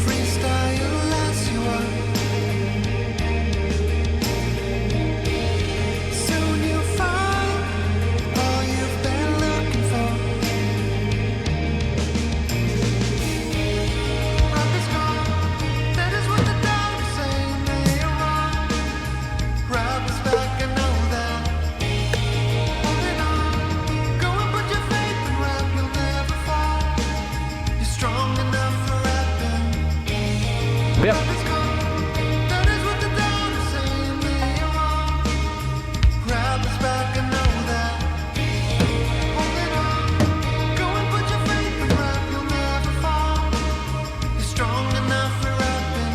Freestyle as you are. Soon you'll find all you've been looking for. Rock is gone, that is what the doctors say, they are wrong. Rap is back, I know that. Holding on, go and put your faith in rap, you'll never fall. You're strong enough for rapping. Ja. Rap is gone, that is what the doctors say, they are wrong. Rap is back, I know that. Holding on, go and put your faith in rap, you'll never fall. You're strong enough for rapping.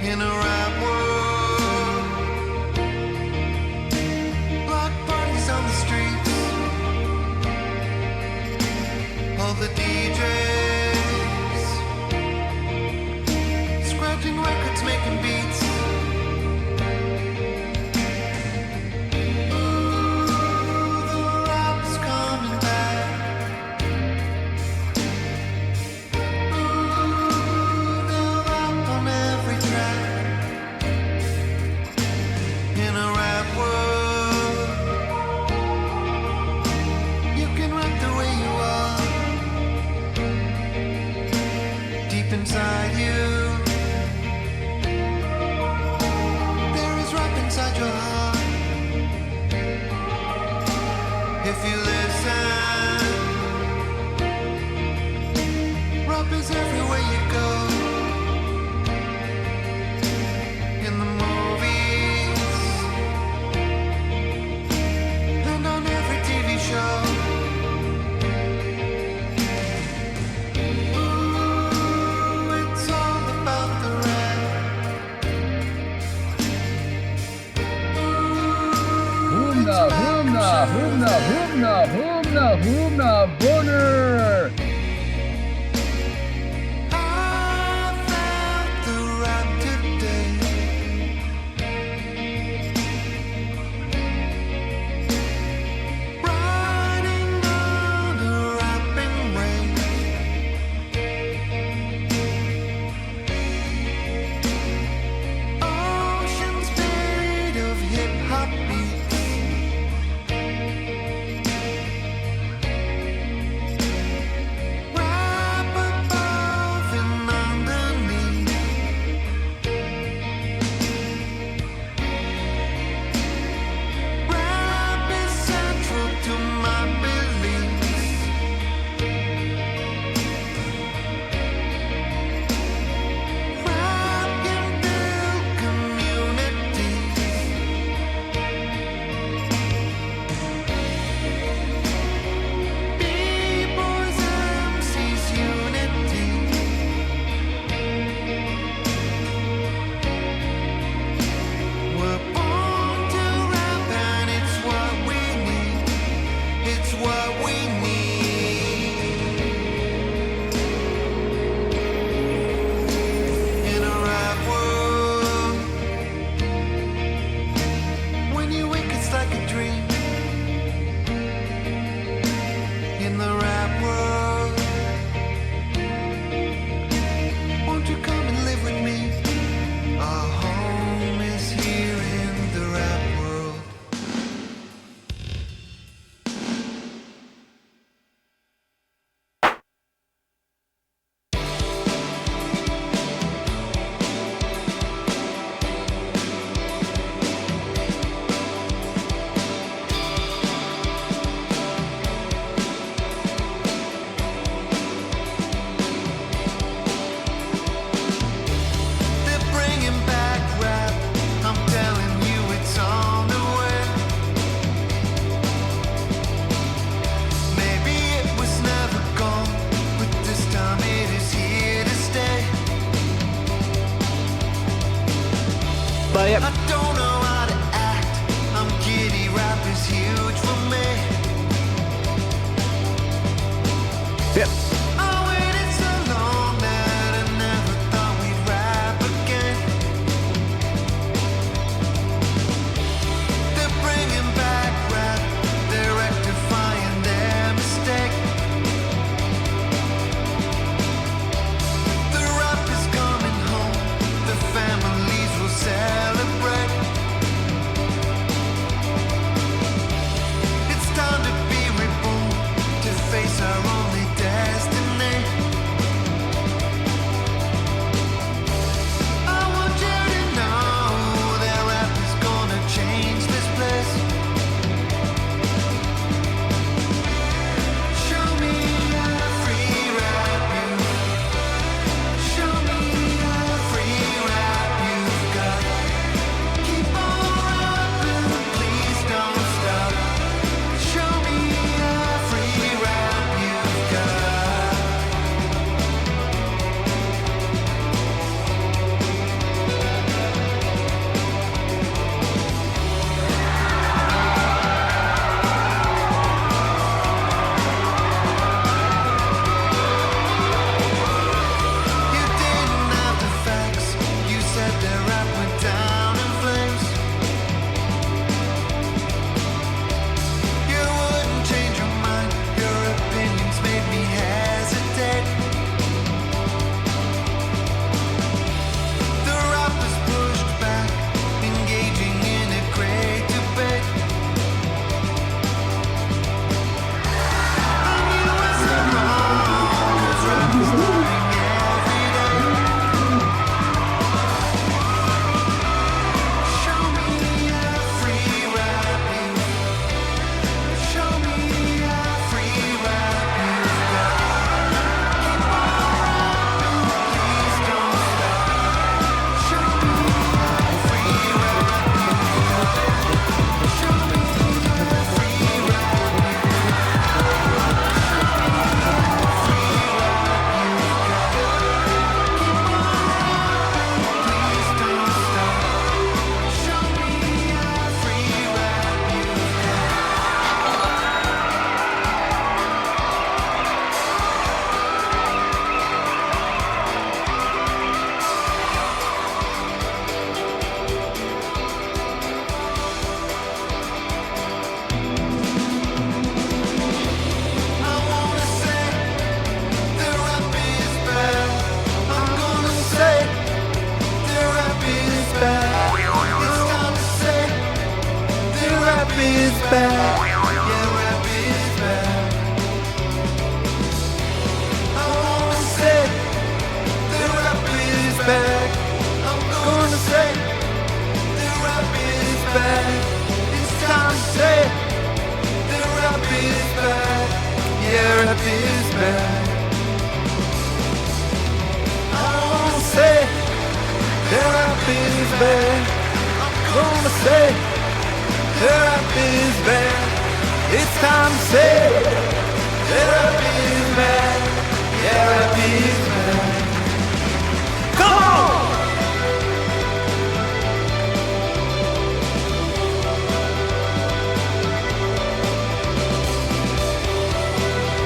in a rap world. Block parties on the streets, all the DJs scratching records, making beats. Inside you, there is rap inside your heart. If you listen, rap is everywhere you go. In the movies and on every TV show. Humna, boner. I felt the rap today. Riding on a rapping wave. Oceans made of hip-hop beats. In the rap world, won't you come and live with me? Our home is here in the rap world. Yep. I don't know how to act. I'm giddy, rap is huge for me. Yep. I waited so long that I never thought we'd rap again. They're bringing back rap. They're rectifying their mistake. The rap is coming home. The families will celebrate. back. I'm gonna say the rap is back. It's time to say the rap is back. Yeah, rap is back. I wanna say the rap is back. I'm gonna say the rap is back. It's time to say the rap is back. Yeah, rap is back. Come on!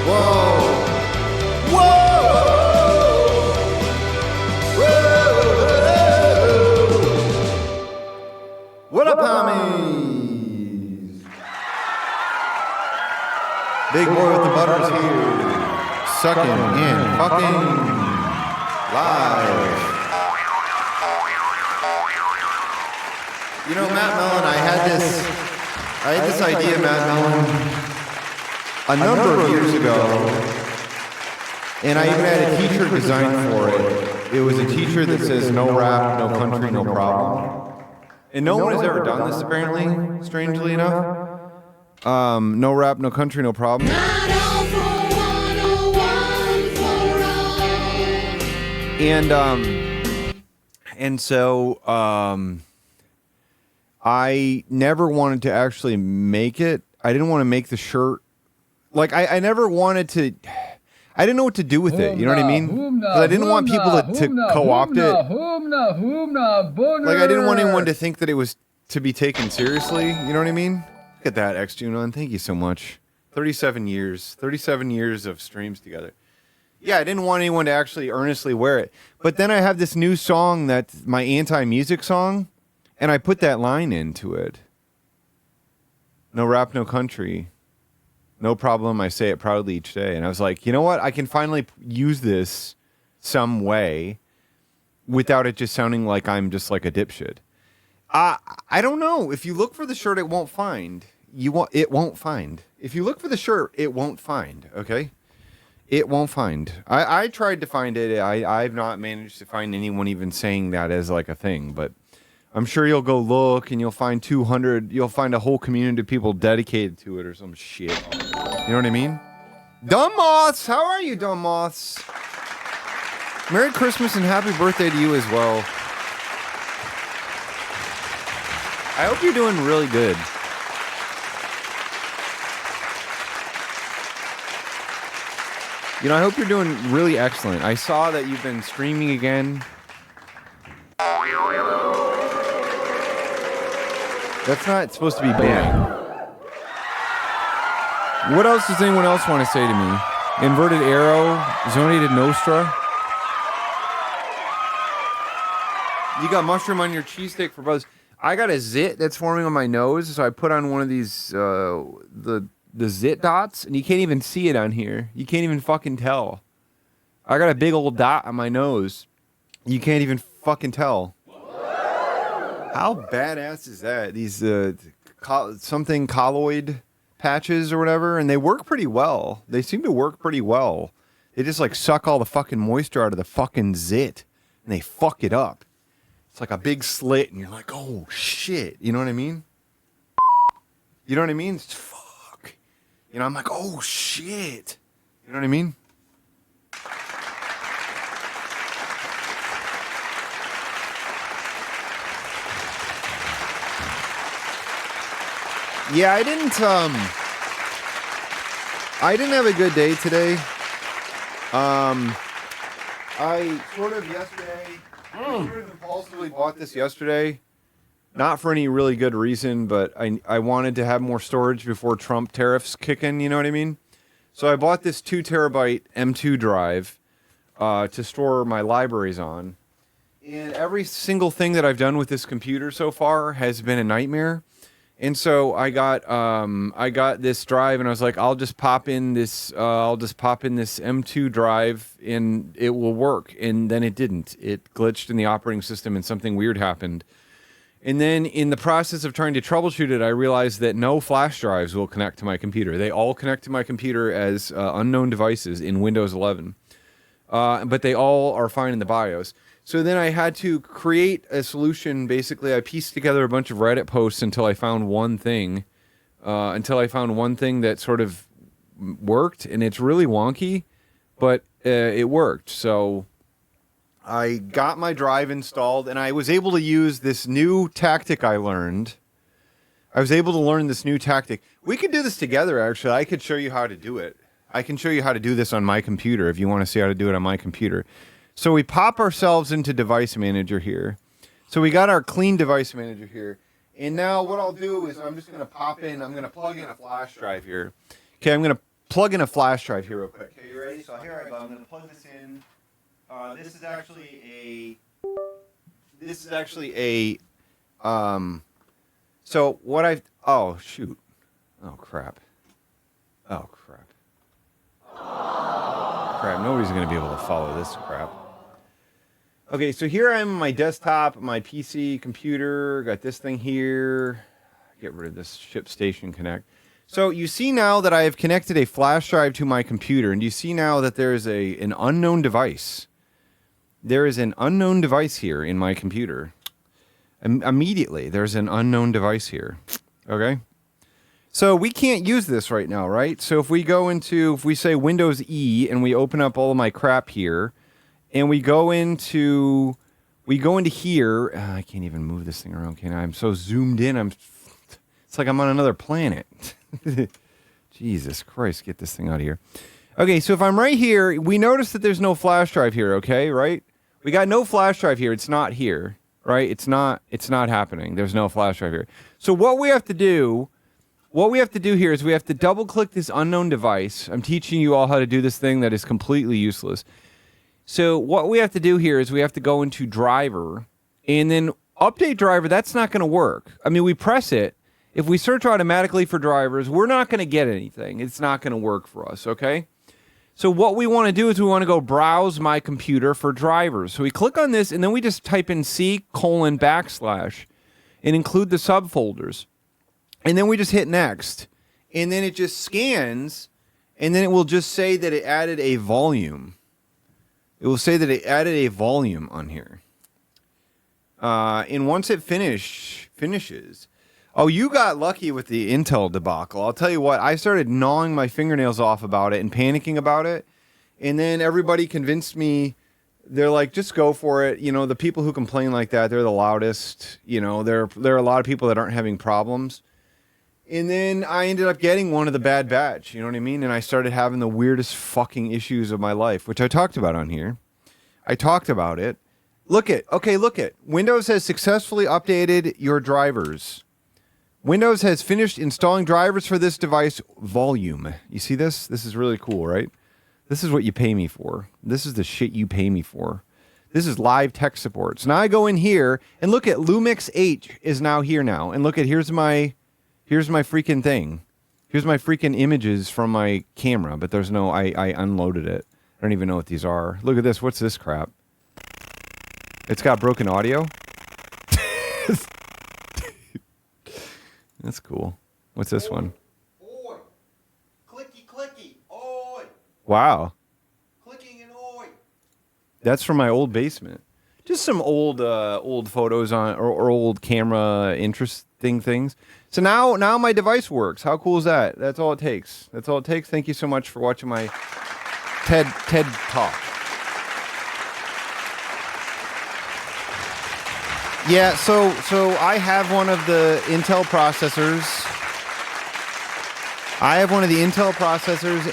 Whoa! What up, homies? Big boy with the butters here, sucking in fucking live. You know, Matt Mellon, I had this idea, Matt Mellon, a number of years ago, and I even had a t-shirt designed for it. It was a t-shirt that says "No rap, no country, no problem." And no one has ever done this, apparently, strangely enough. No rap, no country, no problem. And so I never wanted to actually make it. I didn't want to make the shirt. Like, I never wanted to. I didn't know what to do with it. You know what I mean? 'Cause I didn't want people to co-opt it. Like, I didn't want anyone to think that it was to be taken seriously. You know what I mean? Look at that, X Junon. Thank you so much. 37 years. 37 years of streams together. Yeah, I didn't want anyone to actually earnestly wear it. But then I have this new song that's my anti-music song, and I put that line into it. No rap, no country. No problem, I say it proudly each day. And I was like, you know what? I can finally use this some way without it just sounding like I'm just like a dipshit. I don't know. If you look for the shirt, it won't find. It won't find. If you look for the shirt, it won't find, okay? It won't find. I tried to find it. I've not managed to find anyone even saying that as like a thing, but I'm sure you'll go look and you'll find 200, you'll find a whole community of people dedicated to it or some shit. You know what I mean? Dumb Moths, how are you, Dumb Moths? Merry Christmas and happy birthday to you as well. I hope you're doing really good. You know, I hope you're doing really excellent. I saw that you've been streaming again. That's not supposed to be bang. What else does anyone else want to say to me? Inverted arrow, zonated Nostra. You got mushroom on your cheesesteak for brothers. I got a zit that's forming on my nose, so I put on one of these, the zit dots, and you can't even see it on here. You can't even fucking tell. I got a big old dot on my nose. You can't even fucking tell. How badass is that? These something colloid patches or whatever, and they work pretty well. They seem to work pretty well. They just like suck all the fucking moisture out of the fucking zit, and they fuck it up. It's like a big slit, and you're like, oh shit. You know what I mean? You know what I mean? It's fuck. You know, I'm like, oh shit. You know what I mean? Yeah, I didn't have a good day today. I sort of impulsively bought this yesterday. Not for any really good reason, but I wanted to have more storage before Trump tariffs kick in, you know what I mean? So I bought this 2 terabyte M2 drive to store my libraries on. And every single thing that I've done with this computer so far has been a nightmare. And so I got this drive, and I was like, I'll just pop in this M2 drive, and it will work. And then it didn't. It glitched in the operating system, and something weird happened. And then in the process of trying to troubleshoot it, I realized that no flash drives will connect to my computer. They all connect to my computer as unknown devices in Windows 11, but they all are fine in the BIOS. So then I had to create a solution. Basically, I pieced together a bunch of Reddit posts until I found one thing. That sort of worked, and it's really wonky, but it worked. So I got my drive installed, and I was able to use this new tactic I learned. I was able to learn this new tactic. We could do this together, actually. I could show you how to do it. I can show you how to do this on my computer if you want to see how to do it on my computer. So we pop ourselves into Device Manager here. So we got our clean Device Manager here. And now what I'll do is I'm just going to pop in, I'm going to plug in a flash drive here. Okay, I'm going to plug in a flash drive here real quick. Okay, you ready? So here I go. I'm going to plug this in. This is actually a, so what oh, shoot. Oh, crap. Crap, nobody's going to be able to follow this crap. Okay, so here I'm on my desktop, my PC computer, got this thing here. Get rid of this ShipStation Connect. So you see now that I have connected a flash drive to my computer, and you see now that there is an unknown device. There is an unknown device here in my computer. Immediately, there's an unknown device here. Okay? So we can't use this right now, right? So if we say Windows E and we open up all of my crap here, and we go into here. I can't even move this thing around, can I? I'm so zoomed in. It's like I'm on another planet. Jesus Christ, get this thing out of here. Okay, so if I'm right here, we notice that there's no flash drive here, okay, right? We got no flash drive here. It's not here, right? It's not happening. There's no flash drive here. So what we have to do here is we have to double click this unknown device. I'm teaching you all how to do this thing that is completely useless. So what we have to do here is we have to go into driver and then update driver. That's not going to work. I mean, we press it. If we search automatically for drivers, we're not going to get anything. It's not going to work for us, okay? So what we want to do is we want to go browse my computer for drivers. So we click on this and then we just type in C:/ and include the subfolders. And then we just hit next. And then it just scans and then it will just say that it added a volume. It will say that it added a volume on here. And once it finishes... Oh, you got lucky with the Intel debacle. I'll tell you what, I started gnawing my fingernails off about it and panicking about it. And then everybody convinced me, they're like, just go for it. You know, the people who complain like that, they're the loudest. You know, there are a lot of people that aren't having problems. And then I ended up getting one of the bad batch, you know what I mean? And I started having the weirdest fucking issues of my life, which I talked about on here. I talked about it. Look it. Windows has successfully updated your drivers. Windows has finished installing drivers for this device. Volume. You see this? This is really cool, right? This is what you pay me for. This is the shit you pay me for. This is live tech support. So now I go in here and look at Lumix H is now here now. And look at, here's my freaking thing. Here's my freaking images from my camera, but there's no, I unloaded it. I don't even know what these are. Look at this. What's this crap? It's got broken audio. That's cool. What's this one? Oi. Clicky, clicky. Oi. Wow. Clicking and oi. That's from my old basement. Just some old photos on or old camera interesting things. So now my device works. How cool is that? That's all it takes. Thank you so much for watching my TED Talk. Yeah, so I have one of the Intel processors.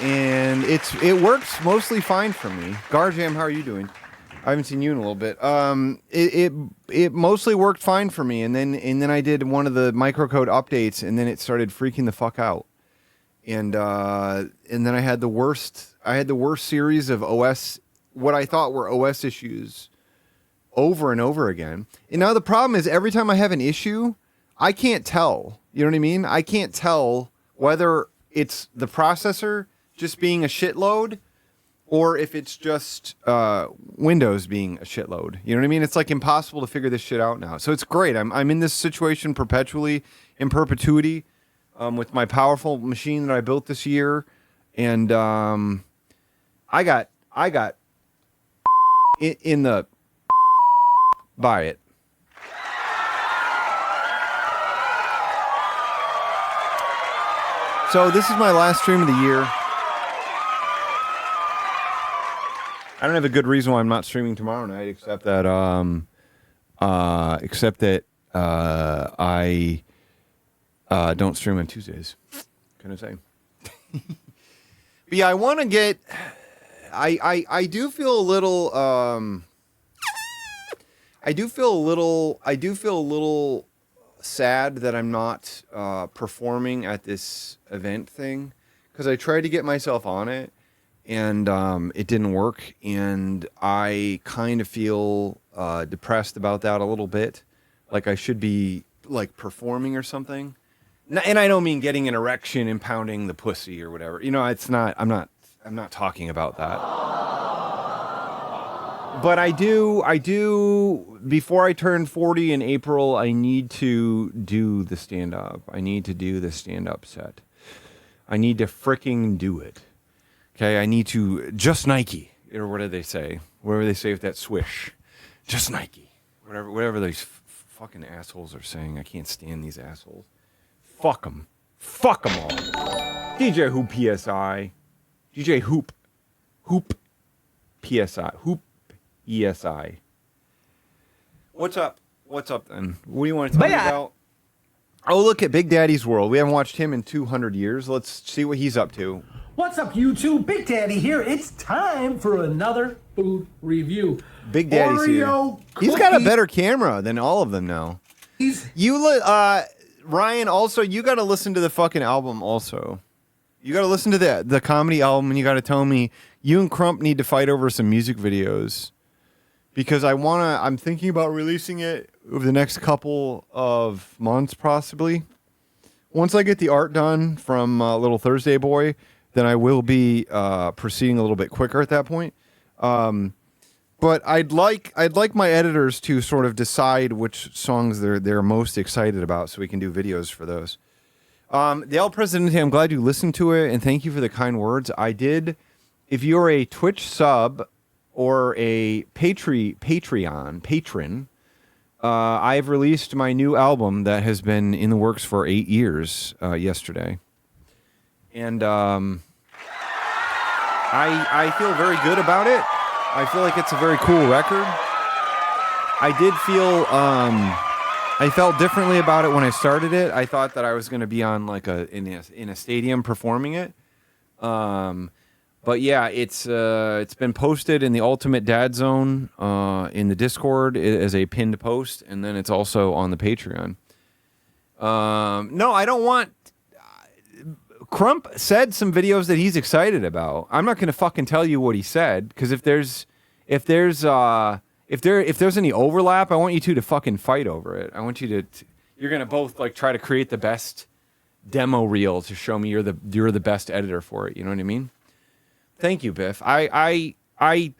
And it works mostly fine for me. Garjam, how are you doing? I haven't seen you in a little bit. It mostly worked fine for me, and then I did one of the microcode updates, and then it started freaking the fuck out. And then I had the worst series of OS, what I thought were OS issues, over and over again. And now the problem is every time I have an issue, I can't tell. You know what I mean? I can't tell whether it's the processor just being a shitload or if it's just Windows being a shitload. You know what I mean? It's like impossible to figure this shit out now. So it's great. I'm in this situation perpetually, in perpetuity, with my powerful machine that I built this year. And I got in the buy it. So this is my last stream of the year. I don't have a good reason why I'm not streaming tomorrow night, except that I don't stream on Tuesdays. Can I say? But yeah, I want to get. I do feel a little. I do feel a little sad that I'm not performing at this event thing, because I tried to get myself on it and it didn't work, and I kind of feel depressed about that a little bit, like I should be like performing or something. And I don't mean getting an erection and pounding the pussy or whatever. You know, it's not. I'm not talking about that. But I do. Before I turn 40 in April, I need to do the stand-up. I need to do the stand-up set. I need to fricking do it. Okay, I need to just Nike, or what do they say? Whatever they say with that swish, just Nike. Whatever these fucking assholes are saying. I can't stand these assholes. Fuck them. Fuck them all. DJ Hoop PSI. DJ Hoop. Hoop PSI. Hoop ESI. What's up? What's up then? What do you want to tell me about? Oh, look at Big Daddy's World. We haven't watched him in 200 years. Let's see what he's up to. What's up, YouTube? Big Daddy here. It's time for another food review. Big Daddy's Oreo here. He's got a better camera than all of them now. Ryan, also, you got to listen to the fucking album also. You got to listen to the comedy album, and you got to tell me you and Crump need to fight over some music videos, because I'm thinking about releasing it over the next couple of months, possibly. Once I get the art done from Little Thursday Boy, then I will be proceeding a little bit quicker at that point. But I'd like my editors to sort of decide which songs they're most excited about, so we can do videos for those. The El Presidente, I'm glad you listened to it, and thank you for the kind words. I did. If you're a Twitch sub or a patron, I've released my new album that has been in the works for 8 years yesterday. And I feel very good about it. I feel like it's a very cool record. I did feel I felt differently about it when I started it. I thought that I was going to be on like in a stadium performing it. But yeah, it's been posted in the Ultimate Dad Zone in the Discord as a pinned post, and then it's also on the Patreon. No, I don't want. Crump said some videos that he's excited about. I'm not going to fucking tell you what he said, because if there's any overlap, I want you two to fucking fight over it. I want you to. You're going to both like try to create the best demo reel to show me you're the best editor for it. You know what I mean? Thank you, Biff. I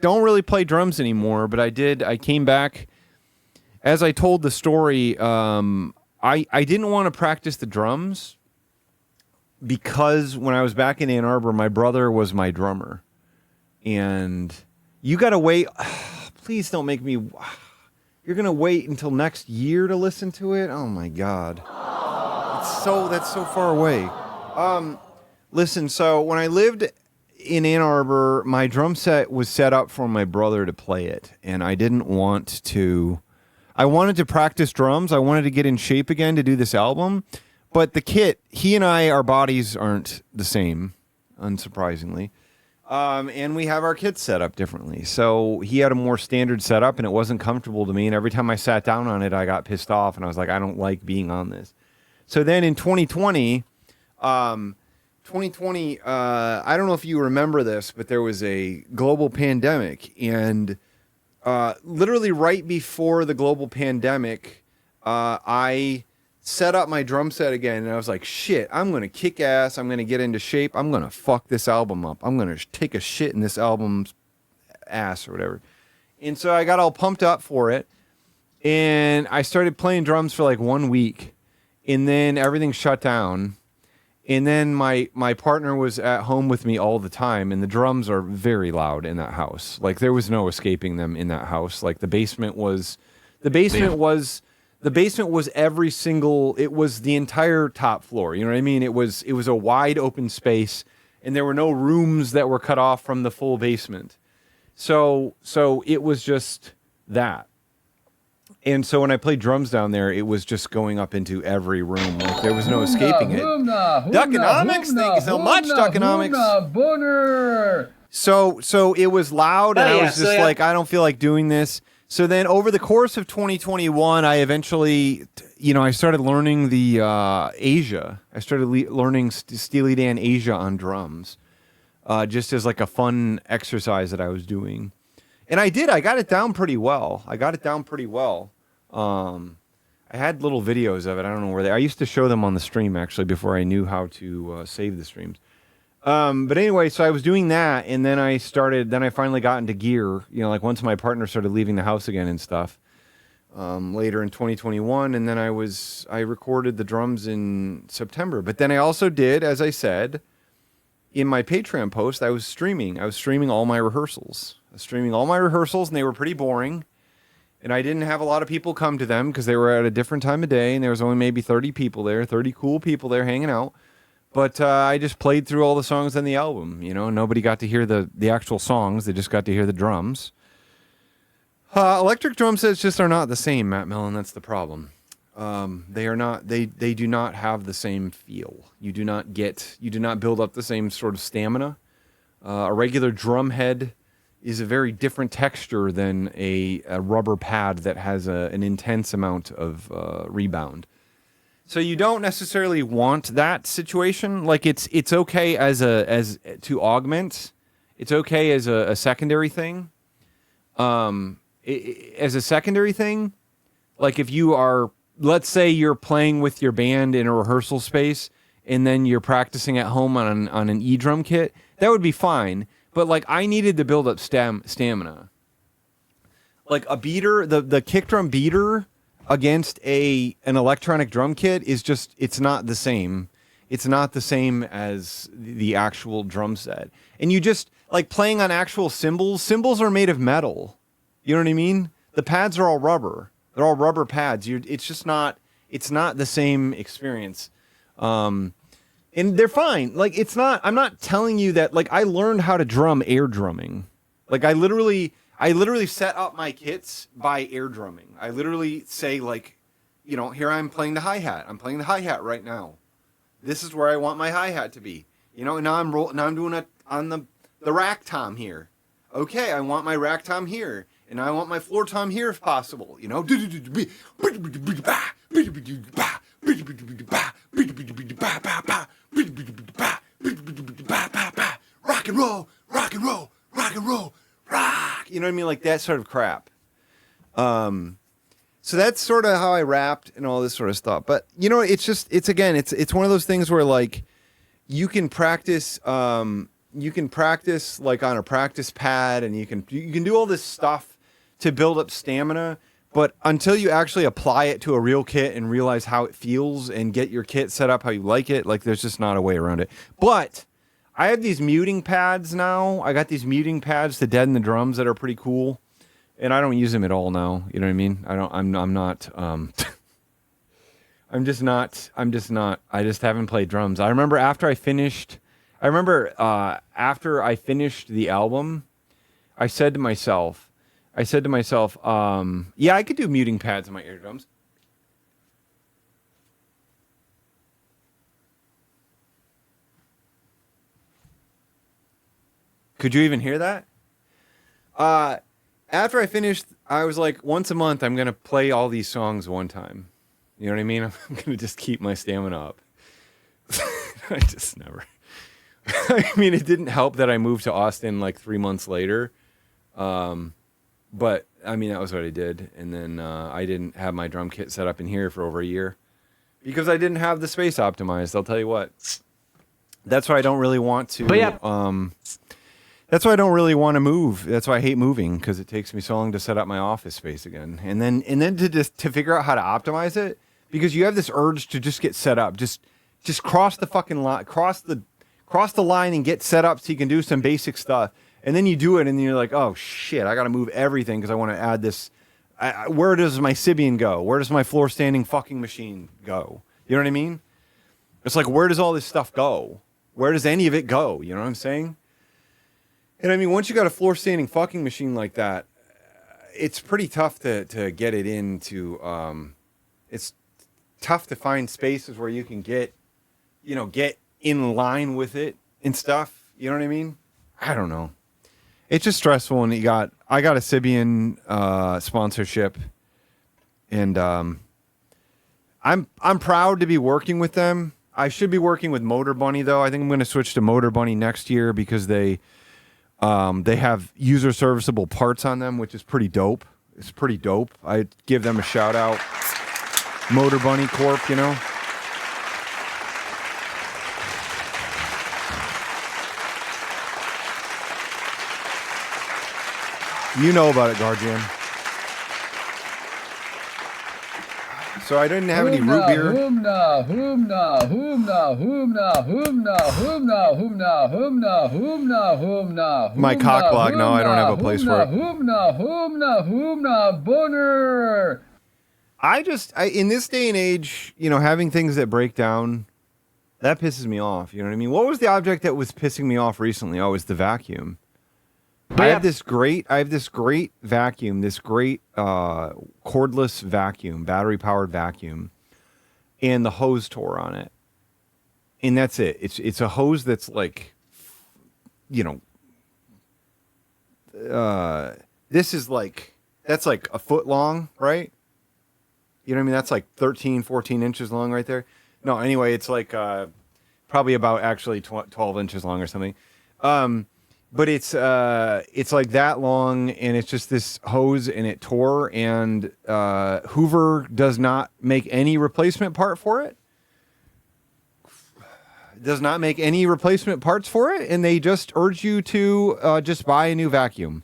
don't really play drums anymore, but I came back. As I told the story, I didn't want to practice the drums because when I was back in Ann Arbor, my brother was my drummer. And you got to wait. Please don't make me. You're going to wait until next year to listen to it? Oh, my God. That's so far away. Listen, so when I lived in Ann Arbor, my drum set was set up for my brother to play it, and I didn't want to. I wanted to practice drums. I wanted to get in shape again to do this album, but the kit, he and our bodies aren't the same, unsurprisingly, and we have our kits set up differently. So he had a more standard setup, and it wasn't comfortable to me, and every time I sat down on it, I got pissed off, and I was like, I don't like being on this. So then in 2020, I don't know if you remember this, but there was a global pandemic, and literally right before the global pandemic, I set up my drum set again, and I was like, shit, I'm going to kick ass, I'm going to get into shape, I'm going to fuck this album up, I'm going to take a shit in this album's ass or whatever. And so I got all pumped up for it, and I started playing drums for like 1 week, and then everything shut down. And then my partner was at home with me all the time, and the drums are very loud in that house. Like, there was no escaping them in that house. Like, the basement The basement was every single. It was the entire top floor. You know what I mean? It was a wide open space, and there were no rooms that were cut off from the full basement. So it was just that. And so when I played drums down there, it was just going up into every room. Like there was no escaping it. Duckonomics, thank you so much, Duckonomics. So it was loud, and I was just like, I don't feel like doing this. So then over the course of 2021, I eventually, I started learning the Asia. I started learning Steely Dan Asia on drums, just as like a fun exercise that I was doing. And I got it down pretty well. I had little videos of it. I don't know where I used to show them on the stream, actually, before I knew how to save the streams. But anyway, so I was doing that, and then I finally got into gear, like once my partner started leaving the house again and stuff, later in 2021. And then I recorded the drums in September. But then I also did, as I said, in my Patreon post, I was streaming all my rehearsals. And they were pretty boring. And I didn't have a lot of people come to them because they were at a different time of day, and there was only maybe 30 cool people there hanging out. But I just played through all the songs on the album. Nobody got to hear the actual songs. They just got to hear the drums. Electric drum sets just are not the same, Matt Mellon. That's the problem. They are not. They do not have the same feel. You do not build up the same sort of stamina. A regular drum head is a very different texture than a rubber pad that has an intense amount of rebound. So you don't necessarily want that situation. Like it's okay as to augment. It's okay as a secondary thing. As a secondary thing, like if you are, let's say you're playing with your band in a rehearsal space and then you're practicing at home on an E-drum kit, that would be fine. But like I needed to build up stamina. Like a beater, the kick drum beater against an electronic drum kit is just, it's not the same. It's not the same as the actual drum set. And you just, like playing on actual cymbals are made of metal. You know what I mean? The pads are all rubber. They're all rubber pads. It's not the same experience. And they're fine. Like I'm not telling you that, like I learned how to drum air drumming. Like I literally set up my kits by air drumming. I literally say like, here I'm playing the hi-hat. I'm playing the hi-hat right now. This is where I want my hi-hat to be. And now I'm doing it on the rack tom here. Okay, I want my rack tom here. And I want my floor tom here if possible. Rock and roll, rock and roll, rock and roll, rock. You know what I mean? Like that sort of crap. So that's sort of how I rapped and all this sort of stuff. But it's one of those things where like you can practice like on a practice pad, and you can do all this stuff to build up stamina. But until you actually apply it to a real kit and realize how it feels and get your kit set up how you like it, like there's just not a way around it. But I have these muting pads now. I got these muting pads to deaden the drums that are pretty cool, and I don't use them at all now. You know what I mean? I just haven't played drums. I remember after I finished the album, I said to myself, yeah, I could do muting pads on my eardrums. Could you even hear that? After I finished, I was like, once a month, I'm going to play all these songs one time. You know what I mean? I'm going to just keep my stamina up. I just never. I mean, it didn't help that I moved to Austin like 3 months later. But, I mean, that was what I did. And then I didn't have my drum kit set up in here for over a year because I didn't have the space optimized. I'll tell you what. That's why I don't really want to. But yeah. That's why I don't really want to move. That's why I hate moving, because it takes me so long to set up my office space again. And then to figure out how to optimize it, because you have this urge to just get set up. Just cross the fucking line, cross the line and get set up so you can do some basic stuff. And then you do it, and then you're like, oh shit, I got to move everything because I want to add this where does my Sibian go? Where does my floor standing fucking machine go? You know what I mean? It's like, where does all this stuff go? Where does any of it go? You know what I'm saying? And I mean, once you got a floor standing fucking machine like that, it's pretty tough to get it into, it's tough to find spaces where you can get in line with it and stuff. You know what I mean? I don't know. It's just stressful. And I got a Sibian sponsorship, and I'm proud to be working with them. I should be working with Motor Bunny though. I think I'm going to switch to Motor Bunny next year because they have user serviceable parts on them, which is pretty dope. It's pretty dope. I give them a shout out. Motor Bunny Corp, you know. You know about it, Guardian. So I didn't have any root beer. My cock block. No, I don't have a place for it. Boner. I in this day and age, having things that break down, that pisses me off. You know what I mean? What was the object that was pissing me off recently? Oh, it was the vacuum. I have this great vacuum, this great cordless vacuum, battery powered vacuum, and the hose tore on it. And that's it. It's a hose that's like, this is like, that's like a foot long, right? You know what I mean? That's like 13, 14 inches long right there. No, anyway, it's like probably about actually 12 inches long or something. But it's like that long, and it's just this hose, and it tore, and Hoover does not make any replacement part for it. Does not make any replacement parts for it, and they just urge you to just buy a new vacuum.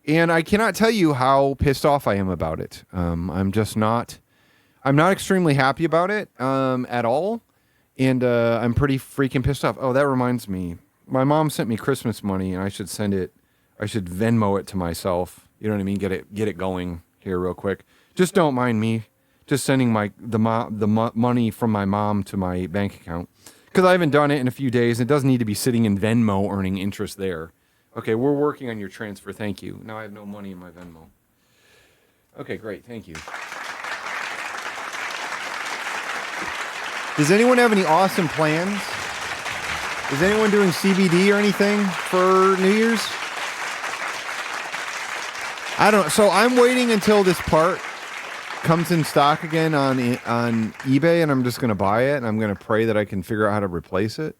And I cannot tell you how pissed off I am about it. I'm not extremely happy about it at all, and I'm pretty freaking pissed off. Oh, that reminds me. My mom sent me Christmas money, and I should Venmo it to myself. You know what I mean? Get it going here real quick. Just don't mind me. Just sending the money from my mom to my bank account, because I haven't done it in a few days. It doesn't need to be sitting in Venmo earning interest there. Okay, we're working on your transfer. Thank you. Now I have no money in my Venmo. Okay, great. Thank you. Does anyone have any awesome plans? Is anyone doing CBD or anything for New Year's? I don't know. So I'm waiting until this part comes in stock again on eBay, and I'm just going to buy it, and I'm going to pray that I can figure out how to replace it.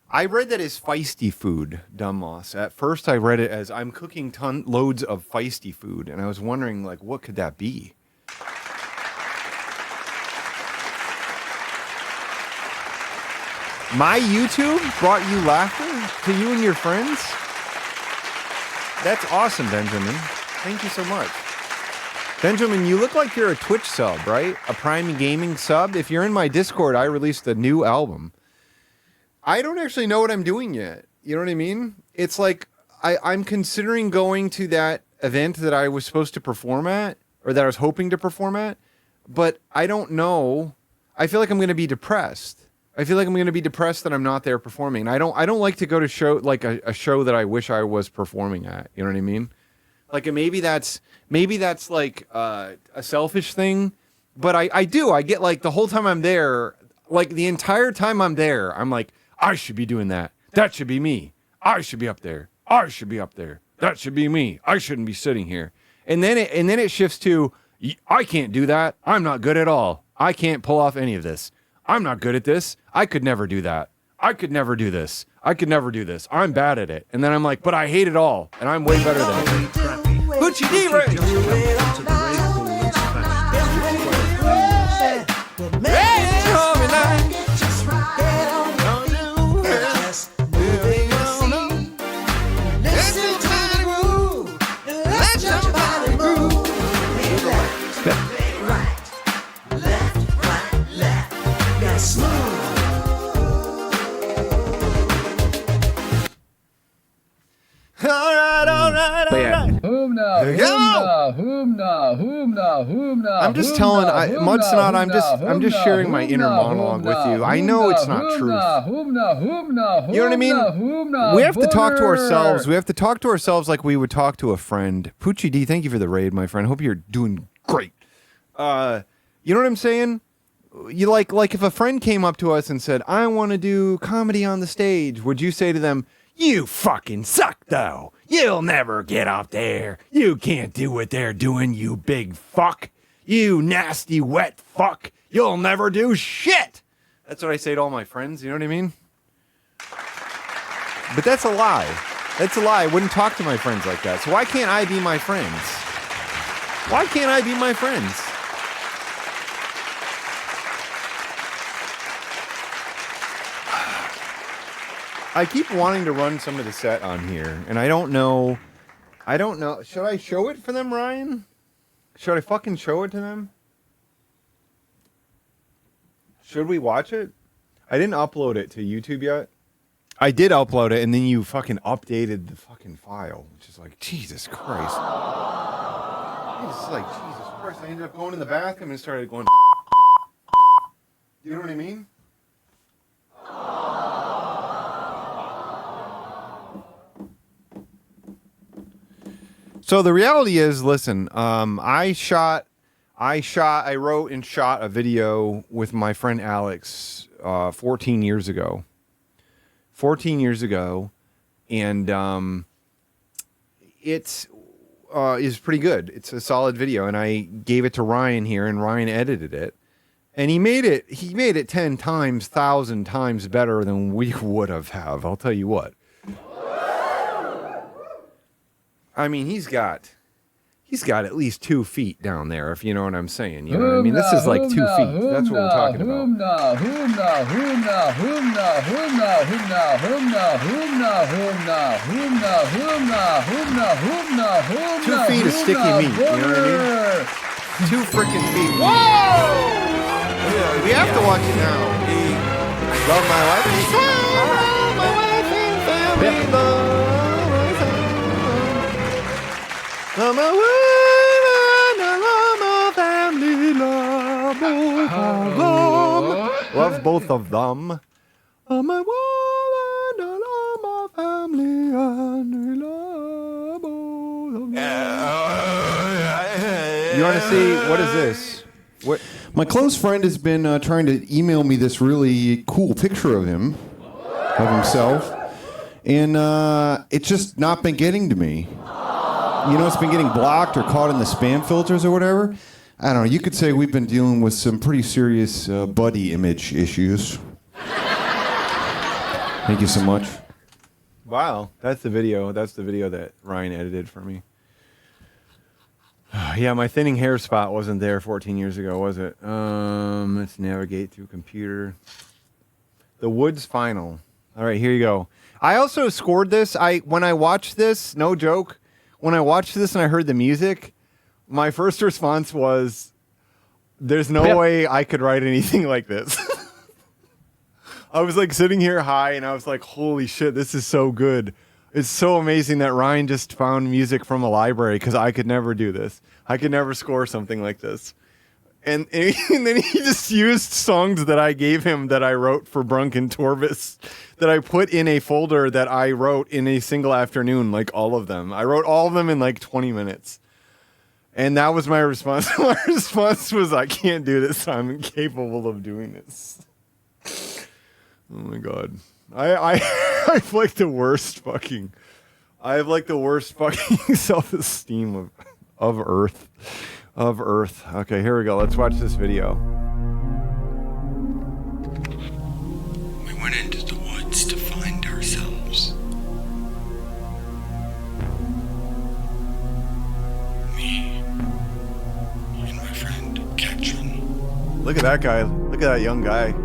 I read that as feisty food, Dumb Moss. At first I read it as I'm cooking loads of feisty food, and I was wondering, like, what could that be? My YouTube brought you laughter to you and your friends? That's awesome, Benjamin. Thank you so much. Benjamin, you look like you're a Twitch sub, right? A Prime Gaming sub. If you're in my Discord, I released a new album. I don't actually know what I'm doing yet. You know what I mean? It's like I'm considering going to that event that I was supposed to perform at, or that I was hoping to perform at, but I don't know. I feel like I'm going to be depressed. I feel like I'm going to be depressed that I'm not there performing. I don't like to go to a show that I wish I was performing at. You know what I mean? Like maybe that's like a selfish thing, but I get like the whole time I'm there, like the entire time I'm there, I'm like, I should be doing that. That should be me. I should be up there. I should be up there. That should be me. I shouldn't be sitting here. And then it shifts to, I can't do that. I'm not good at all. I can't pull off any of this. I'm not good at this. I could never do that. I could never do this. I could never do this. I'm bad at it. And then I'm like, but I hate it all, and I'm way better than it. Hoochie D-Ray! I'm just telling, Mudsnot, I'm just sharing my inner monologue with you. I know it's not truth. You know what I mean? We have to talk to ourselves. We have to talk to ourselves like we would talk to a friend. Poochie D, thank you for the raid, my friend. Hope you're doing great. You know what I'm saying? You like if a friend came up to us and said, I want to do comedy on the stage, would you say to them, you fucking suck, though. You'll never get up there. You can't do what they're doing, you big fuck. You nasty, wet fuck. You'll never do shit. That's what I say to all my friends, you know what I mean? But that's a lie. That's a lie. I wouldn't talk to my friends like that. So why can't I be my friends? Why can't I be my friends? I keep wanting to run some of the set on here, and I don't know. Should I show it for them, Ryan? Should I fucking show it to them? Should we watch it? I didn't upload it to YouTube yet. I did upload it, and then you fucking updated the fucking file, which is like, Jesus Christ. It's like, Jesus Christ. I ended up going in the bathroom and started going. You know what I mean? So the reality is, listen, I wrote and shot a video with my friend Alex 14 years ago. 14 years ago, and it is pretty good. It's a solid video, and I gave it to Ryan here, and Ryan edited it, and he made it 10 times, 1,000 times better than we would have. I'll tell you what. I mean, he's got at least 2 feet down there, if you know what I'm saying. You know what I mean? This is like 2 feet. That's what we're talking about. 2 feet of sticky meat. You know what I mean? 2 freaking feet. Whoa! Yeah, we have to watch it now. Love my wife. Love my wife and family. Love my wife and love my family. Love both of them. Love my wife and love my family. And love both of them. You want to see, what is this? What? My close friend has been trying to email me this really cool picture of himself, and it's just not been getting to me. You know, it's been getting blocked or caught in the spam filters or whatever. I don't know. You could say we've been dealing with some pretty serious buddy image issues. Thank you so much. Wow, that's the video. That's the video that Ryan edited for me. Yeah, my thinning hair spot wasn't there 14 years ago, was it? Let's navigate through computer. The Woods Final. All right, here you go. I also scored this. When I watched this, no joke, when I watched this and I heard the music, my first response was, there's no way I could write anything like this. I was like sitting here high and I was like, holy shit, this is so good. It's so amazing that Ryan just found music from a library, because I could never do this. I could never score something like this. And then he just used songs that I gave him that I wrote for Brunken Torvis, that I put in a folder that I wrote in a single afternoon, like all of them. I wrote all of them in like 20 minutes. And that was my response. My response was, I can't do this. I'm incapable of doing this. Oh my God. I have like the worst fucking self-esteem of Earth. Of Earth. Okay, here we go. Let's watch this video. We went into the woods to find ourselves. Me and my friend Ketron. Look at that guy. Look at that young guy.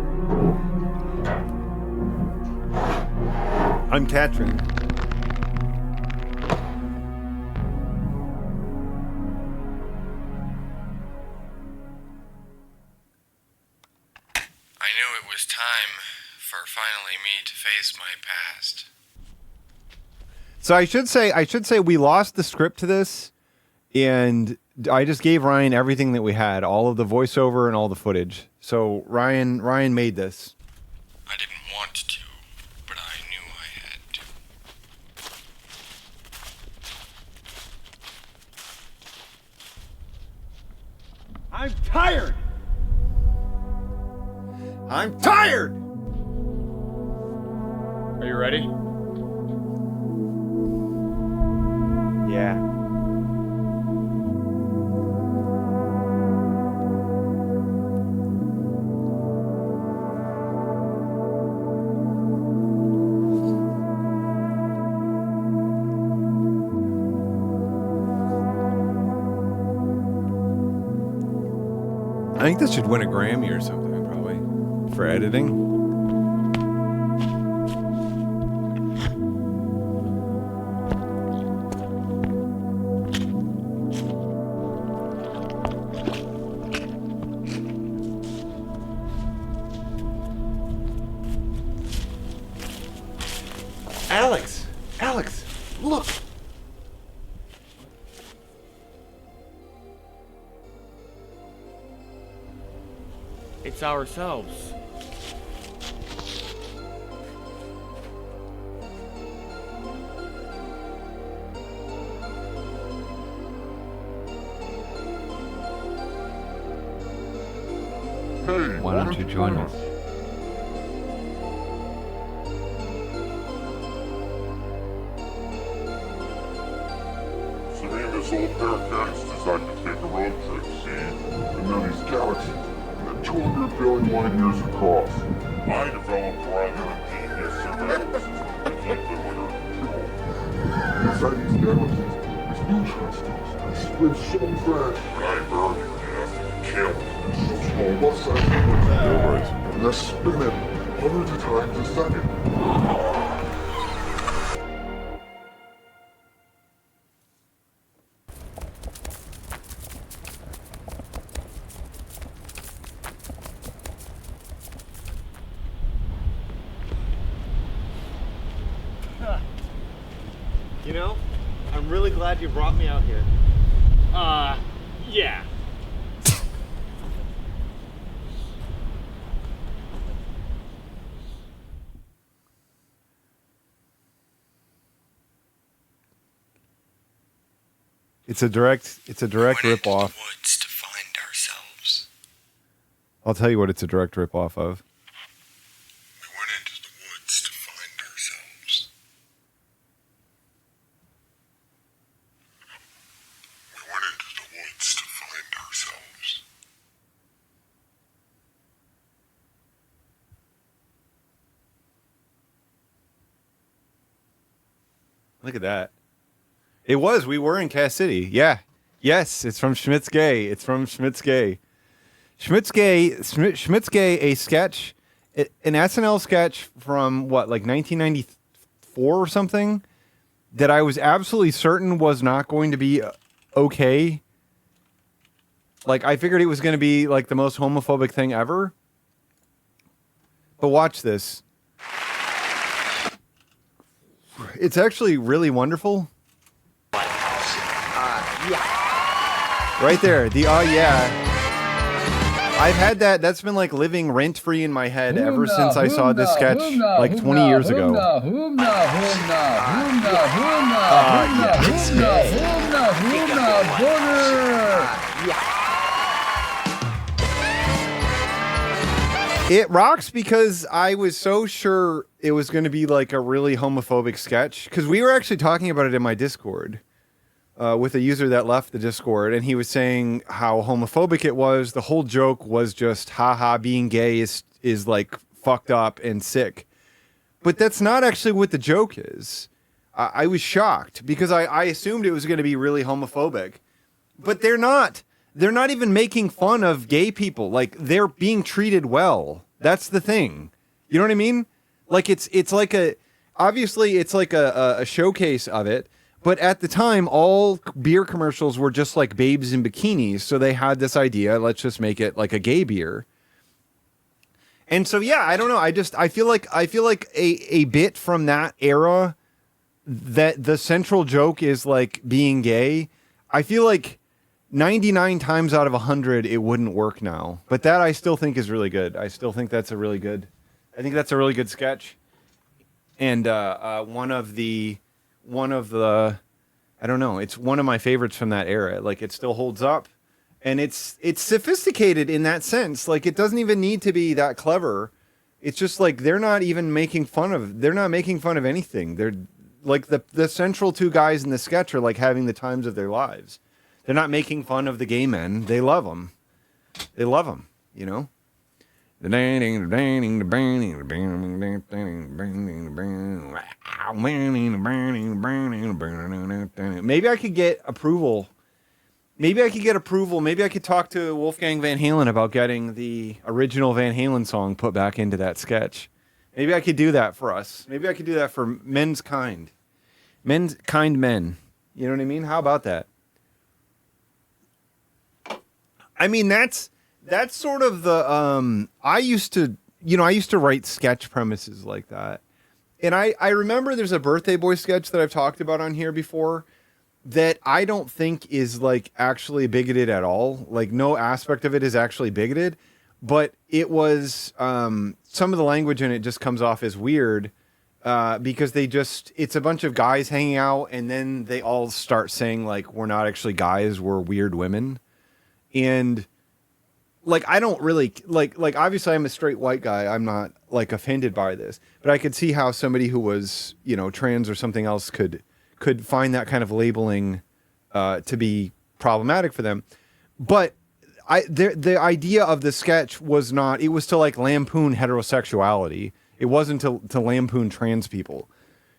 I'm Katrin. I knew it was time for finally me to face my past. So I should say we lost the script to this, and gave Ryan everything that we had, all of the voiceover and all the footage. So Ryan made this. I didn't want to, but I knew I had to. I'm tired. I'm tired. Are you ready? Yeah. I think this should win a Grammy or something, probably, for editing. Alex, look. It's ourselves. Why don't you join us? So me and this old pair of cats decided to take a road trip, see? And now these galaxies, and 200 billion light years across. I developed rather ingenious surveillance system to keep them under control. Inside these galaxies, there's neutron stars that spread so fast. When I burn you, you have to kill them. So small, what size steroids, and that's spin it hundreds of times a second. You know, I'm really glad you brought me out here. Yeah. It's a direct rip off. Woods to find ourselves. I'll tell you what it's a direct rip off of. We went into the woods to find ourselves. We went into the woods to find ourselves. Look at that. It was. We were in Cass City. Yeah. Yes, it's from Schmitz Gay. It's from Schmitz Gay. Schmitz Gay, a sketch, an SNL sketch from what, like 1994 or something, that I was absolutely certain was not going to be okay. Like, I figured it was going to be like the most homophobic thing ever. But watch this. It's actually really wonderful. Right there, the yeah. I've had that. That's been like living rent free in my head ever since I saw this sketch like 20 years ago. It rocks because I was so sure it was going to be like a really homophobic sketch, because we were actually talking about it in my Discord. With a user that left the Discord, and he was saying how homophobic it was. The whole joke was just, haha, being gay is like fucked up and sick. But that's not actually what the joke is. I was shocked because I assumed it was going to be really homophobic. But they're not. They're not even making fun of gay people. Like, they're being treated well. That's the thing. You know what I mean? Like, it's like obviously it's like a showcase of it. But at the time, all beer commercials were just like babes in bikinis. So they had this idea, let's just make it like a gay beer. And so, yeah, I don't know. I feel like a bit from that era, that the central joke is like being gay. I feel like 99 times out of 100 it wouldn't work now. But that I still think is really good. I think that's a really good sketch. And one of the I don't know, it's one of my favorites from that era. Like, it still holds up, and it's sophisticated in that sense. Like, it doesn't even need to be that clever. It's just like they're not making fun of anything. They're like the central two guys in the sketch are like having the times of their lives. They're not making fun of the gay men. They love them. They love them, you know? Maybe I could get approval. Maybe I could talk to Wolfgang Van Halen about getting the original Van Halen song put back into that sketch. Maybe I could do that for us. Maybe I could do that for Men's Kind. Men's Kind Men. You know what I mean? How about that? I mean, that's sort of the I used to write sketch premises like that. And I remember there's a Birthday Boy sketch that I've talked about on here before that I don't think is like actually bigoted at all. Like, no aspect of it is actually bigoted, but it was some of the language in it just comes off as weird because it's a bunch of guys hanging out, and then they all start saying like, we're not actually guys, we're weird women. And like, I don't really like obviously I'm a straight white guy. I'm not like offended by this, but I could see how somebody who was, you know, trans or something else could find that kind of labeling to be problematic for them. But the idea of the sketch was not, it was to like lampoon heterosexuality. It wasn't to lampoon trans people.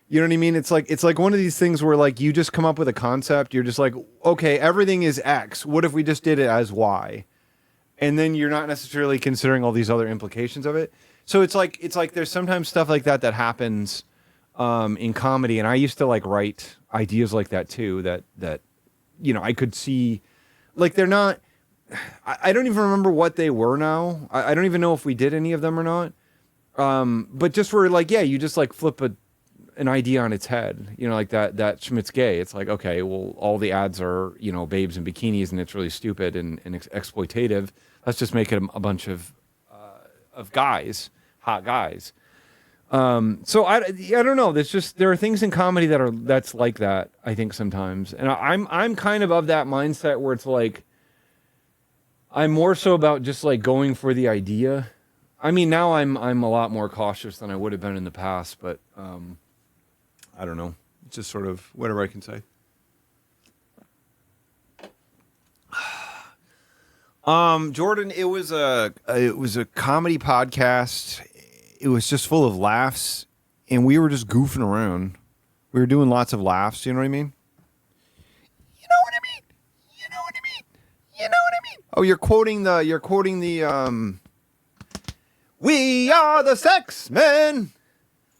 You know what I mean? It's like one of these things where like you just come up with a concept. You're just like, okay, everything is X. What if we just did it as Y? And then you're not necessarily considering all these other implications of it. So it's like there's sometimes stuff like that happens in comedy, and I used to like write ideas like that too. That you know, I could see, like, they're not. I don't even remember what they were now. I don't even know if we did any of them or not. But just where like, yeah, you just like flip an idea on its head, you know, like that Schmidt's gay. It's like, okay, well, all the ads are, you know, babes in bikinis, and it's really stupid and exploitative. Let's just make it a bunch of guys, hot guys. So I don't know. There are things in comedy that's like that, I think, sometimes. And I'm kind of that mindset where it's like, I'm more so about just like going for the idea. I mean, now I'm a lot more cautious than I would have been in the past, but I don't know. It's just sort of whatever I can say. Jordan, it was a comedy podcast. It was just full of laughs, and we were just goofing around. We were doing lots of laughs. You know what I mean? You know what I mean? You know what I mean? You know what I mean? Oh, you're quoting the we are the sex men,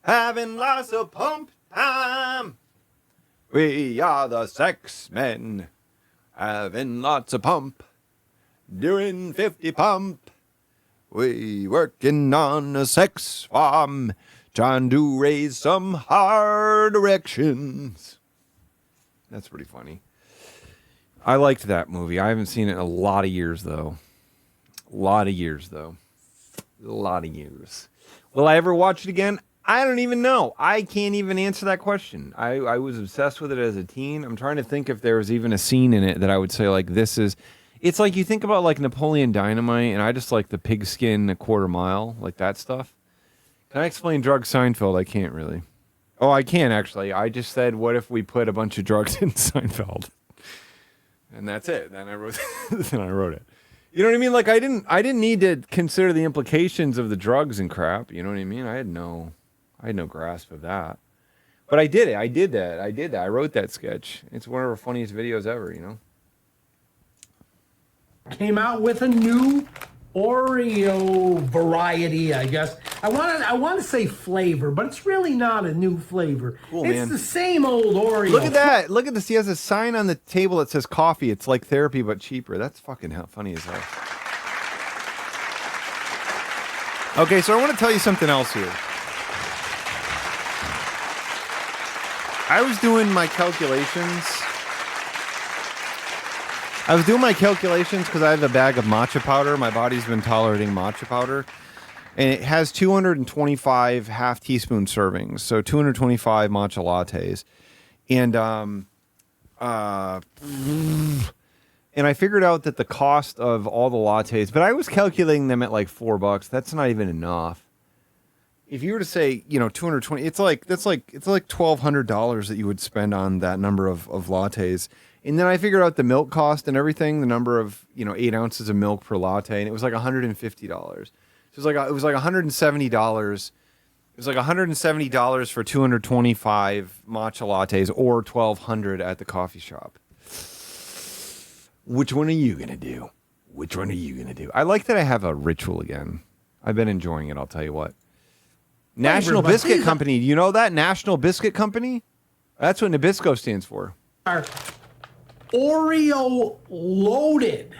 having lots of pump time. We are the sex men, having lots of pump, doing 50 pump. We working on a sex farm, trying to raise some hard erections. That's pretty funny. I liked that movie. I haven't seen it in a lot of years, though. A lot of years. Will I ever watch it again? I don't even know. I can't even answer that question. I was obsessed with it as a teen. I'm trying to think if there was even a scene in it that I would say, like, this is... It's like you think about, like, Napoleon Dynamite, and I just like the pigskin, a quarter mile, like that stuff. Can I explain Drug Seinfeld? I can't really. Oh, I can, actually. I just said, what if we put a bunch of drugs in Seinfeld? And that's it. Then I wrote it. You know what I mean? Like, I didn't need to consider the implications of the drugs and crap. You know what I mean? I had no grasp of that. But I did it. I did that. I wrote that sketch. It's one of our funniest videos ever, you know? Came out with a new Oreo variety, I guess. I want to say flavor, but it's really not a new flavor. Cool, it's man. the same old Oreo. Look at that. Look at this. He has a sign on the table that says coffee. It's like therapy, but cheaper. That's fucking funny as hell. Okay, so I want to tell you something else here. I was doing my calculations. I was doing my calculations because I have a bag of matcha powder. My body's been tolerating matcha powder. And it has 225 half teaspoon servings. So 225 matcha lattes. And I figured out that the cost of all the lattes, but I was calculating them at like $4. That's not even enough. If you were to say, 220, it's like $1,200 that you would spend on that number of lattes. And then I figured out the milk cost and everything, the number of, 8 ounces of milk per latte, and it was like $150. So it was like $170. It was like $170 for 225 matcha lattes or $1,200 at the coffee shop. Which one are you going to do? Which one are you going to do? I like that I have a ritual again. I've been enjoying it, I'll tell you what. National Biscuit Company. Do you know that? National Biscuit Company? That's what Nabisco stands for. Are Oreo loaded.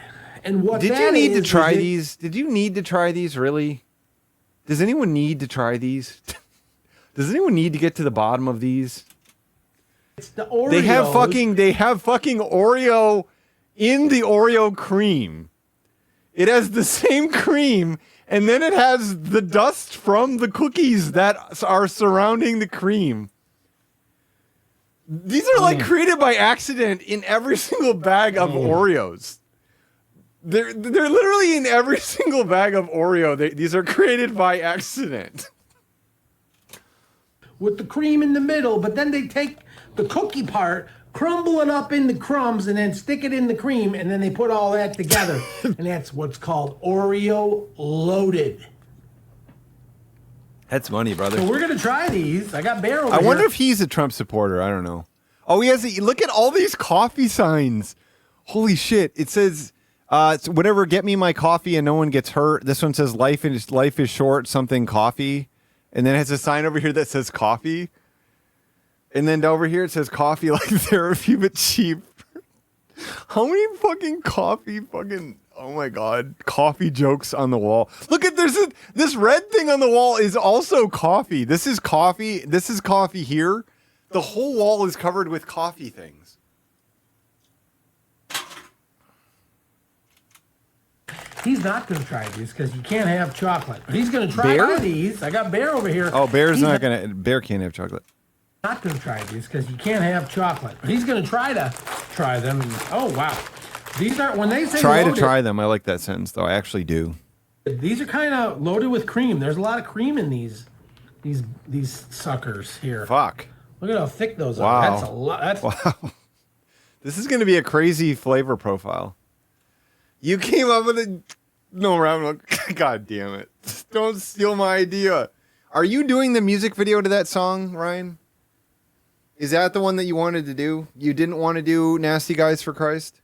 And what Did that you need is, to try is it- these? Did you need to try these, really? Does anyone need to try these? Does anyone need to get to the bottom of these? It's the Oreos. They have fucking Oreo in the Oreo cream. It has the same cream, and then it has the dust from the cookies that are surrounding the cream. These are like created by accident in every single bag of Oreos. They're literally in every single bag of Oreo. These are created by accident. with the cream in the middle, but then they take the cookie part, crumble it up in the crumbs, and then stick it in the cream, and then they put all that together. And that's what's called Oreo loaded. That's money, brother. So we're going to try these. I got Bear over I here. wonder if he's a Trump supporter. I don't know. Oh, he has. Look at all these coffee signs. Holy shit! It says, it's whatever. Get me my coffee and no one gets hurt. This one says life is short. Something coffee, and then it has a sign over here that says coffee, and then over here it says coffee like therapy but cheap. How many fucking coffee fucking? Oh my god, coffee jokes on the wall. Look at this red thing on the wall is also coffee. This is coffee. This is coffee here. The whole wall is covered with coffee things. He's not going to try these because you can't have chocolate. He's going to try Bear? these. I got Bear over here. Oh, Bear's He's not gonna. Bear can't have chocolate. not going to try these because you can't have chocolate. He's going to try them. And, oh wow, these are when they say Try loaded, to try them. I like that sentence though. I actually do. These are kind of loaded with cream. There's a lot of cream in these suckers here. Fuck. Look at how thick those Wow. are. That's a lot. That's Wow. This is going to be a crazy flavor profile. You came up with it. No, Ram. God damn it. Don't steal my idea. Are you doing the music video to that song, Ryan? Is that the one that you wanted to do? You didn't want to do Nasty Guys for Christ?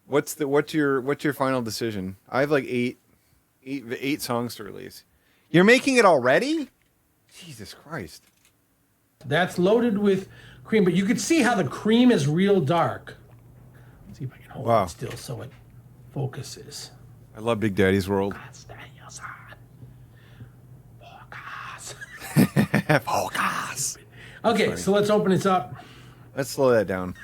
What's your final decision? I have like eight songs to release. You're making it already? Jesus Christ. That's loaded with cream, but you could see how the cream is real dark. Let's see if I can hold Wow. it still so it focuses. I love Big Daddy's World. Focus. Okay, so let's open this up. Let's slow that down.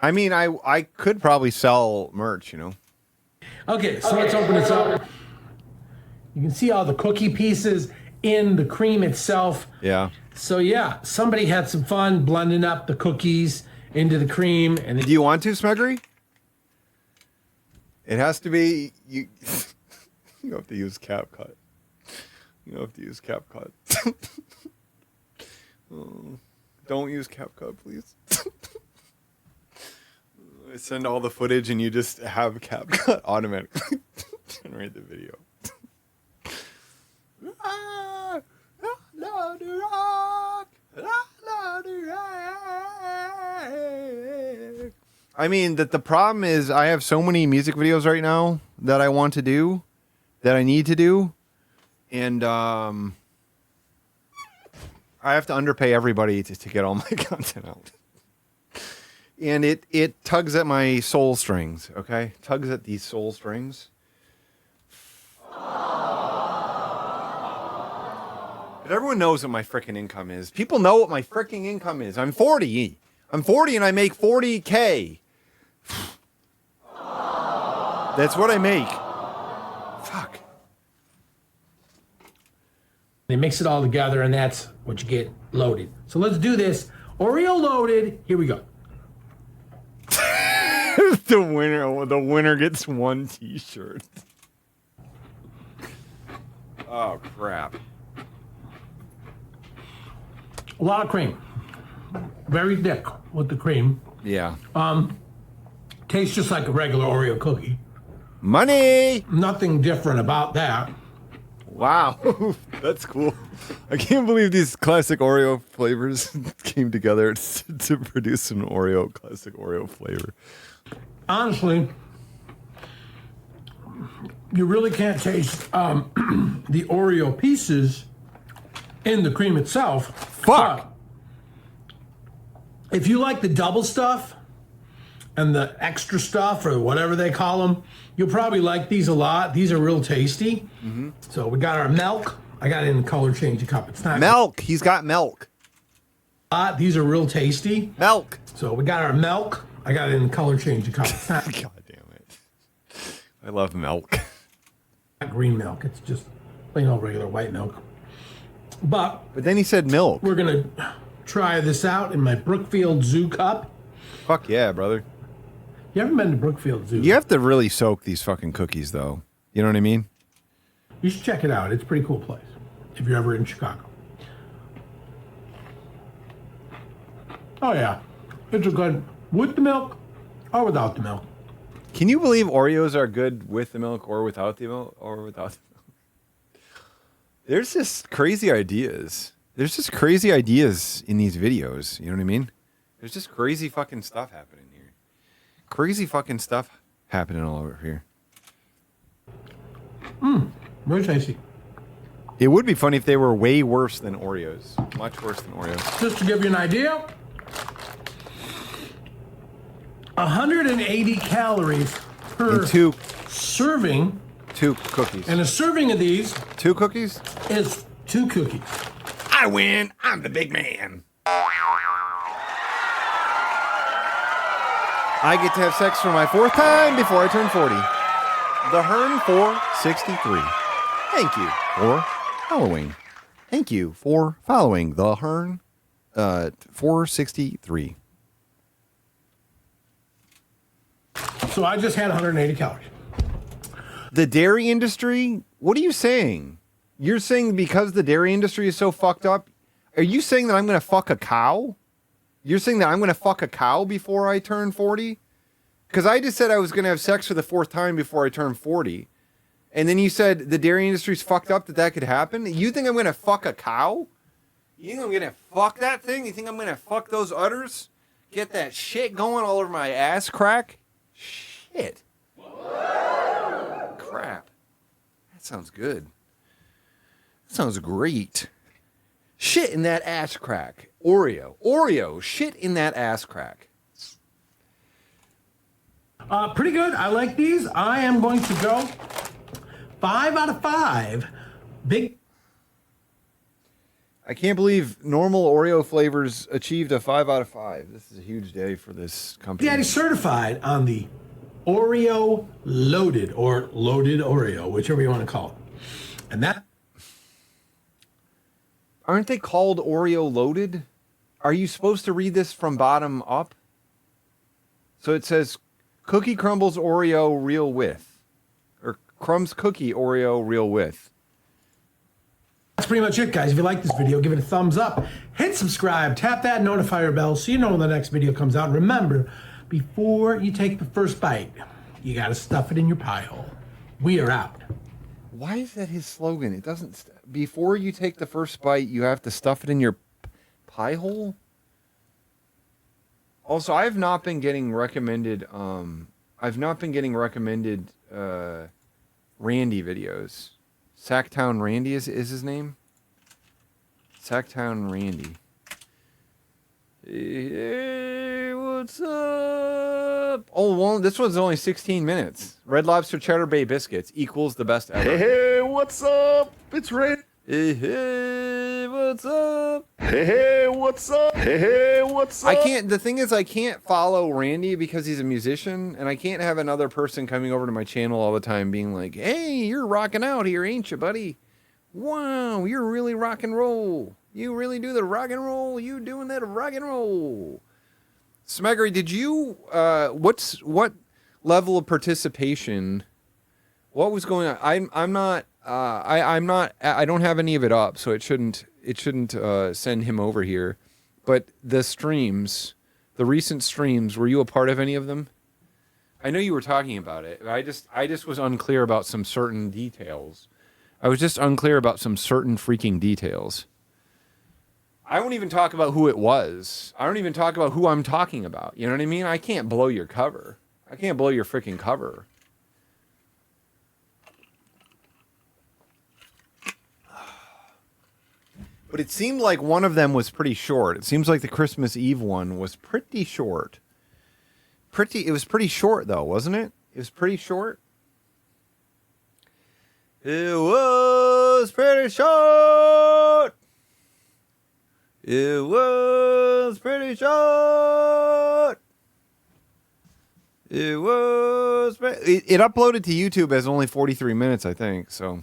I mean, I could probably sell merch, you know. Okay, so let's open this up. You can see all the cookie pieces in the cream itself. Yeah. So yeah, somebody had some fun blending up the cookies into the cream, and Do you want to, Smeggery? It has to be you. You have to use CapCut. You have to use CapCut. Oh, don't use CapCut, please. I send all the footage, and you just have CapCut automatically generate the video. I mean, that the problem is I have so many music videos right now that I want to do, that I need to do, and I have to underpay everybody to get all my content out. And it tugs at my soul strings, okay? Tugs at these soul strings. But everyone knows what my freaking income is. People know what my freaking income is. I'm 40. I'm 40 and I make 40K. That's what I make. Fuck. They mix it all together, and that's what you get loaded. So let's do this. Oreo loaded. Here we go. The winner gets one T-shirt. Oh crap. A lot of cream. Very thick with the cream. Yeah. Tastes just like a regular Oreo cookie. Money. Nothing different about that. Wow, that's cool. I can't believe these classic Oreo flavors came together to produce an classic Oreo flavor. Honestly, you really can't taste the Oreo pieces in the cream itself. Fuck. But if you like the double stuff and the extra stuff or whatever they call them, you'll probably like these a lot. These are real tasty. Mm-hmm. So we got our milk. I got it in the color change cup. It's not milk. He's got milk. These are real tasty. Milk. So we got our milk. I got it in the color change cup. It's not God damn it. I love milk. not green milk. It's just plain old regular white milk. But then he said milk. we're going to try this out in my Brookfield Zoo cup. Fuck yeah, brother. You haven't been to Brookfield Zoo? You have to really soak these fucking cookies, though. You know what I mean? You should check it out. It's a pretty cool place if you're ever in Chicago. Oh, yeah. It's a good with the milk or without the milk. Can you believe Oreos are good with the milk or without the milk or without the milk? There's just crazy ideas. There's just crazy ideas in these videos. You know what I mean? There's just crazy fucking stuff happening here. Crazy fucking stuff happening all over here. Very tasty. It would be funny if they were way worse than Oreos. Much worse than Oreos. Just to give you an idea, 180 calories per And two serving. cookies. And a serving of these 2 cookies? is 2 cookies. I win. I'm the big man. I get to have sex for my 4th time before I turn 40. The Hearn 463. Thank you for following. Thank you for following the Hearn 463. So I just had 180 calories. The dairy industry? What are you saying? You're saying because the dairy industry is so fucked up? Are you saying that I'm going to fuck a cow? You're saying that I'm going to fuck a cow before I turn 40? Because I just said I was going to have sex for the 4th time before I turn 40. And then you said the dairy industry's fucked up that could happen? You think I'm going to fuck a cow? You think I'm going to fuck that thing? You think I'm going to fuck those udders? Get that shit going all over my ass crack? Shit. Crap. That sounds good. That sounds great. Shit in that ass crack. Oreo. Shit in that ass crack. Pretty good. I like these. I am going to go 5 out of 5. Big. I can't believe normal Oreo flavors achieved a 5 out of 5. This is a huge day for this company. Daddy certified on the Oreo loaded or loaded Oreo, whichever you want to call it. And that. Aren't they called Oreo loaded? Are you supposed to read this from bottom up? So it says Cookie Crumbles Oreo real width. Or Crumbs Cookie Oreo real width. That's pretty much it, guys. If you like this video, give it a thumbs up. Hit subscribe. Tap that notifier bell so you know when the next video comes out. Remember, before you take the first bite, you got to stuff it in your pie hole. We are out. Why is that his slogan? It doesn't... Before you take the first bite, you have to stuff it in your pie hole? Also, I've not been getting recommended... Randy videos. Sacktown Randy is his name? Sacktown Randy. It was what's up? Oh, well, this one's only 16 minutes. Red Lobster Cheddar Bay Biscuits equals the best ever. Hey, what's up? It's Randy. Hey, what's up? Hey, what's up? Hey, what's up? The thing is, I can't follow Randy because he's a musician, and I can't have another person coming over to my channel all the time being like, hey, you're rocking out here, ain't you, buddy? Wow, you're really rock and roll. You really do the rock and roll. You doing that rock and roll. Smeggery, did you, what level of participation, what was going on? I'm not, I don't have any of it up, so it shouldn't send him over here. But the streams, the recent streams, were you a part of any of them? I know you were talking about it. I just was unclear about some certain details. I was just unclear about some certain freaking details. I won't even talk about who it was. I don't even talk about who I'm talking about. You know what I mean? I can't blow your cover. I can't blow your freaking cover. But it seemed like one of them was pretty short. It seems like the Christmas Eve one was pretty short. It was pretty short though, wasn't it? It was pretty short. It was pretty short. It was pretty short. It was. It uploaded to YouTube as only 43 minutes, I think. So.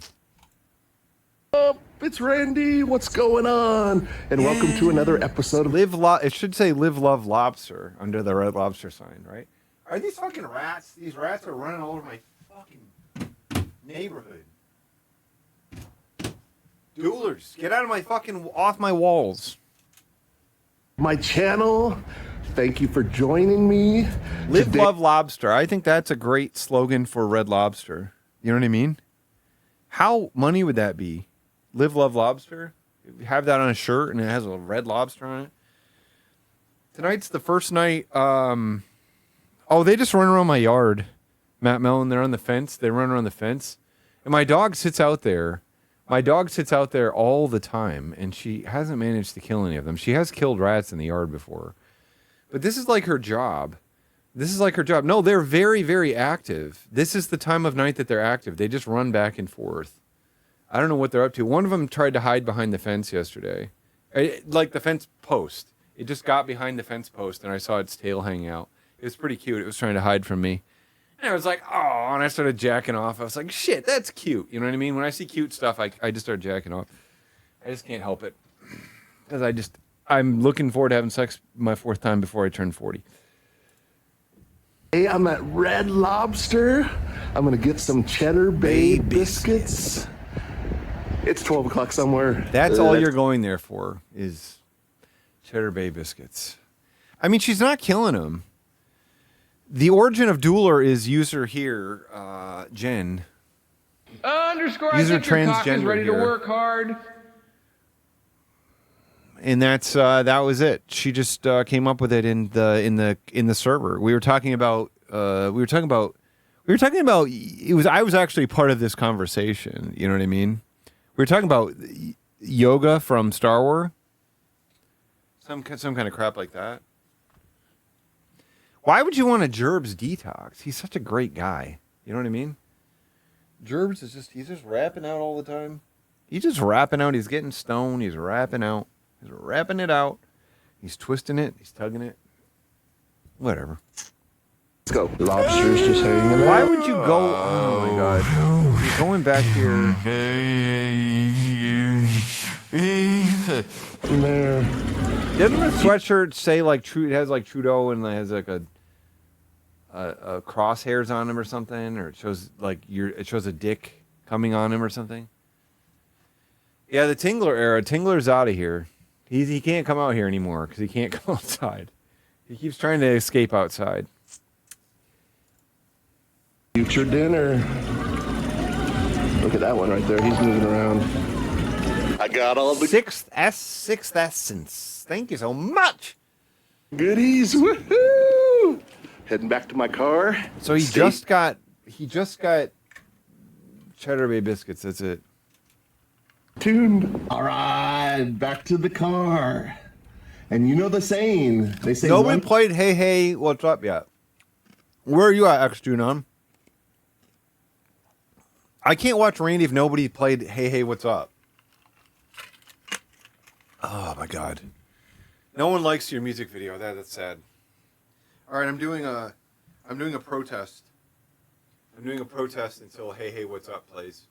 It's Randy. What's going on? And welcome to another episode of It should say Live Love Lobster under the Red Lobster sign, right? Are these fucking rats? These rats are running all over my fucking neighborhood. Duelers, get out of my fucking off my walls. my channel. Thank you for joining me. Live Love Lobster. I think that's a great slogan for Red Lobster. You know what I mean? How money would that be? Live Love Lobster? Have that on a shirt and it has a red lobster on it. Tonight's the first night. Oh, they just run around my yard. Matt Mellon, they're on the fence. They run around the fence. And my dog sits out there. My dog sits out there all the time, and she hasn't managed to kill any of them. She has killed rats in the yard before. But this is like her job. This is like her job. No, they're very, very active. This is the time of night that they're active. They just run back and forth. I don't know what they're up to. One of them tried to hide behind the fence yesterday. Like the fence post. It just got behind the fence post, and I saw its tail hanging out. It was pretty cute. It was trying to hide from me. And I was like, oh, and I started jacking off. I was like, shit, that's cute. You know what I mean? When I see cute stuff, I just start jacking off. I just can't help it. Because I'm looking forward to having sex my fourth time before I turn 40. Hey, I'm at Red Lobster. I'm going to get some Cheddar Bay biscuits. It's 12 o'clock somewhere. That's all you're going there for is Cheddar Bay biscuits. I mean, she's not killing them. The origin of Dueler is user here, Jen. Underscore, User I think your cock is transgender ready to here. work hard. And that was it. She just came up with it in the server. We were talking about I was actually part of this conversation. You know what I mean? We were talking about yoga from Star Wars. Some kind of crap like that. Why would you want a Gerbs detox? He's such a great guy. You know what I mean? Gerbs he's just rapping out all the time. He's just rapping out. He's getting stoned. He's rapping out. He's rapping it out. He's twisting it. He's tugging it. Whatever. Let's go. Lobster's just hanging out. Why would you go? Oh my God. You're going back here. There. Doesn't the sweatshirt say like it has like Trudeau and it has like a crosshairs on him or something, or it shows a dick coming on him or something? Yeah, the Tingler era. Tingler's out of here. He can't come out here anymore because he can't come outside. He keeps trying to escape outside. Future dinner. Look at that one right there. He's moving around. I got all the Sixth Essence. Thank you so much. goodies. Woohoo! Heading back to my car. So he just got Cheddar Bay biscuits. That's it. Tuned. All right, back to the car. And you know the saying. They say Nobody one- played Hey Hey What's Up yet. Where are you at, X-Junon? I can't watch Randy if nobody played Hey Hey What's Up. Oh my God. No one likes your music video. That's sad. All right, I'm doing a protest. I'm doing a protest until Hey Hey What's Up plays.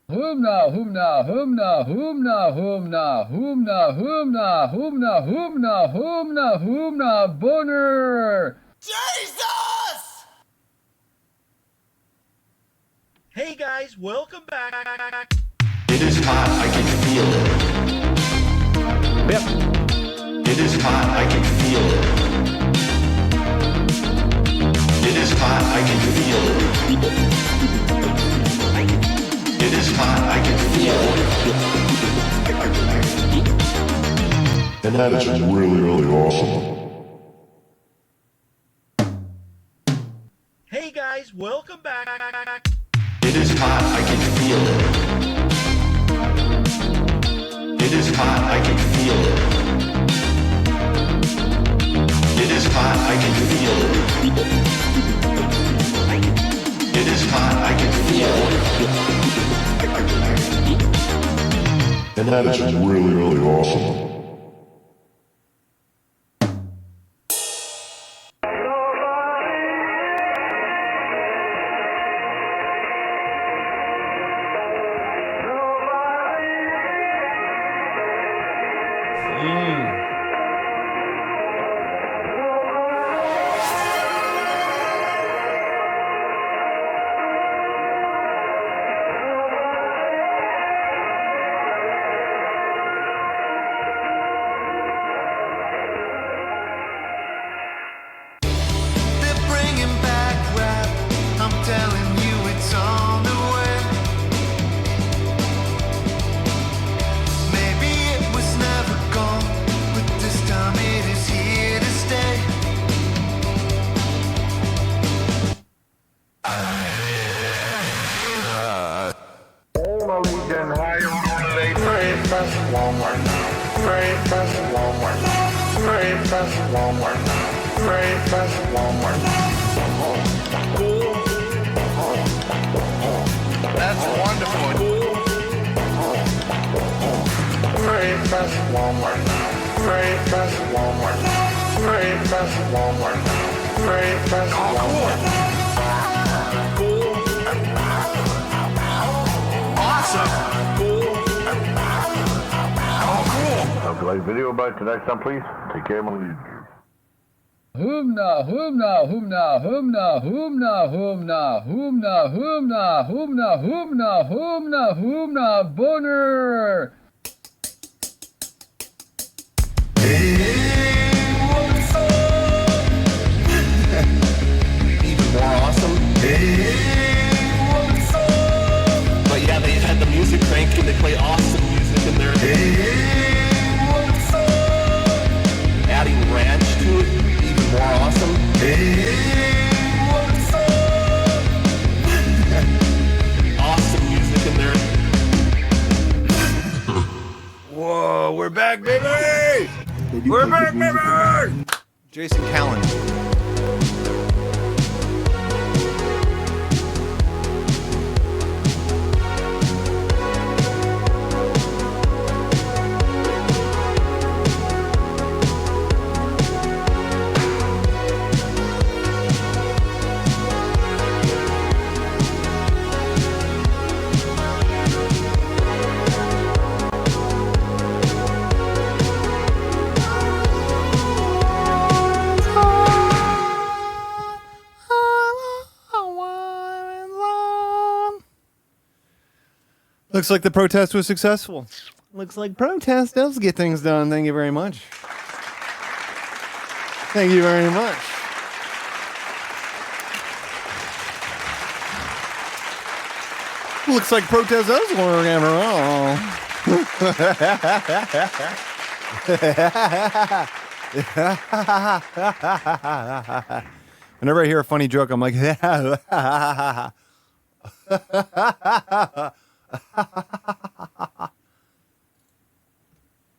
Humna, humna, humna, humna, humna, humna, humna, humna, humna, humna, humna, boner. Jesus! Hey guys, welcome back. It is hot, I can feel it. Yep. It is hot, I can feel it. It is hot, I can feel it. It is hot, I can feel it. And that is just really, really awesome. Hey guys, welcome back. It is hot, I can feel it. It is hot, I can feel it. It is hot, I can feel it. It is hot, I can feel it. And that is just really, really awesome. They're bringing back rap. I'm telling you, it's on the way. Maybe it was never gone, but this time it is here to stay. That's wonderful. Would you like video about it next time, please? Take care, my lead. Humna, humna, humna, humna, humna, humna, humna, humna, humna, humna, humna, humna, boner. Even more awesome. But yeah, they had the music cranking. They play awesome music in there. Adding ranch to it, even more awesome. Awesome music in there. Whoa, we're back, baby! We're back, baby! Jason Callan. Looks like the protest was successful. Looks like protest does get things done. Thank you very much. Thank you very much. Looks like protest us after all. Whenever I hear a funny joke, I'm like,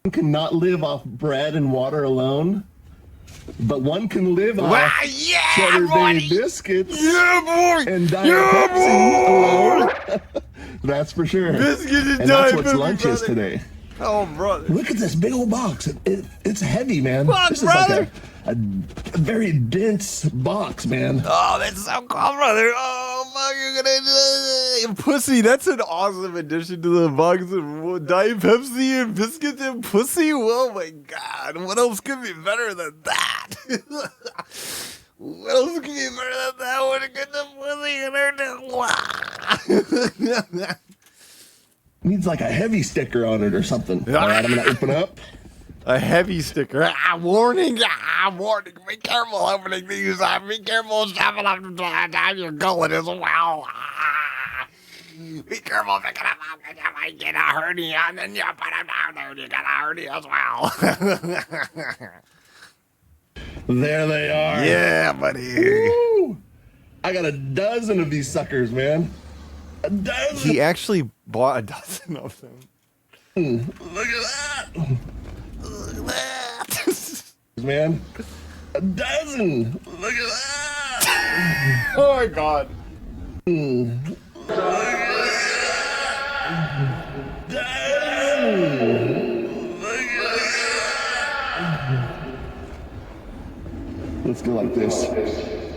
One cannot live off bread and water alone, but one can live off Cheddar Bay biscuits and Diet Pepsi alone. That's for sure. Biscuits and that's Diet what Pepsi, lunch is brother. today. Oh, brother. Look at this big old box. It's heavy, man. Fuck, this is brother. like a very dense box, man. Oh, that's so cool, brother. Oh, fuck, you're gonna pussy. That's an awesome addition to the box of Diet Pepsi and biscuits and pussy. Oh my god, what else could be better than that? What else could be better than that? What a good pussy. Needs like a heavy sticker on it or something. All right, I'm gonna open up. A heavy sticker. Warning. Warning. Be careful opening these. Be careful shoving them down your gullet as well. Be careful picking them up because you might get a hernia and then you put them down there and you get a hernia as well. There they are. Yeah, buddy. Woo! I got a dozen of these suckers, man. A dozen. He actually bought a dozen of them. Look at that. Man, a dozen. Look at that. Oh my god. Let's go like this.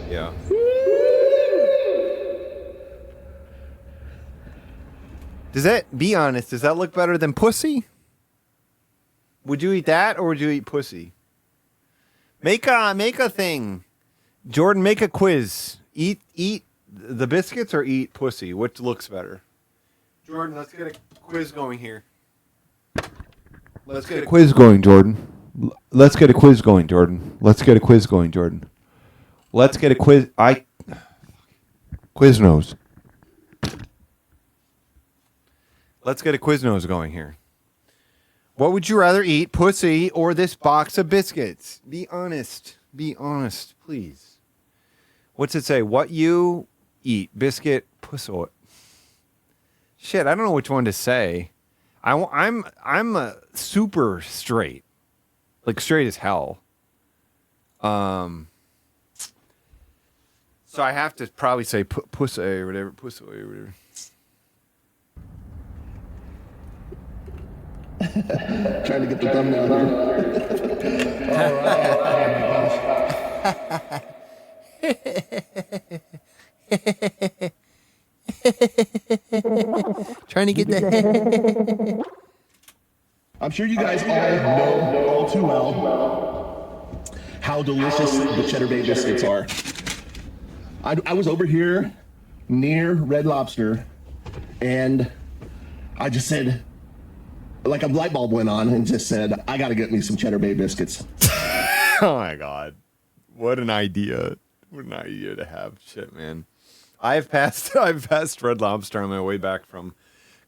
Yeah. Does that, be honest, does that look better than pussy? Would you eat that or would you eat pussy? Make a thing. Jordan, make a quiz. Eat the biscuits or eat pussy? Which looks better? Jordan, let's get a quiz going here. Let's get a quiz going, Jordan. Let's get a quiz going, Jordan. Let's get a quiz going, Jordan. Let's get a quiz. Quiznos. Let's get a Quiznos going here. What would you rather eat, pussy or this box of biscuits? Be honest. Be honest, please. What's it say? What you eat, biscuit, pussy. Shit, I don't know which one to say. I'm a super straight, like straight as hell. So I have to probably say pussy or whatever, pussy or whatever. Trying to get the thumbnail here. All right. Trying to get the. I'm sure you guys all know all too well how delicious the Cheddar Bay biscuits are. I was over here near Red Lobster, and I just said, like a light bulb went on and just said, I gotta get me some Cheddar Bay biscuits. Oh my god. What an idea. What an idea to have. Shit, man. I've passed Red Lobster on my way back from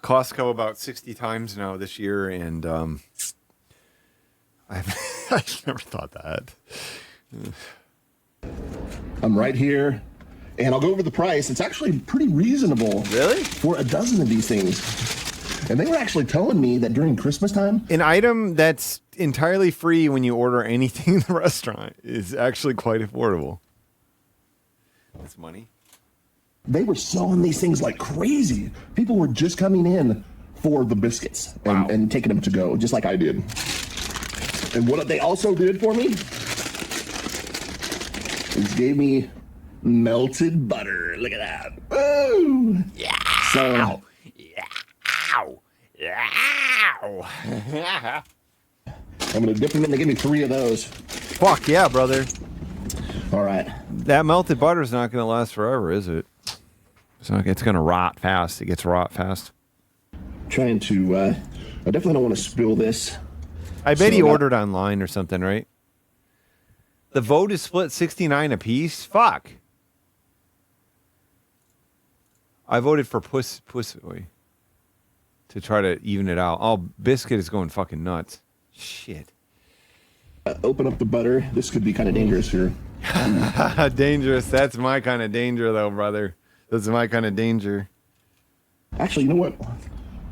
Costco about 60 times now this year, and I never thought that. I'm right here, and I'll go over the price. It's actually pretty reasonable. Really? For a dozen of these things. And they were actually telling me that during Christmas time, An item that's entirely free when you order anything in the restaurant is actually quite affordable. That's money. they were selling these things like crazy. People were just coming in for the biscuits and taking them to go, just like I did. And what they also did for me is gave me melted butter. Look at that. Oh, yeah. So, I'm gonna dip them in. They give me 3 of those. Fuck yeah, brother. All right. That melted butter is not going to last forever, is it? It's going to rot fast. It gets rot fast. Trying to, I definitely don't want to spill this. I bet So he that- ordered online or something, right? The vote is split 69 apiece. Fuck. I voted for Pussy to try to even it out. Oh, Biscuit is going fucking nuts. Shit. Open up the butter. This could be kind of dangerous here. Dangerous. That's my kind of danger, though, brother. That's my kind of danger. Actually, you know what?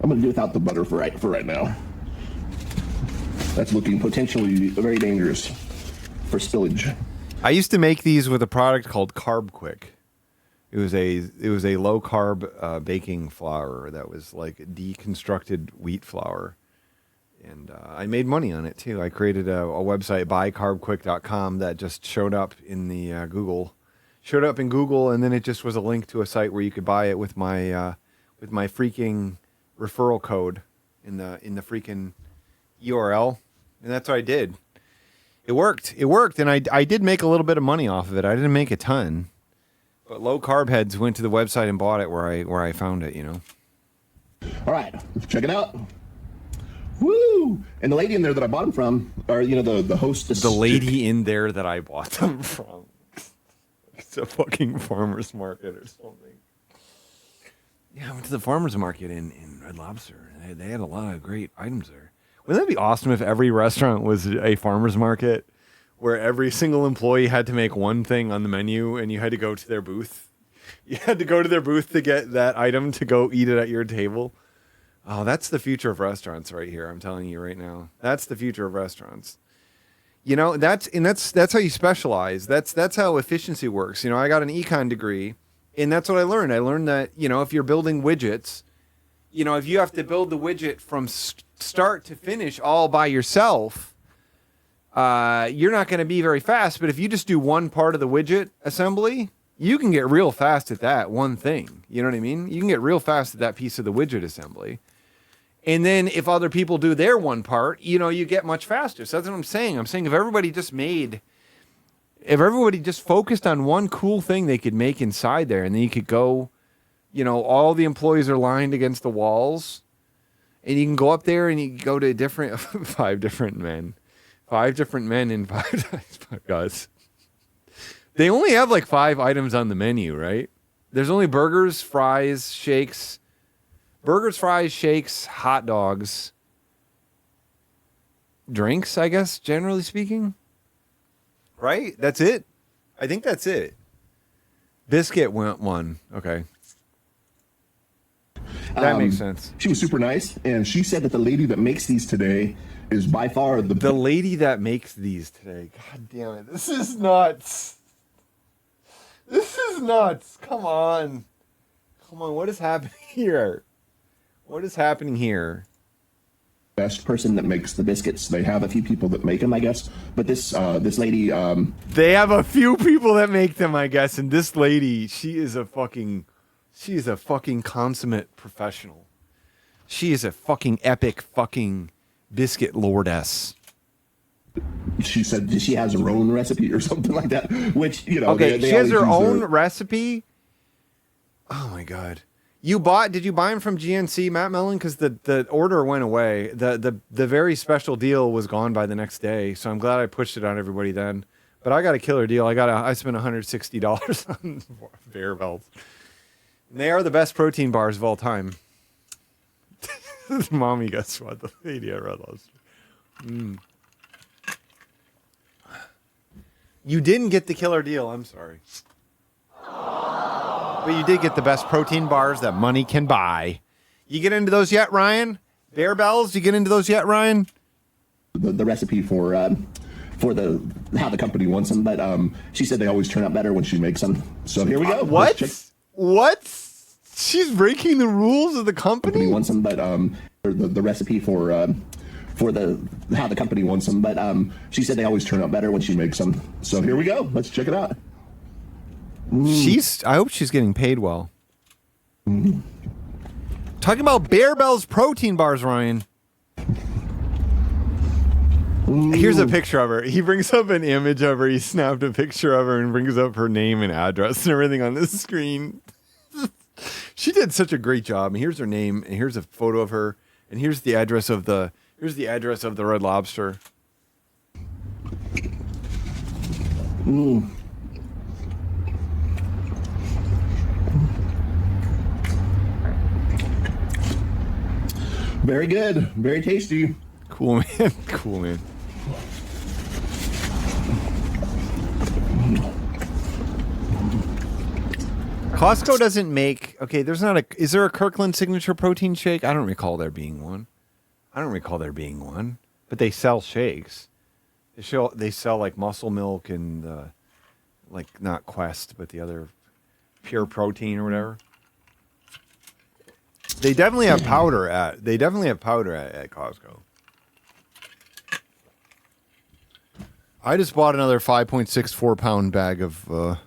I'm going to do without the butter for right now. That's looking potentially very dangerous for spillage. I used to make these with a product called Carb Quick. It was a low carb baking flour that was like deconstructed wheat flour, and I made money on it too. I created a website, buycarbquick.com, that just showed up in the Google, and then it just was a link to a site where you could buy it with my freaking referral code in the freaking URL, and that's what I did. It worked, and I did make a little bit of money off of it. I didn't make a ton. But low carb heads went to the website and bought it where I found it, you know. All right, check it out. Woo! And the lady in there that I bought them from, or you know, the hostess. The lady in there that I bought them from. It's a fucking farmer's market or something. Yeah, I went to the farmer's market in Red Lobster. They had a lot of great items there. Wouldn't that be awesome if every restaurant was a farmer's market? Where every single employee had to make one thing on the menu and you had to go to their booth. You had to go to their booth to get that item to go eat it at your table. Oh, that's the future of restaurants right here. I'm telling you right now. That's the future of restaurants. You know, that's how you specialize. That's how efficiency works. You know, I got an econ degree, and that's what I learned. I learned that, you know, if you're building widgets, you know, if you have to build the widget from start to finish all by yourself, you're not going to be very fast. But if you just do one part of the widget assembly, you can get real fast at that one thing. You know what I mean? You can get real fast at that piece of the widget assembly. And then if other people do their one part, you know, you get much faster. So that's what I'm saying. I'm saying if everybody just focused on one cool thing they could make inside there, and then you could go, you know, all the employees are lined against the walls, and you can go up there and you can go to five different men in 5 guys. They only have like 5 items on the menu, right? There's only burgers, fries, shakes, hot dogs, drinks, I guess, generally speaking. Right? That's it. I think that's it. Biscuit went one. Okay. That makes sense. She was super nice, and she said that the lady that makes these today is by far the lady that makes these today. God damn it. This is nuts. Come on. What is happening here? best person that makes the biscuits. They have a few people that make them, I guess. But this lady... They have a few people that make them, I guess. And this lady, she is a fucking consummate professional. She is a fucking epic fucking biscuit lordess. She said she has her own recipe or something like that, which, you know... Okay, they she has her always use own recipe? Oh, my God. Did you buy them from GNC, Matt Mellon? Because the order went away. The very special deal was gone by the next day, so I'm glad I pushed it on everybody then. But I got a killer deal. I spent $160 on Bear Bells. And they are the best protein bars of all time. Mommy, guess what? The lady at Red Lobster. You didn't get the killer deal. I'm sorry. But you did get the best protein bars that money can buy. You get into those yet, Ryan? Bear Bells, you get into those yet, Ryan? The recipe for how the company wants them, but she said they always turn out better when she makes them. So here we go. What? She's breaking the rules of the company? Wants them, but the recipe for how the company wants them, but she said they always turn out better when she makes them. So here we go. Let's check it out. I hope she's getting paid well. Talking about Bear Bells protein bars, Ryan. Here's a picture of her. He brings up an image of her. He snapped a picture of her and brings up her name and address and everything on this screen. She did such a great job. And here's her name, and here's a photo of her, and here's the address of the Red Lobster. Very good. Very tasty. Cool, man. Cool, man. Costco doesn't make. Okay, there's not a. Is there a Kirkland signature protein shake? I don't recall there being one. But they sell shakes. They sell like Muscle Milk and like not Quest, but the other Pure Protein or whatever. They definitely have powder at Costco. I just bought another 5.64 pound bag of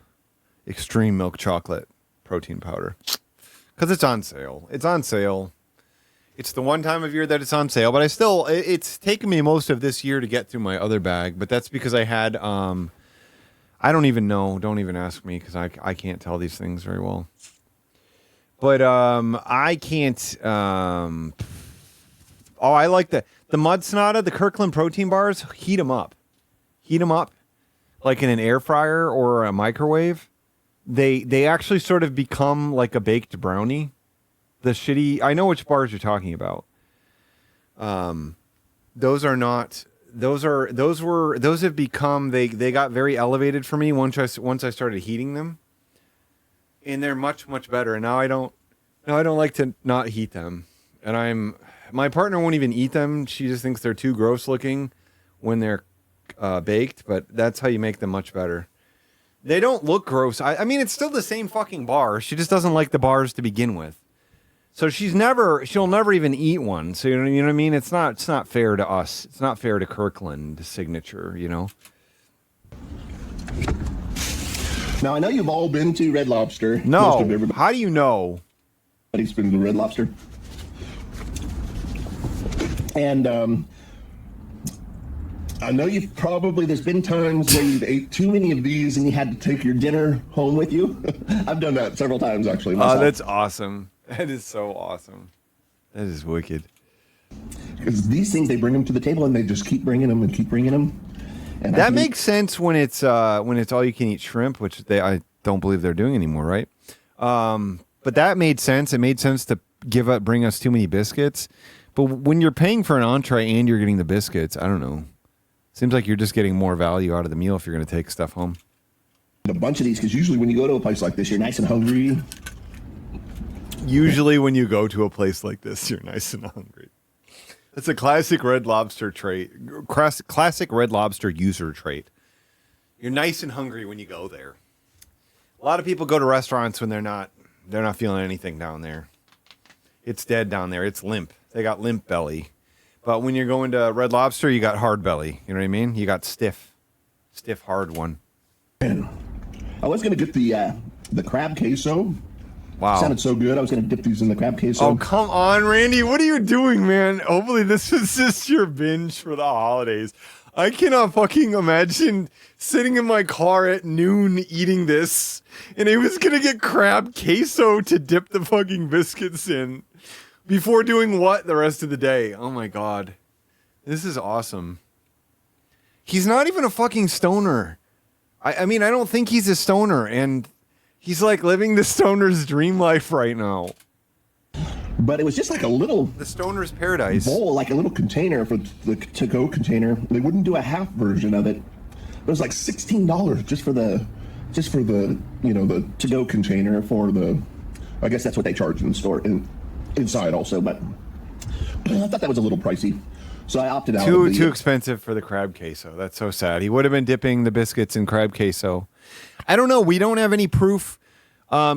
extreme milk chocolate protein powder because it's on sale. It's on sale. It's the one time of year that it's on sale, but it's taken me most of this year to get through my other bag, but that's because I had, I don't even know. Don't even ask me because I can't tell these things very well. But I can't, I like the Mud Sonata, the Kirkland protein bars, heat them up like in an air fryer or a microwave. They actually sort of become like a baked brownie. The shitty, I know which bars you're talking about. Those have become, they got very elevated for me once I started heating them. And they're much, much better. And now I don't like to not heat them. And my partner won't even eat them. She just thinks they're too gross looking when they're baked, but that's how you make them much better. They don't look gross. I mean, it's still the same fucking bar. She just doesn't like the bars to begin with. So she'll never even eat one. So you know what I mean? It's not fair to us. It's not fair to Kirkland signature, you know? Now, I know you've all been to Red Lobster. No. How do you know? Everybody's been to Red Lobster. And I know there's been times where you've ate too many of these and you had to take your dinner home with you. I've done that several times, actually, myself. Oh, that's awesome. That is so awesome. That is wicked. Because these things, they bring them to the table and they just keep bringing them and keep bringing them. And that makes sense when it's all you can eat shrimp, which I don't believe they're doing anymore, right? But that made sense. It made sense to bring us too many biscuits. But when you're paying for an entree and you're getting the biscuits, I don't know. Seems like you're just getting more value out of the meal if you're going to take stuff home. A bunch of these, because usually when you go to a place like this, you're nice and hungry. Usually when you go to a place like this, you're nice and hungry. That's a classic Red Lobster trait. Classic Red Lobster user trait. You're nice and hungry when you go there. A lot of people go to restaurants when they're not feeling anything down there. It's dead down there. It's limp. They got limp belly. But when you're going to Red Lobster, you got hard belly. You know what I mean? You got stiff, hard one. Man, I was going to get the crab queso. Wow. Sounded so good. I was going to dip these in the crab queso. Oh, come on, Randy. What are you doing, man? Hopefully this is just your binge for the holidays. I cannot fucking imagine sitting in my car at noon eating this, and I was going to get crab queso to dip the fucking biscuits in before doing what the rest of the day? Oh, my God. This is awesome. He's not even a fucking stoner. I mean, I don't think he's a stoner, and he's like living the stoner's dream life right now. But it was just like a little... The stoner's paradise. Bowl, like a little container for the to-go container. They wouldn't do a half version of it. It was like $16 just for the the to-go container for the... I guess that's what they charge in the store and inside also, but I thought that was a little pricey. So I opted out. Too expensive for the crab queso. That's so sad. He would have been dipping the biscuits in crab queso. I don't know. We don't have any proof.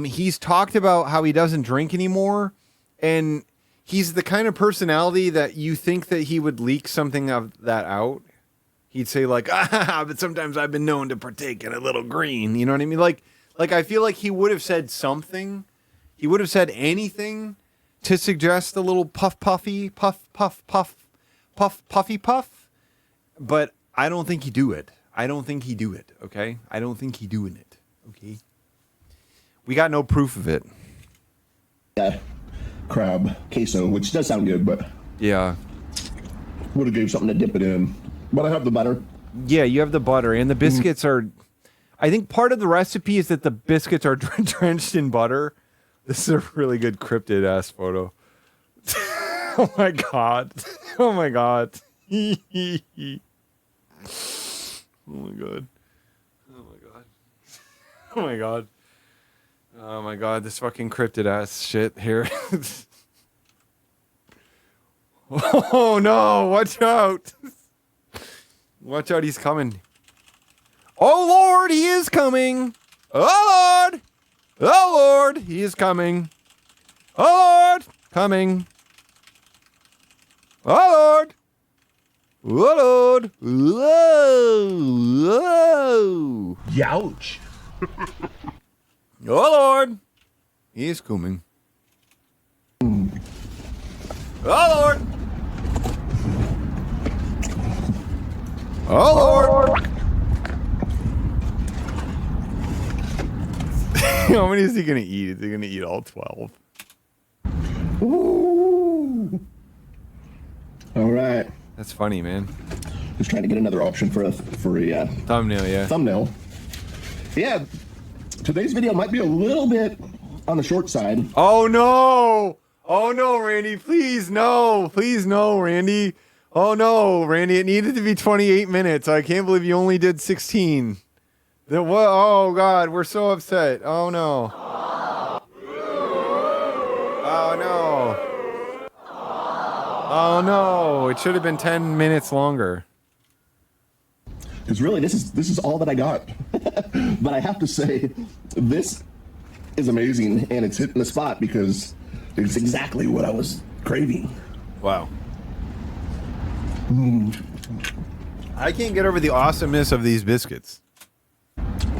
He's talked about how he doesn't drink anymore, and he's the kind of personality that you think that he would leak something of that out. He'd say like, but sometimes I've been known to partake in a little green. You know what I mean? Like I feel like he would have said something. He would have said anything to suggest a little puffy puff. But I don't think he do it. Okay? I don't think he doing it. Okay? We got no proof of it. Crab queso, which does sound good, but yeah, would have gave something to dip it in. But I have the butter. Yeah, you have the butter, and the biscuits are. I think part of the recipe is that the biscuits are drenched in butter. This is a really good cryptid ass photo. Oh my god. Oh my god. Oh my god. Oh my god. Oh my god. Oh my god, this fucking cryptid ass shit here. Oh no, watch out. Watch out, he's coming. Oh Lord, he is coming. Oh Lord. Oh Lord, he is coming. Oh Lord, coming. Oh Lord. Oh Lord. Whoa. Whoa. Youch. Oh Lord, he is coming. Oh Lord. Oh Lord. How many is he gonna eat? Is he gonna eat all 12? Ooh. All right. That's funny, man. Just trying to get another option for a Thumbnail, yeah. thumbnail. Yeah. Today's video might be a little bit on the short side. Oh no! Oh no, Randy! Please no! Please no, Randy! Oh no, Randy! It needed to be 28 minutes. I can't believe you only did 16. What? Oh God, we're so upset. Oh no! Oh no! Oh no! It should have been 10 minutes longer. Because really, this is all that I got. But I have to say, this is amazing, and it's hitting the spot because it's exactly what I was craving. Wow. I can't get over the awesomeness of these biscuits.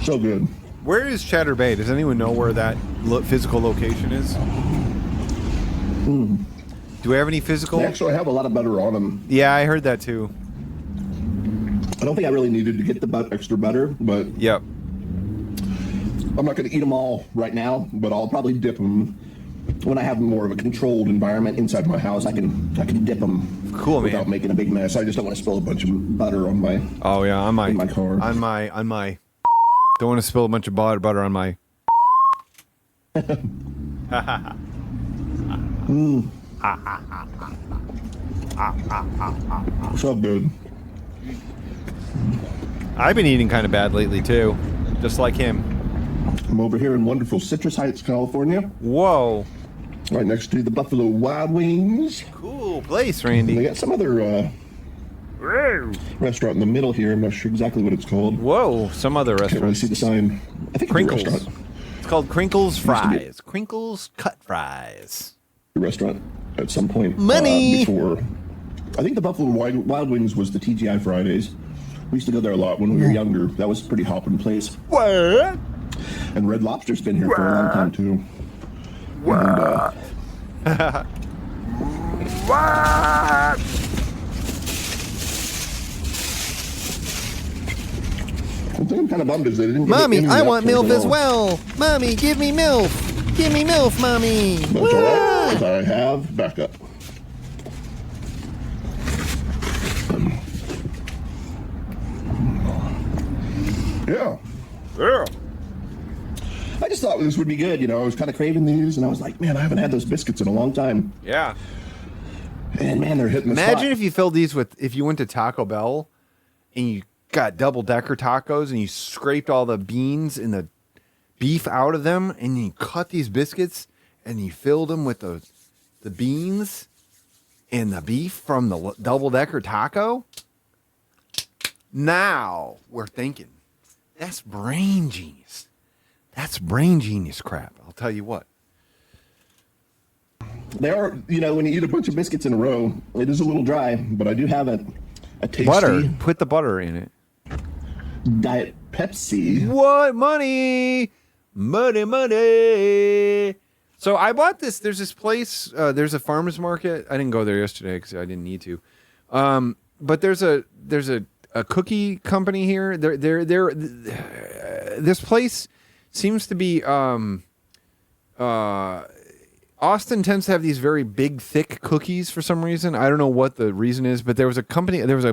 So good. Where is Cheddar Bay? Does anyone know where that physical location is? Do we have any physical? They actually have a lot of butter on them. Yeah, I heard that too. I don't think I really needed to get the extra butter, but yep. I'm not going to eat them all right now, but I'll probably dip them when I have more of a controlled environment inside my house. I can dip them cool, without man. making a big mess. I just don't want to spill a bunch of butter on my on my car. on my don't want to spill a bunch of butter on my So good. I've been eating kind of bad lately too, just like him. I'm over here in wonderful Citrus Heights, California. Whoa. Right next to the Buffalo Wild Wings. Cool place, Randy. They got some other restaurant in the middle here. I'm not sure exactly what it's called. Whoa, some other Can't really restaurant. see the sign. I think Crinkles. it's a restaurant. It's called Crinkles Used to be- Fries. Crinkles Cut Fries. A restaurant at some point. Money! Before. I think the Buffalo Wild Wings was the TGI Fridays. We used to go there a lot when we were younger. That was a pretty hopping place. What? And Red Lobster's been here for a long time too. What? What? One thing I'm kind of bummed is they didn't give Mommy, any I want nachos MILF at as all. well. Mommy, give me MILF. Give me MILF, Mommy. That's all right, 'cause I have backup. Yeah. Yeah. I just thought this would be good. You know, I was kind of craving these, and I was like, man, I haven't had those biscuits in a long time. Yeah. And man, they're hitting the Imagine spot. if you filled these with, if you went to Taco Bell and you got double-decker tacos and you scraped all the beans and the beef out of them and you cut these biscuits and you filled them with the beans and the beef from the double-decker taco. Now we're thinking. That's brain genius. That's brain genius crap. I'll tell you what. They are, you know, when you eat a bunch of biscuits in a row, it is a little dry, but I do have a tasty Butter. Put the butter in it. Diet Pepsi. What? Money. Money, money. So I bought this. There's this place. There's a farmer's market. I didn't go there yesterday because I didn't need to. But there's a cookie company here. This place seems to be. Austin tends to have these very big, thick cookies for some reason. I don't know what the reason is, but there was a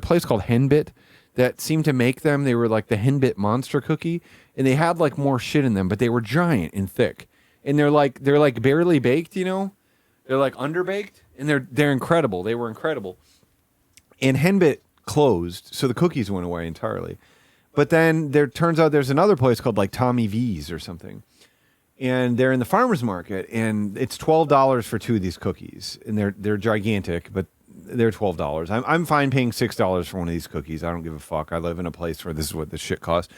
place called Henbit that seemed to make them. They were like the Henbit monster cookie, and they had like more shit in them, but they were giant and thick. And they're like barely baked, you know? They're like underbaked, and they're incredible. They were incredible. And Henbit closed, so the cookies went away entirely. But then there turns out there's another place called like Tommy V's or something, and they're in the farmers market, and it's $12 for 2 of these cookies, and they're gigantic, but they're $12. I'm fine paying $6 for one of these cookies. I don't give a fuck. I live in a place where this is what this shit costs.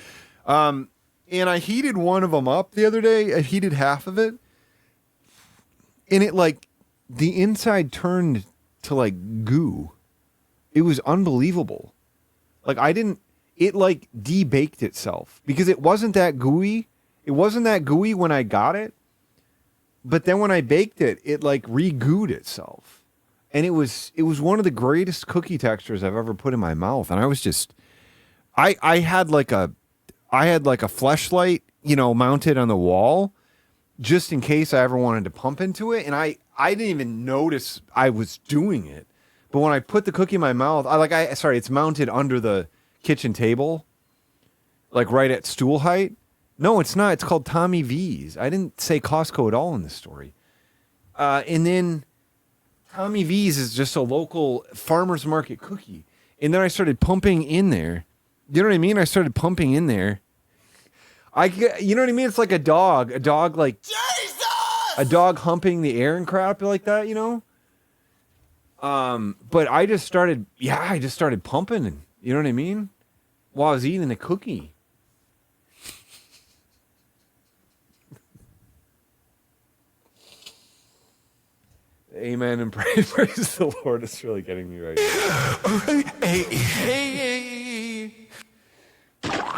And I heated one of them up the other day. I heated half of it, and it like the inside turned to like goo. It was unbelievable. Like it like debaked itself because it wasn't that gooey. It wasn't that gooey when I got it, but then when I baked it, it like re-gooed itself. And it was one of the greatest cookie textures I've ever put in my mouth. And I was just, I had like a fleshlight, mounted on the wall just in case I ever wanted to pump into it. And I didn't even notice I was doing it. But when I put the cookie in my mouth, it's mounted under the kitchen table, like right at stool height. No, it's not. It's called Tommy V's. I didn't say Costco at all in this story. And then Tommy V's is just a local farmer's market cookie. And then I started pumping in there. You know what I mean? I started pumping in there. You know what I mean? It's like a dog like Jesus! A dog humping the air and crap like that, But I just started pumping, and you know what I mean? While I was eating the cookie. Amen and praise the Lord. It's really getting me right now.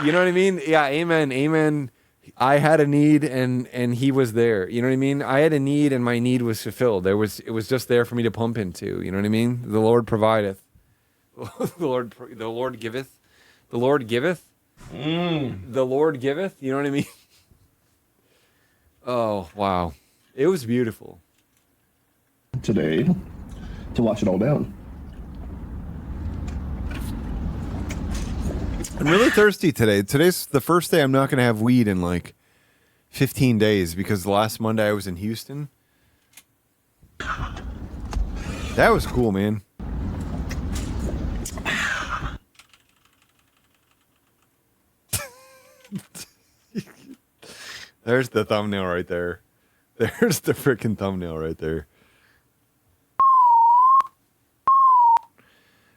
You know what I mean? Yeah, amen. I had a need and he was there. You know what I mean? I had a need and my need was fulfilled. It was just there for me to pump into. You know what I mean? The Lord provideth. The Lord giveth. The Lord giveth. The Lord giveth. You know what I mean? Oh, wow. It was beautiful. Today to wash it all down. I'm really thirsty today. Today's the first day I'm not going to have weed in like 15 days because last Monday I was in Houston. That was cool, man. There's the thumbnail right there. There's the freaking thumbnail right there.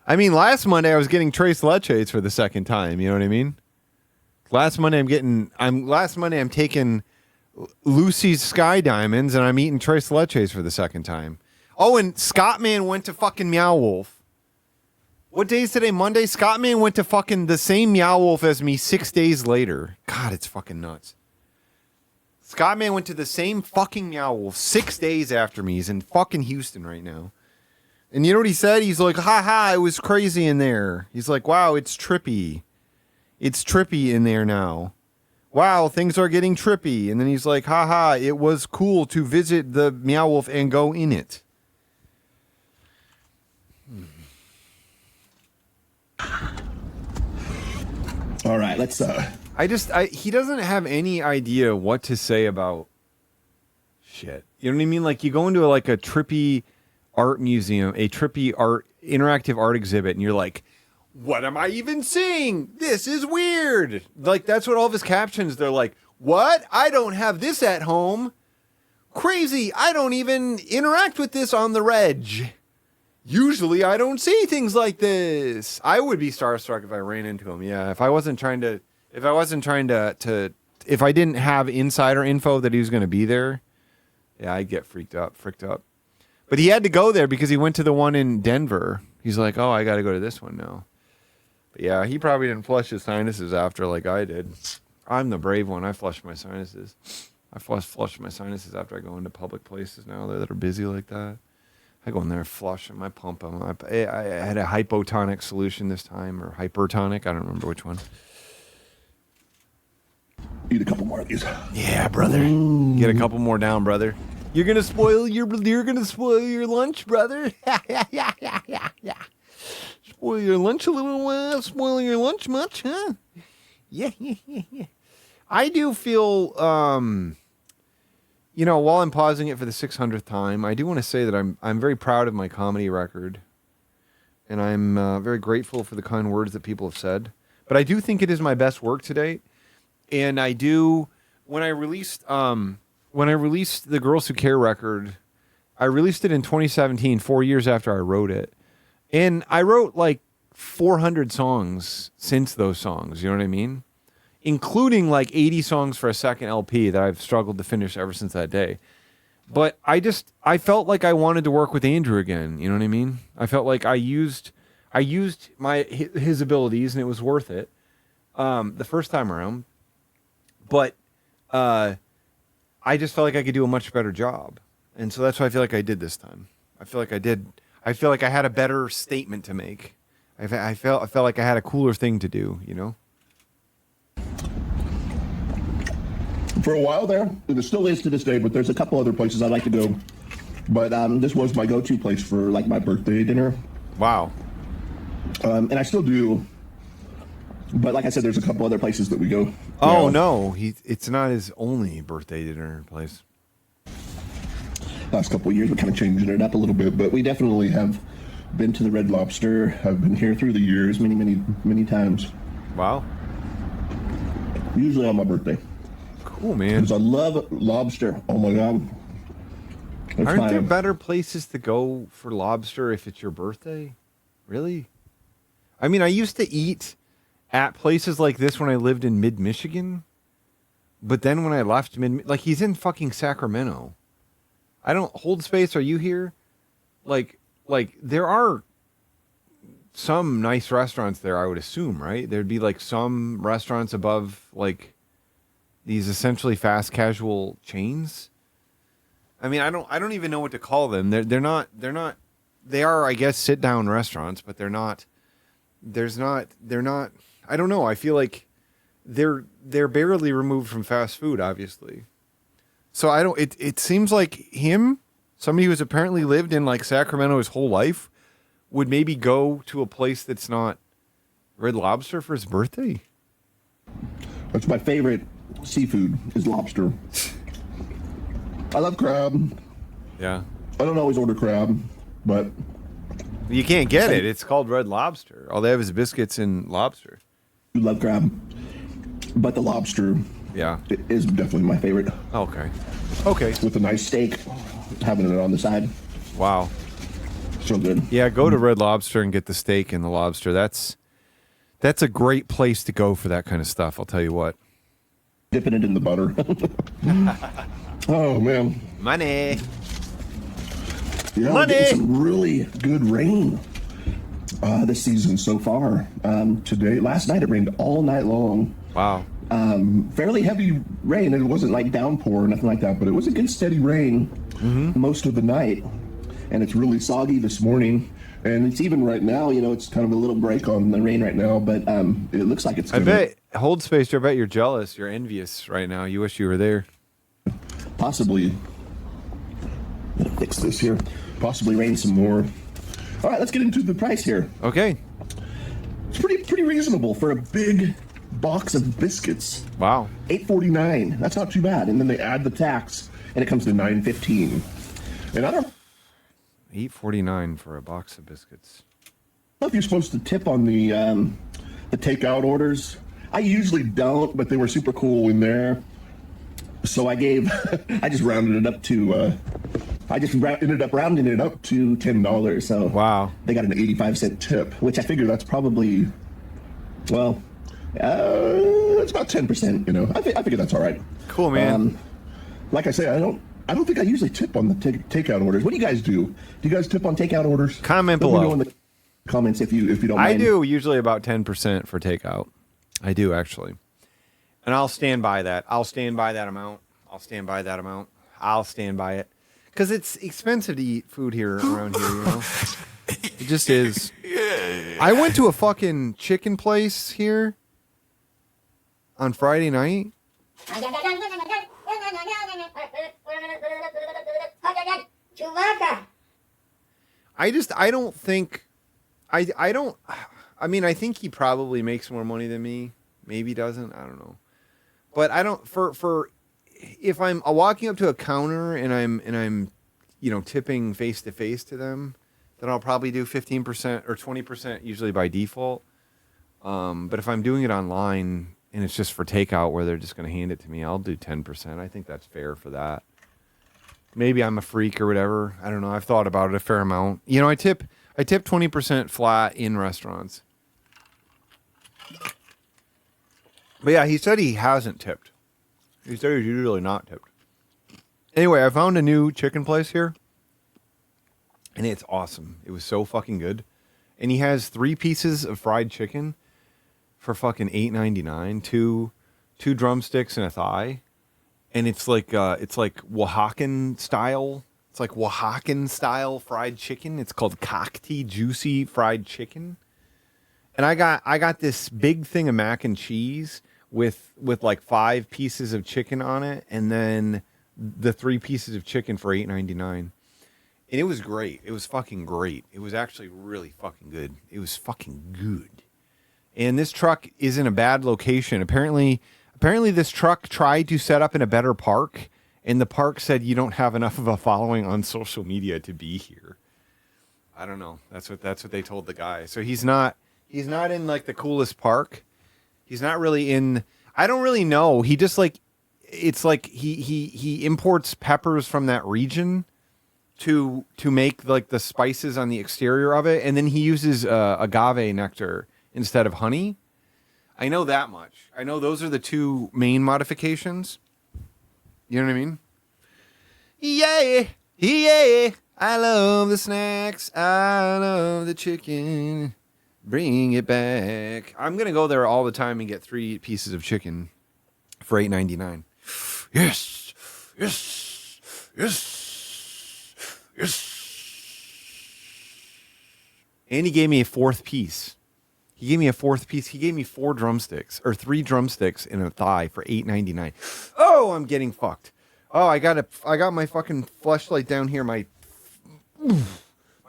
I mean, last Monday I was getting Tres Leches for the second time. You know what I mean? Last Monday I'm taking Lucy's Sky Diamonds and I'm eating Tres Leches for the second time. Oh, and Scottman went to fucking Meow Wolf. What day is today? Monday? Scottman went to fucking the same Meow Wolf as me 6 days later. God, it's fucking nuts. Scottman went to the same fucking Meow Wolf 6 days after me. He's in fucking Houston right now. And you know what he said? He's like, it was crazy in there. He's like, wow, it's trippy. It's trippy in there now. Wow, things are getting trippy. And then he's like, it was cool to visit the Meow Wolf and go in it. All right, let's he doesn't have any idea what to say about shit. You know what I mean? Like you go into a trippy art museum, a trippy interactive art exhibit, and you're like, what am I even seeing? This is weird. Like that's what all of his captions, they're like, what? I don't have this at home. Crazy. I don't even interact with this on the reg. Usually I don't see things like this. I would be starstruck if I ran into him. Yeah, if I didn't have insider info that he was going to be there, yeah, I'd get freaked up. But he had to go there because he went to the one in Denver. He's like, oh, I got to go to this one now. But yeah, he probably didn't flush his sinuses after like I did. I'm the brave one. I flush my sinuses. I flush my sinuses after I go into public places now that are busy like that. I go in there, flush them, I pump them. I had a hypotonic solution this time, or hypertonic. I don't remember which one. Eat a couple more of these. Yeah, brother. Get a couple more down, brother. You're gonna spoil your lunch, brother. Yeah. Spoil your lunch a little while. Spoil your lunch much, huh? Yeah. I do feel you know, while I'm pausing it for the 600th time, I do want to say that I'm very proud of my comedy record, and I'm very grateful for the kind words that people have said. But I do think it is my best work to date, and I do when I released the Girls Who Care record, I released it in 2017, 4 years after I wrote it, and I wrote like 400 songs since those songs. You know what I mean? Including like 80 songs for a second LP that I've struggled to finish ever since that day. But I felt like I wanted to work with Andrew again. You know what I mean? I felt like I used his abilities and it was worth it the first time around. But I just felt like I could do a much better job. And so that's what I feel like I did this time. I feel like I did. I feel like I had a better statement to make. I felt like I had a cooler thing to do, you know? For a while there, and it still is to this day, but there's a couple other places I like to go. But this was my go-to place for like my birthday dinner. Wow. And I still do. But like I said, there's a couple other places that we go. Oh, no. It's not his only birthday dinner place. Last couple of years, we're kind of changing it up a little bit, but we definitely have been to the Red Lobster. I've been here through the years many times. Wow. Usually on my birthday. Cool, man. Because I love lobster. Oh, my God. Aren't there better places to go for lobster if it's your birthday? Really? I mean, I used to eat at places like this when I lived in mid-Michigan. But then when I left like he's in fucking Sacramento. I don't hold space. Are you here? Like there are some nice restaurants there, I would assume, right? There'd be like some restaurants above like these essentially fast casual chains. I mean, I don't even know what to call them. They're not they are, I guess, sit down restaurants, but they're not I don't know. I feel like they're barely removed from fast food, obviously. So it seems like somebody who's apparently lived in like Sacramento his whole life, would maybe go to a place that's not Red Lobster for his birthday. That's my favorite seafood is lobster. I love crab. Yeah. I don't always order crab, but you can't get it. It's called Red Lobster. All they have is biscuits and lobster. I love crab, but the lobster, yeah, is definitely my favorite. Okay. With a nice steak, having it on the side. Wow. So good. Yeah, go to Red Lobster and get the steak and the lobster. That's a great place to go for that kind of stuff. I'll tell you what. Dipping it in the butter. Oh man. Money. Yeah, we're getting some really good rain this season so far. Last night it rained all night long. Wow. Fairly heavy rain. It wasn't like downpour or nothing like that, but it was a good steady rain most of the night. And it's really soggy this morning. And it's even right now, it's kind of a little break on the rain right now, but it looks like it's gonna... I bet, hold space, I bet you're jealous. You're envious right now. You wish you were there. Possibly. I'm gonna fix this here. Possibly rain some more. All right, let's get into the price here. Okay. It's pretty reasonable for a big box of biscuits. Wow. $8.49. That's not too bad. And then they add the tax, and it comes to $9.15. And I don't $8.49 for a box of biscuits. know if you're supposed to tip on the takeout orders. I usually don't, but they were super cool in there. So I just rounded it up to, ended up rounding it up to $10. So wow, they got an 85-cent tip, which I figure that's probably, well, it's about 10%. I figure that's all right. Cool, man. Like I say, I don't think I usually tip on the takeout orders. What do you guys do? Do you guys tip on takeout orders? Comment Let me below know in the comments if you don't mind. I do usually about 10% for takeout. I do actually. And I'll stand by that. I'll stand by that amount. I'll stand by it. Because it's expensive to eat food here around here, It just is. I went to a fucking chicken place here on Friday night. I think he probably makes more money than me. Maybe doesn't. I don't know. But I don't, for if I'm walking up to a counter and I'm tipping face to face to them, then I'll probably do 15% or 20% usually by default. But if I'm doing it online and it's just for takeout where they're just going to hand it to me, I'll do 10%. I think that's fair for that. Maybe I'm a freak or whatever. I don't know. I've thought about it a fair amount. I tip 20% flat in restaurants. But yeah, he said he hasn't tipped. He said he's usually not tipped. Anyway, I found a new chicken place here. And it's awesome. It was so fucking good. And he has 3 pieces of fried chicken for fucking $8.99. Two drumsticks and a thigh. And it's like Oaxacan style. It's like Oaxacan style fried chicken. It's called Cocty Juicy Fried Chicken. And I got this big thing of mac and cheese with like 5 pieces of chicken on it, and then the 3 pieces of chicken for $8.99. And it was great. It was fucking great. It was actually really fucking good. It was fucking good. And this truck is in a bad location. Apparently this truck tried to set up in a better park, and the park said you don't have enough of a following on social media to be here. I don't know. That's what they told the guy. So he's not in like the coolest park. He's not really in. I don't really know. He just like, it's like he imports peppers from that region to make like the spices on the exterior of it, and then he uses agave nectar instead of honey. I know that much. I know those are the 2 main modifications. You know what I mean? Yeah, yeah. I love the snacks. I love the chicken. Bring it back. I'm going to go there all the time and get 3 pieces of chicken for $8.99. Yes. Yes. Yes. Yes. And he gave me a 4th piece. He gave me 4 drumsticks, or 3 drumsticks and a thigh for $8.99. Oh, I'm getting fucked. Oh, I got my fucking fleshlight down here. My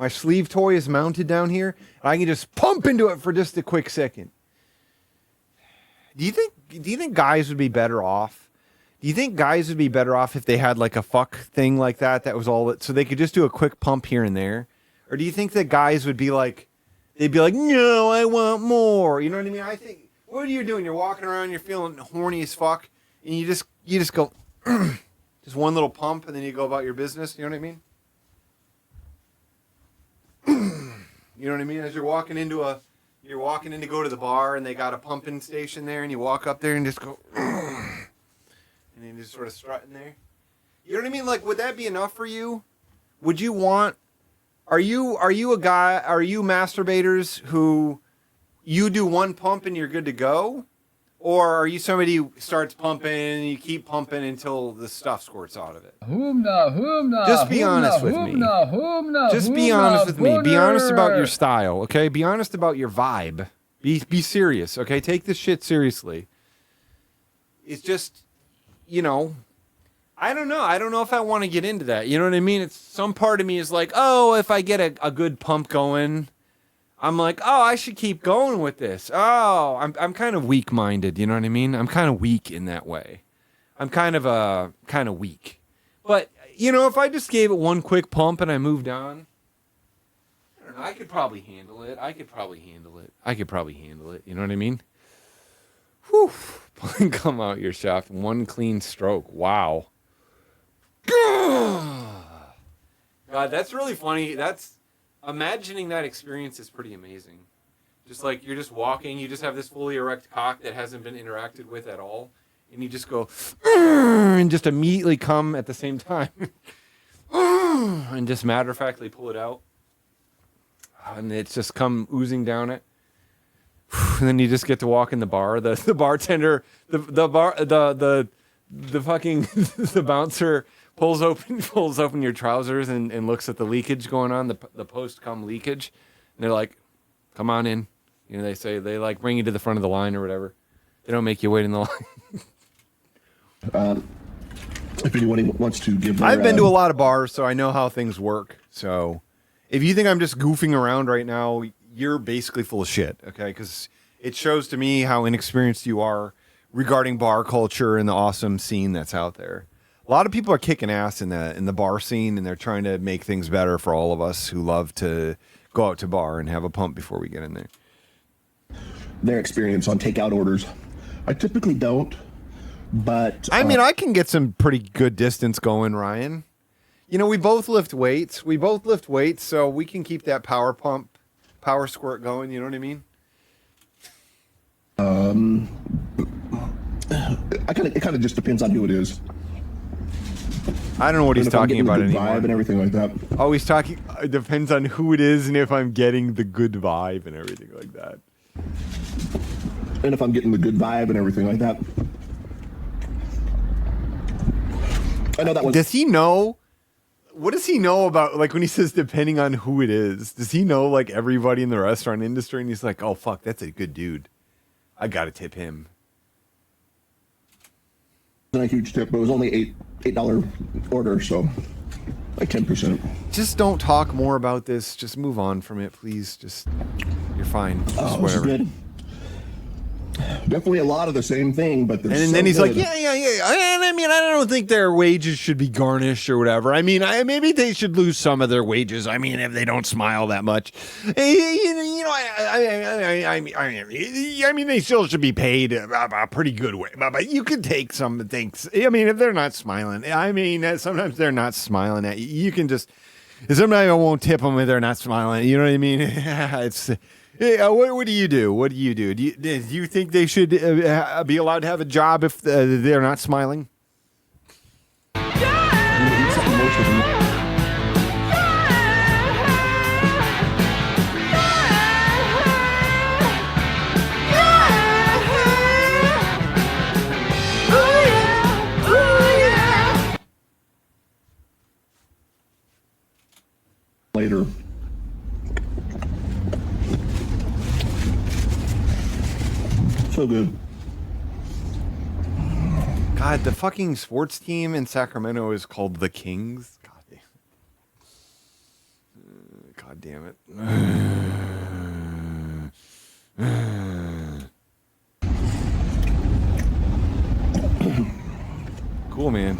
sleeve toy is mounted down here. And I can just pump into it for just a quick second. Do you think guys would be better off? Do you think guys would be better off if they had like a fuck thing like that was all, so they could just do a quick pump here and there? Or do you think that guys would be like, they'd be like, no, I want more. You know what I mean? I think, what are you doing? You're walking around, you're feeling horny as fuck, and you just go, just one little pump, and then you go about your business. You know what I mean? You know what I mean? As you're walking in to go to the bar, and they got a pumping station there, and you walk up there and just go, and then just sort of strutting there. You know what I mean? Like, would that be enough for you? Would you want? Are you a guy? Are you masturbators who you do one pump and you're good to go, or are you somebody who starts pumping and you keep pumping until the stuff squirts out of it? Just be honest with me. Just be honest with me. Be honest about your style, okay? Be honest about your vibe. Be serious, okay? Take this shit seriously. It's just, I don't know. I don't know if I want to get into that. You know what I mean? It's some part of me is like, oh, if I get a good pump going, I'm like, oh, I should keep going with this. Oh, I'm kind of weak-minded. You know what I mean? I'm kind of weak in that way. I'm kind of weak. But if I just gave it one quick pump and I moved on, I don't know. I could probably handle it. You know what I mean? Whew. Come out your shaft. One clean stroke. Wow. God, that's really funny. Imagining that experience is pretty amazing. Just like you're just walking, you just have this fully erect cock that hasn't been interacted with at all, and you just go and just immediately come at the same time, and just matter-of-factly pull it out, and it's just come oozing down it. And then you just get to walk in the bar. The bartender, the fucking the bouncer pulls open your trousers and looks at the leakage going on, the post-cum leakage. And they're like, come on in. They like bring you to the front of the line or whatever. They don't make you wait in the line. If anyone wants to give their, I've been to a lot of bars, so I know how things work. So if you think I'm just goofing around right now, you're basically full of shit, okay? Because it shows to me how inexperienced you are regarding bar culture and the awesome scene that's out there. A lot of people are kicking ass in the bar scene, and they're trying to make things better for all of us who love to go out to bar and have a pump before we get in there. Their experience on takeout orders. I typically don't, but I mean, I can get some pretty good distance going, Ryan. You know, we both lift weights, so we can keep that power squirt going. You know what I mean? It kind of just depends on who it is. I don't know what he's talking about the good anymore. Vibe and everything like that. Oh, he's talking. It depends on who it is and if I'm getting the good vibe and everything like that. And if I'm getting the good vibe and everything like that. I know that was. Does he know? What does he know about, like, when he says depending on who it is? Does he know, like, everybody in the restaurant industry? And he's like, oh, fuck, that's a good dude. I got to tip him. A huge tip, but it was only $8 order, so like 10%. Just don't talk more about this. Just move on from it, please. Just, you're fine. Just This is whatever. good. Definitely a lot of the same thing, but And then he's like, yeah. I mean, I don't think their wages should be garnished or whatever. I mean, maybe they should lose some of their wages. I mean, if they don't smile that much, I mean, they still should be paid a pretty good way. But you could take some things. I mean, if they're not smiling, I mean, sometimes they're not smiling at you. You can just. Sometimes I won't tip them if they're not smiling. You know what I mean? It's. Yeah, what do you do? What do you do? Do you think they should be allowed to have a job if they're not smiling? Later. So good. God, the fucking sports team in Sacramento is called the Kings. God damn it. Cool, man.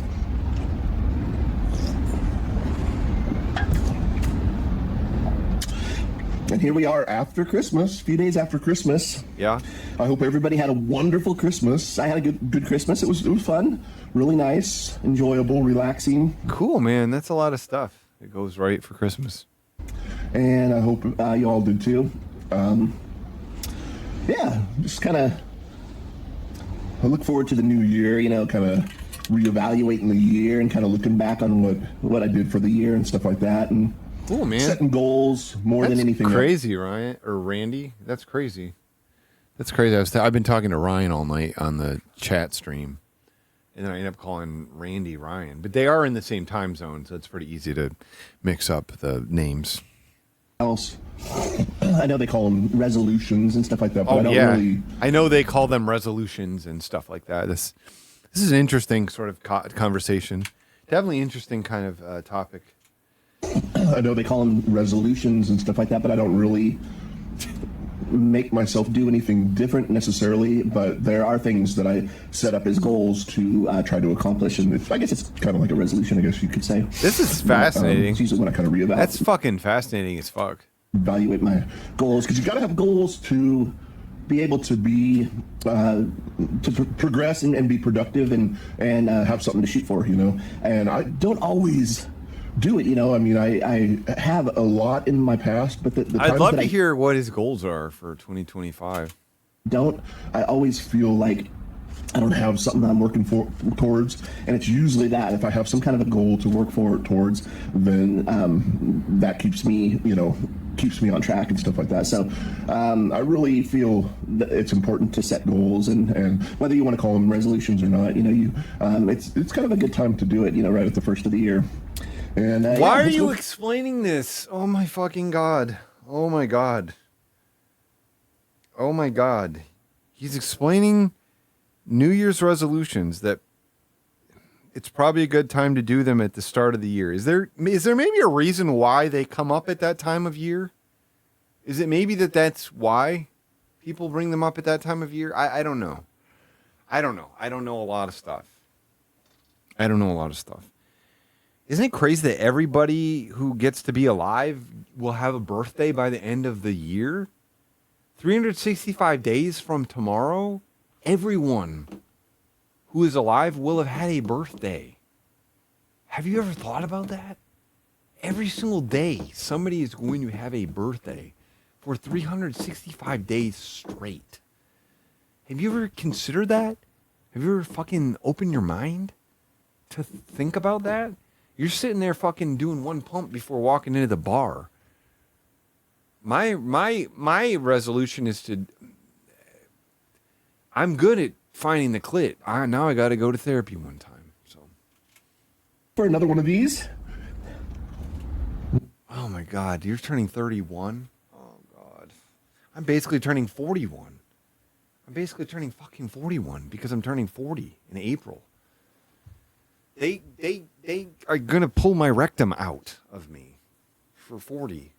And here we are after Christmas, a few days after Christmas. Yeah. I hope everybody had a wonderful Christmas. I had a good Christmas. It was fun, really nice, enjoyable, relaxing. Cool, man. That's a lot of stuff. It goes right for Christmas. And I hope you all did too. Yeah, just kind of. I look forward to the new year. You know, kind of reevaluating the year and kind of looking back on what I did for the year and stuff like that. And cool, man. Setting goals more than anything. Crazy, Ryan or Randy. That's crazy. That's crazy. I've been talking to Ryan all night on the chat stream, and then I end up calling Randy Ryan. But they are in the same time zone, so it's pretty easy to mix up the names. Else, I know they call them resolutions and stuff like that. But Oh I don't yeah, really. I know they call them resolutions and stuff like that. This is an interesting sort of conversation. Definitely interesting kind of topic. I know they call them resolutions and stuff like that, but I don't really make myself do anything different necessarily. But there are things that I set up as goals to try to accomplish, and I guess it's kind of like a resolution, I guess you could say. This is fascinating. It's usually when I kind of reevaluate. That's fucking fascinating as fuck. Evaluate my goals, because you got to have goals to be able to be progress and be productive and have something to shoot for, you know. And I don't always do it, you know. I mean, I have a lot in my past, but the I'd times love that to I hear what his goals are for 2025. I always feel like I don't have something that I'm working towards, and it's usually that if I have some kind of a goal to work towards, then that keeps me on track and stuff like that. So I really feel that it's important to set goals, and whether you want to call them resolutions or not, you know, it's kind of a good time to do it, you know, right at the first of the year. And why are you explaining this? Oh my fucking god! Oh my god! Oh my god! He's explaining New Year's resolutions that it's probably a good time to do them at the start of the year. Is there maybe a reason why they come up at that time of year? Is it maybe that's why people bring them up at that time of year? I don't know. I don't know. I don't know a lot of stuff. Isn't it crazy that everybody who gets to be alive will have a birthday by the end of the year? 365 days from tomorrow, everyone who is alive will have had a birthday. Have you ever thought about that? Every single day, somebody is going to have a birthday for 365 days straight. Have you ever considered that? Have you ever fucking opened your mind to think about that? You're sitting there fucking doing one pump before walking into the bar. My resolution is to. I'm good at finding the clit. Now I got to go to therapy one time. So. For another one of these. Oh my God, you're turning 31. Oh God, I'm basically turning 41. I'm basically turning fucking 41 because I'm turning 40 in April. They are gonna pull my rectum out of me for 40.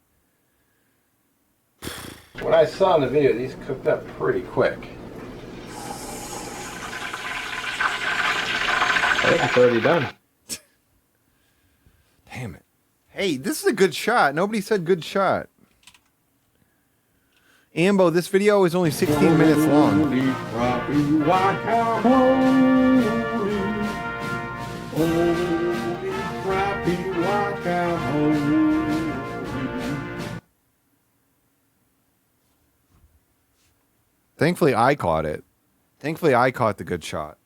When I saw in the video, these cooked up pretty quick. I think it's already done. Damn it. Hey, this is a good shot. Nobody said good shot. Ambo, this video is only 16 minutes long. Thankfully, I caught it. Thankfully, I caught the good shot.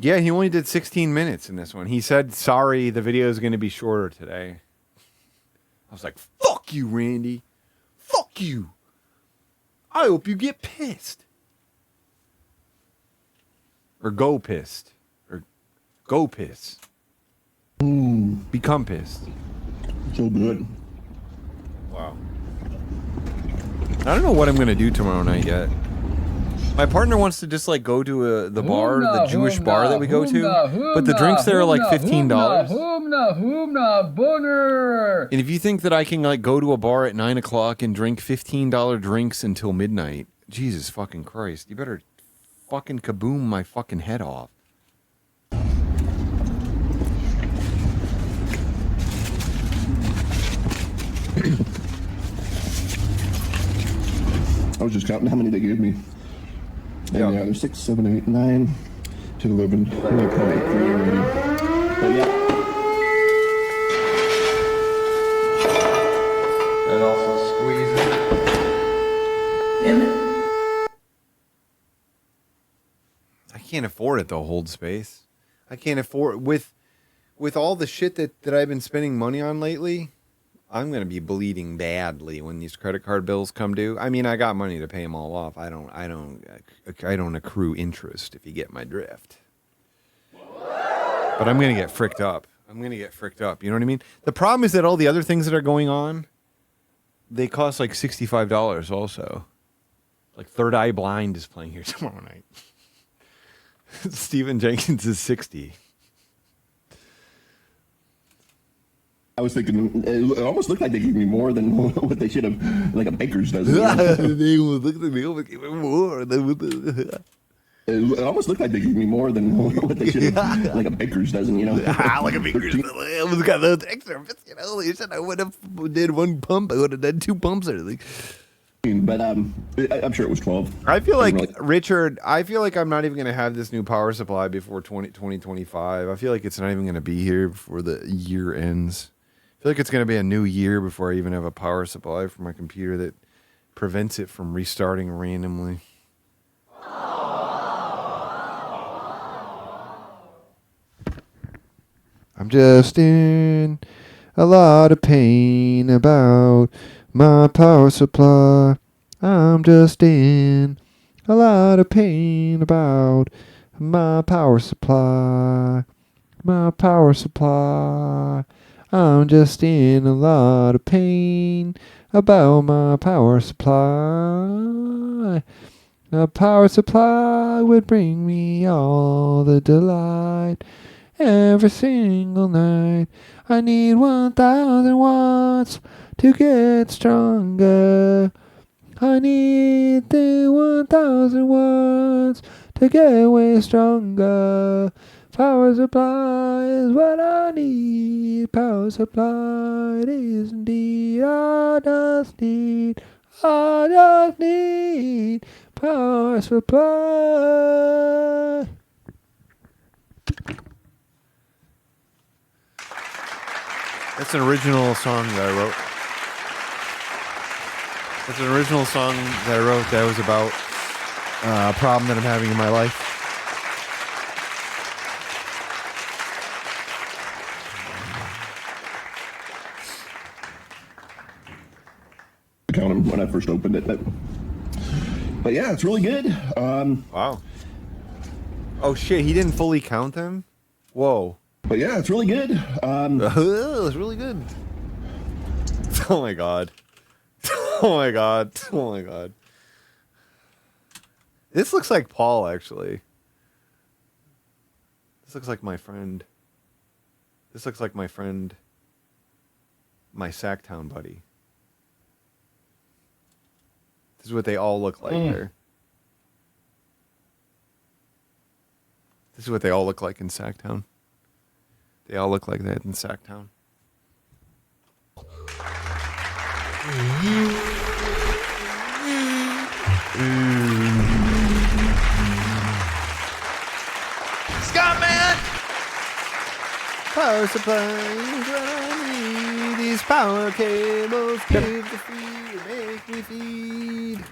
Yeah, he only did 16 minutes in this one. He said, sorry, the video is going to be shorter today. I was like, fuck you, Randy. Fuck you. I hope you get pissed. Or go pissed. Or go piss. Become pissed. So good. Wow. I don't know what I'm going to do tomorrow night yet. My partner wants to just like go to the bar, the Jewish bar that we go to, but the drinks there are like $15. Boner. And if you think that I can like go to a bar at 9 o'clock and drink $15 drinks until midnight, Jesus fucking Christ, you better fucking kaboom my fucking head off. I was just counting how many they gave me. And yeah, there's 6, 7, 8, 9, 10, 11. I'm gonna probably 3 already. But yeah. And also squeeze it. Damn it. I can't afford it though, hold space. I can't afford with all the shit that I've been spending money on lately. I'm going to be bleeding badly when these credit card bills come due. I mean, I got money to pay them all off. I don't accrue interest, if you get my drift. But I'm going to get fricked up. You know what I mean? The problem is that all the other things that are going on, they cost like $65 also. Like Third Eye Blind is playing here tomorrow night. Stephen Jenkins is 60. I was thinking, it almost looked like they gave me more than what they should have, like a baker's dozen. They looked at me, gave me more. It almost looked like they gave me more than what they should have, like a baker's dozen, you know? Like a baker's dozen. I almost got those extra, you know? They said I would have did one pump. I would have done 2 pumps or something. But I'm sure it was 12. I feel like, Richard, I'm not even going to have this new power supply before 2025. I feel like it's not even going to be here before the year ends. I feel like it's going to be a new year before I even have a power supply for my computer that prevents it from restarting randomly. I'm just in a lot of pain about my power supply. I'm just in a lot of pain about my power supply. My power supply. I'm just in a lot of pain about my power supply. A power supply would bring me all the delight every single night. I need 1,000 watts to get stronger. I need the 1000 watts to get way stronger. Power supply is what I need. Power supply it is indeed. I just need power supply. That's an original song that I wrote. That's an original song that I wrote that was about a problem that I'm having in my life. Count them when I first opened it, but yeah, it's really good. Wow. Oh shit, he didn't fully count them? Whoa. But yeah, it's really good. It's really good. Oh my god. Oh my god. Oh my god. This looks like Paul, actually. This looks like my friend. This looks like my friend. My Sacktown buddy. This is what they all look like there. This is what they all look like in Sacktown. They all look like that in Sacktown. Scatman! Power supply is what I need. These power cables give the feed, make me feed.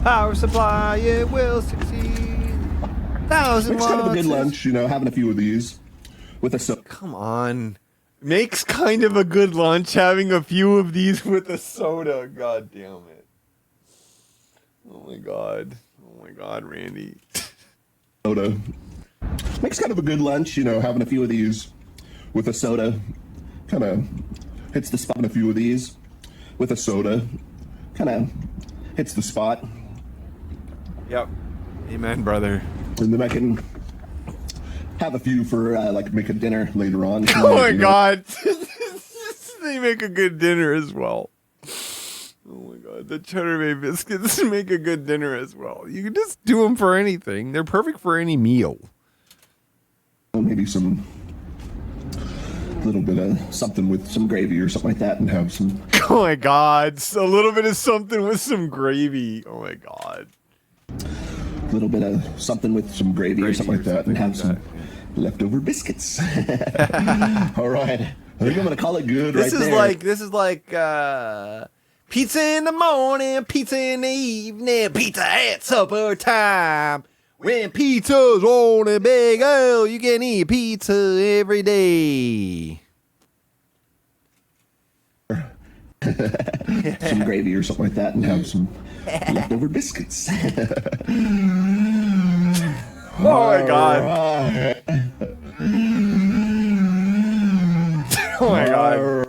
Power supply, it will succeed. 1,000 It's kind of a good watts. lunch, you know, having a few of these with a soda. Come on. Makes kind of a good lunch having a few of these with a soda. God damn it. Oh my god. Oh my god, Randy. Soda. Makes kind of a good lunch, you know, having a few of these with a soda. Kind of hits the spot in a few of these with a soda. Kind of hits the spot. Yep. Amen, brother. And then I can have a few for like making dinner later on. Oh my you know. god. They make a good dinner as well. Oh my god. The Cheddar Bay biscuits make a good dinner as well. You can just do them for anything. They're perfect for any meal. Maybe some little bit of something with some gravy or something like that, and have some. Oh my god. A little bit of something with some gravy. Oh my god. A little bit of something with some gravy or something like that, and have some leftover biscuits. All right, I think I'm gonna call it good. This right is there. like pizza in the morning, pizza in the evening, pizza at supper time. When pizza's on a big L, you can eat pizza every day. some gravy or something like that, and have some leftover biscuits. Oh my god. Oh my god.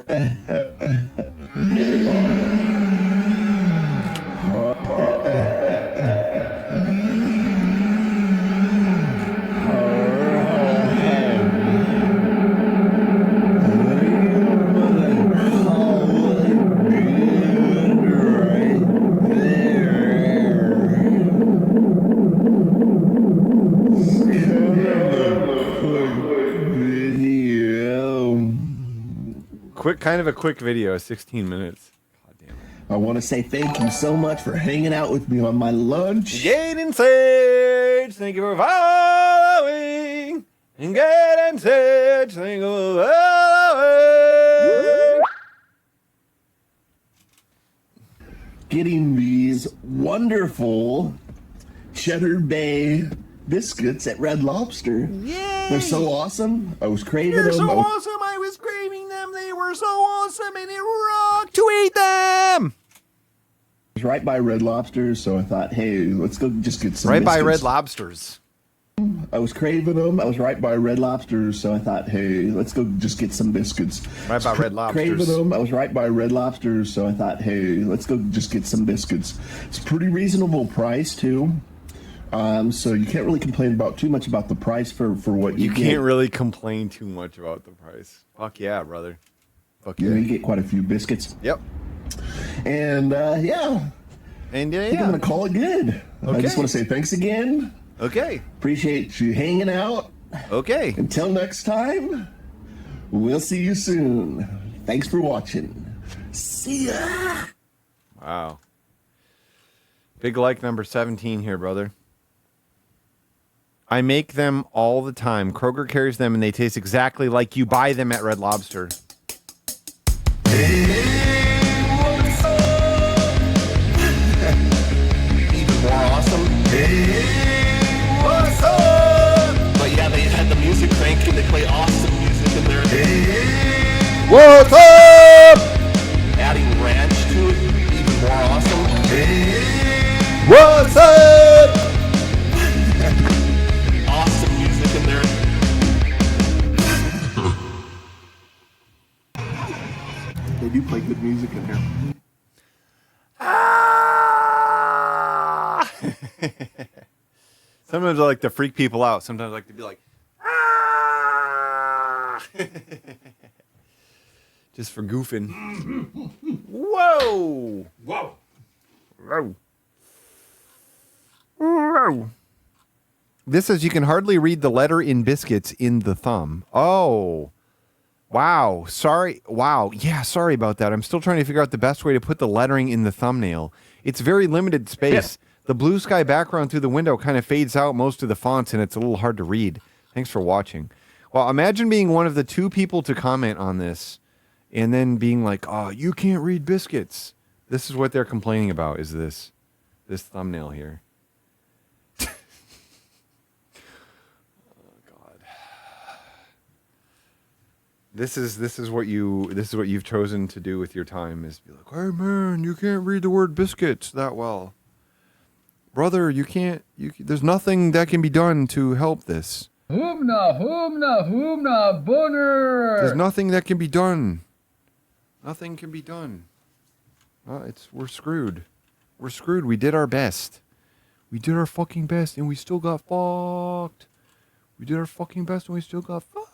Kind of a quick video, 16 minutes. God damn it. I want to say thank you so much for hanging out with me on my lunch. Gaten Sage, thank you for following. And Gaten Sage, thank you for following. Getting these wonderful Cheddar Bay biscuits at Red Lobster. Yay! They're so awesome. I was craving They're them. so awesome. I was craving them. They were so awesome, and it rocked to eat them. I was right by Red Lobster, so I thought, hey, let's go just get some Right by biscuits. Red Lobsters. I was craving them. I was right by Red Lobster, so I thought, hey, let's go just get some biscuits. Right by Red Lobsters. Craving them. I was right by Red Lobster, so I thought, hey, let's go just get some biscuits. It's a pretty reasonable price, too. So you can't really complain about too much about the price for what you get. can't really complain too much about the price. Fuck yeah, brother. Fuck You yeah. know, you get quite a few biscuits. Yep. And yeah. And I think I'm going to call it good. I just Okay. want to say thanks again. Okay. Appreciate you hanging out. Okay. Until next time, we'll see you soon. Thanks for watching. See ya. Wow. Big like number 17 here, brother. I make them all the time. Kroger carries them and they taste exactly like you buy them at Red Lobster. Even more awesome. What's up? But yeah, they had the music cranking. They play awesome music in there. What's up? Adding ranch to it, even more awesome. What's up? Awesome music in there. They do play good music in here. Sometimes I like to freak people out. Sometimes I like to be like, just for goofing. Whoa! Whoa! Whoa! Whoa! This says you can hardly read the letter in biscuits in the thumb. Oh. Wow. Sorry. Wow. Yeah, sorry about that. I'm still trying to figure out the best way to put the lettering in the thumbnail. It's very limited space. The blue sky background through the window kind of fades out most of the fonts, and it's a little hard to read. Thanks for watching. Well, imagine being one of the 2 people to comment on this and then being like, oh, you can't read biscuits. This is what they're complaining about, is this thumbnail here. This is what you've chosen to do with your time, is be like, hey man, you can't read the word biscuits that well. Brother, there's nothing that can be done to help this. Humna, humna, humna, boner. There's nothing that can be done. Nothing can be done. We're screwed. We're screwed. We did our best. We did our fucking best and we still got fucked. We did our fucking best and we still got fucked.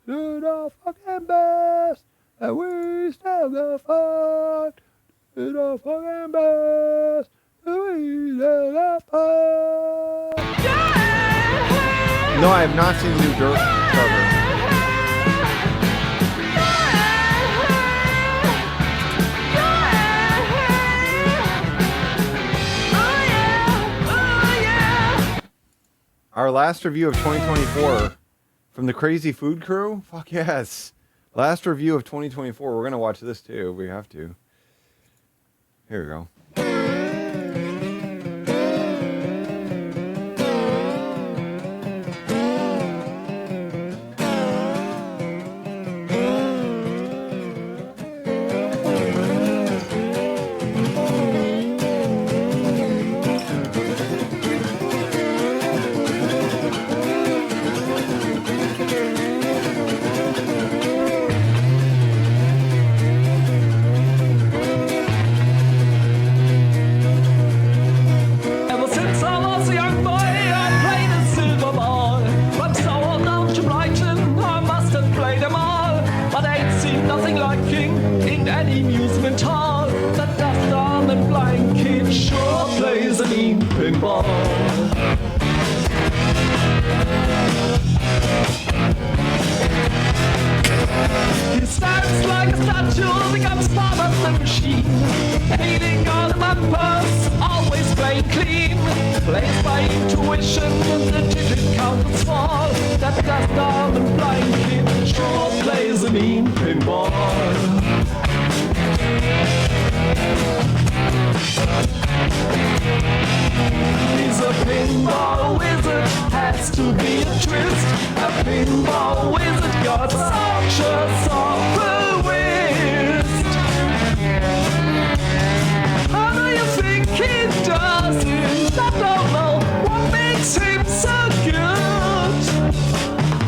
Did our fucking best and we still got fucked. Did our fucking best and we still got fucked. No, I have not seen the new Dirt cover. Our last review of 2024 from the Crazy Food Crew? Fuck yes. Last review of 2024. We're going to watch this too. We have to. Here we go. Ever since I was a young boy, I played a silver ball. From Soho down to Brighton, I must have played them all. But I ain't seen nothing like King in any amusement hall. That daft arm and blind kid sure plays a mean pinball. He stands like a statue, becomes part of the machine. Hating all of my purse, always playing clean. Plays by intuition, the digit counters fall. That dust arm and blind kid sure plays a mean pinball. He's a pinball wizard, has to be a twist. A pinball wizard got such a soft wrist. How do you think he does it? I don't know what makes him so good.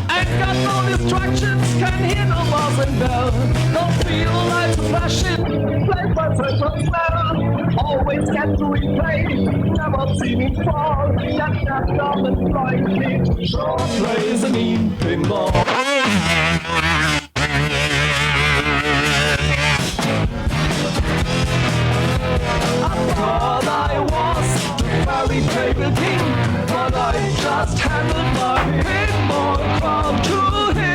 Ain't got no distractions, can hear no buzz and bell. Don't feel like flashing, play by play from smell. Always get to replay, never I've seen him fall. That snapped off and blindly. Sure plays a mean pinball. I thought I was the very table king, but I just handed my pinball crown to him.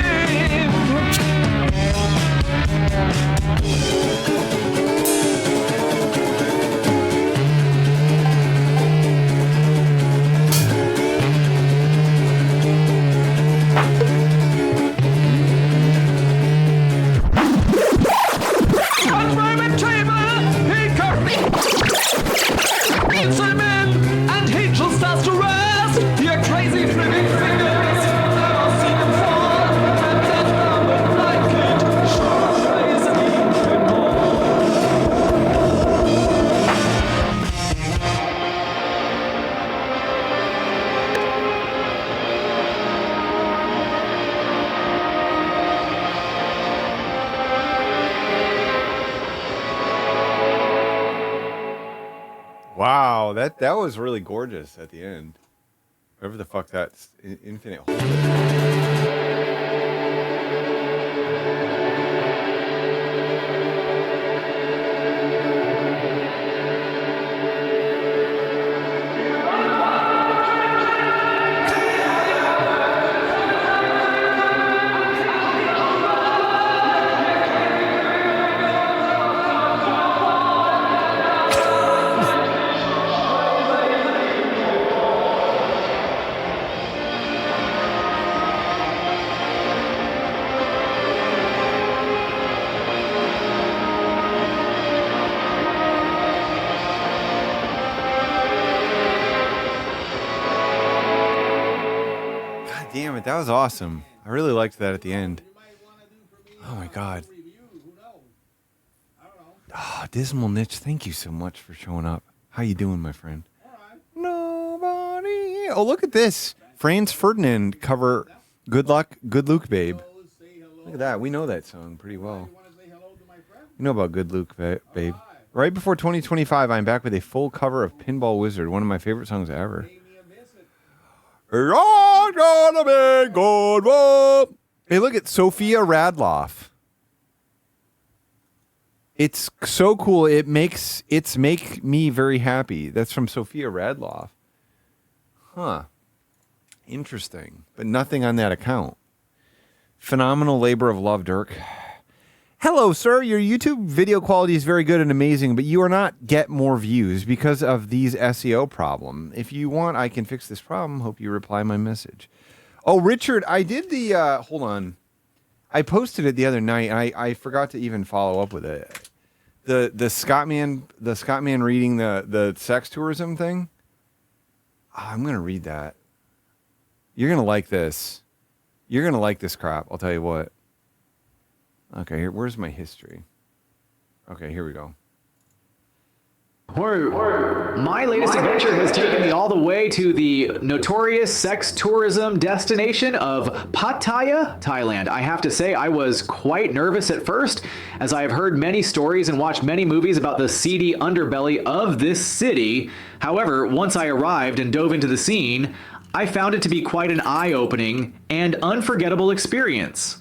And he just starts to rest. Your crazy flipping fingers. Never seen him fall. And that number like it. Sure plays a mean Wow, that was really gorgeous at the end. Whatever the fuck that's infinite hole is. Damn it, that was awesome. I really liked that at the end. Oh my god. Ah, Dismal Niche, thank you so much for showing up. How you doing, my friend? Nobody. Oh, look at this. Franz Ferdinand cover Good Luck, Good Luke Babe. Look at that. We know that song pretty well. You know about Good Luke Babe. Right before 2025, I'm back with a full cover of Pinball Wizard, one of my favorite songs ever. It's all gonna be good. Whoa. Hey, look at Sophia Radloff. It's so cool. It make me very happy. That's from Sophia Radloff. Huh. Interesting. But nothing on that account. Phenomenal labor of love, Dirk. Hello, sir. Your YouTube video quality is very good and amazing, but you are not get more views because of these SEO problem. If you want, I can fix this problem. Hope you reply my message. Oh, Richard, I did the, hold on. I posted it the other night, and I forgot to even follow up with it. The Scottman reading the sex tourism thing. Oh, I'm going to read that. You're going to like this. You're going to like this crap. I'll tell you what. Okay, where's my history? Okay, here we go. My latest adventure has taken me all the way to the notorious sex tourism destination of Pattaya, Thailand. I have to say I was quite nervous at first, as I have heard many stories and watched many movies about the seedy underbelly of this city. However, once I arrived and dove into the scene, I found it to be quite an eye-opening and unforgettable experience.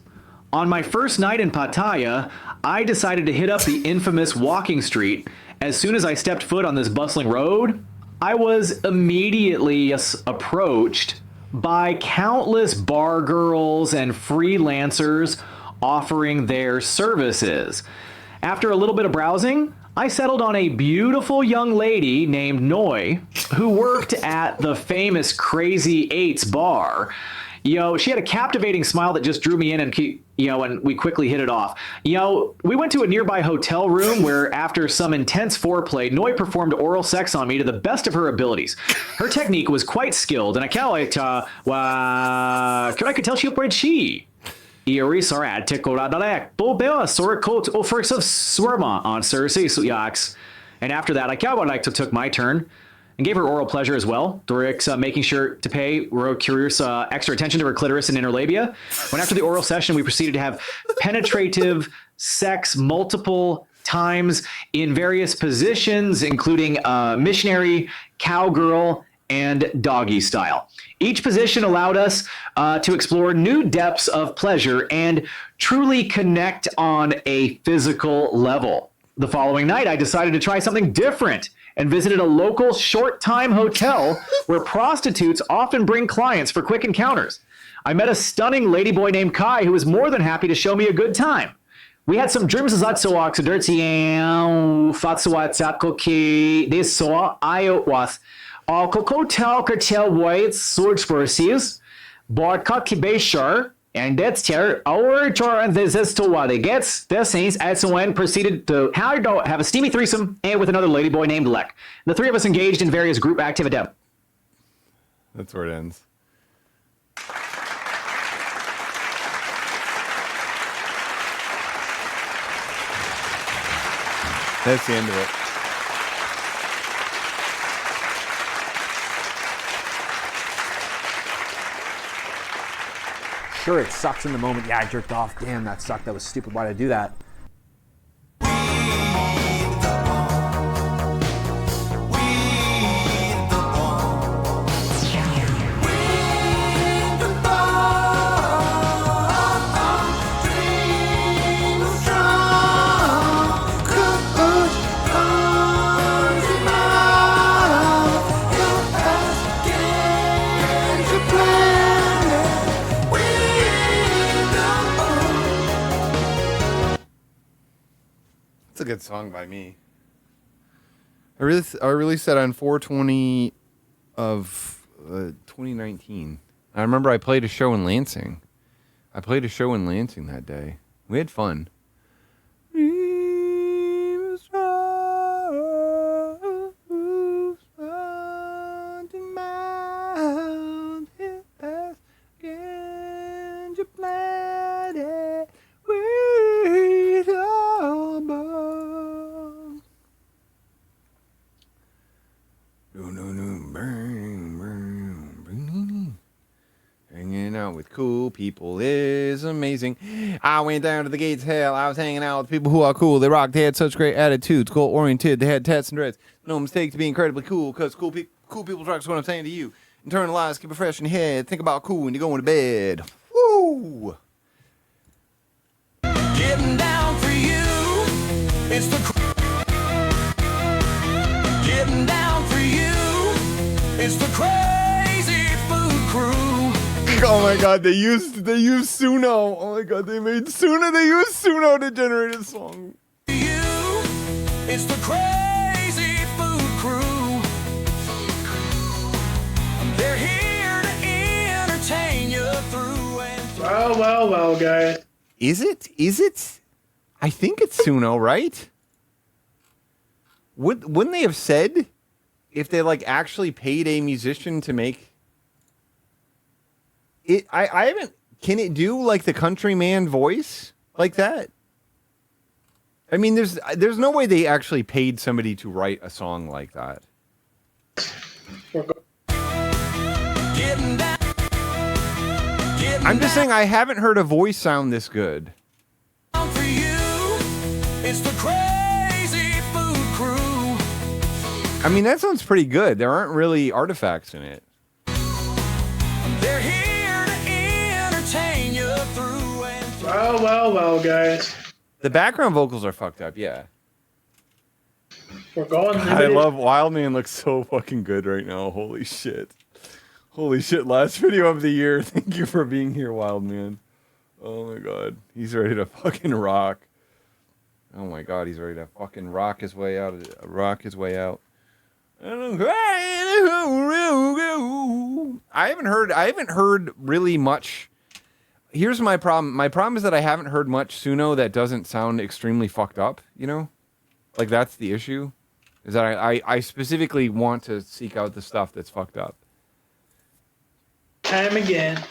On my first night in Pattaya, I decided to hit up the infamous walking street. As soon as I stepped foot on this bustling road, I was immediately approached by countless bar girls and freelancers offering their services. After a little bit of browsing, I settled on a beautiful young lady named Noi, who worked at the famous Crazy Eights bar. She had a captivating smile that just drew me in and and we quickly hit it off. We went to a nearby hotel room where after some intense foreplay, Noi performed oral sex on me to the best of her abilities. Her technique was quite skilled, and I kind of liked, I could tell she upgraded she. Iori Sarad Tekoradalek, Bobea Sorakot Ofrix of Swerma on Cersei Suyaks. And after that, I kind of took my turn and gave her oral pleasure as well. Dorix making sure to pay curious extra attention to her clitoris and inner labia. When after the oral session, we proceeded to have penetrative sex multiple times in various positions, including missionary, cowgirl, and doggy style. Each position allowed us to explore new depths of pleasure and truly connect on a physical level. The following night, I decided to try something different and visited a local short-time hotel where prostitutes often bring clients for quick encounters. I met a stunning ladyboy named Kai who was more than happy to show me a good time. We had some dreams as Atsoak, so dirty Fatsuatsakoki, this saw I was. Kokotel Cartel White Swords Versus, Bart Kakibeshar, and that's ter our and this is to what it gets. This means SON proceeded to have a steamy threesome and with another ladyboy named Lek. The three of us engaged in various group activity. That's where it ends. That's the end of it. Sure, it sucks in the moment. Yeah, I jerked off. Damn, that sucked. That was stupid. Why did I do that? It's a good song by me. I released that on 4/20 of 2019. I remember I played a show in Lansing. That day. We had fun. Hanging out with cool people is amazing. I went down to the gates of hell. I was hanging out with people who are cool. They rocked. They had such great attitudes. Goal oriented. They had tats and dreads. No mistake to be incredibly cool, because cool people rock is what I'm saying to you. Internalize, keep it fresh in your head. Think about cool when you're going to bed. Woo! Getting down for you. It's the getting down for you. It's the crazy food crew. Oh my god, they used Suno. Oh my god, they used Suno to generate a song. You, it's the crazy food crew. They're here to entertain you through and through. Well, guys. Is it? I think it's Suno, right? Wouldn't they have said if they actually paid a musician to make it? I haven't. Can it do the countryman voice like that? I mean, there's no way they actually paid somebody to write a song like that. I'm just saying I haven't heard a voice sound this good. For you, it's the crazy food crew. I mean, that sounds pretty good. There aren't really artifacts in it. They're here to entertain you through and through. Well, guys. The background vocals are fucked up, yeah. We're going. I love Wildman looks so fucking good right now. Holy shit. Last video of the year. Thank you for being here, Wildman. Oh my god. He's ready to fucking rock. Oh my god, he's ready to fucking rock his way out. I haven't heard really much. Here's my problem. My problem is that I haven't heard much Suno that doesn't sound extremely fucked up, you know? That's the issue. Is that I specifically want to seek out the stuff that's fucked up. Time again.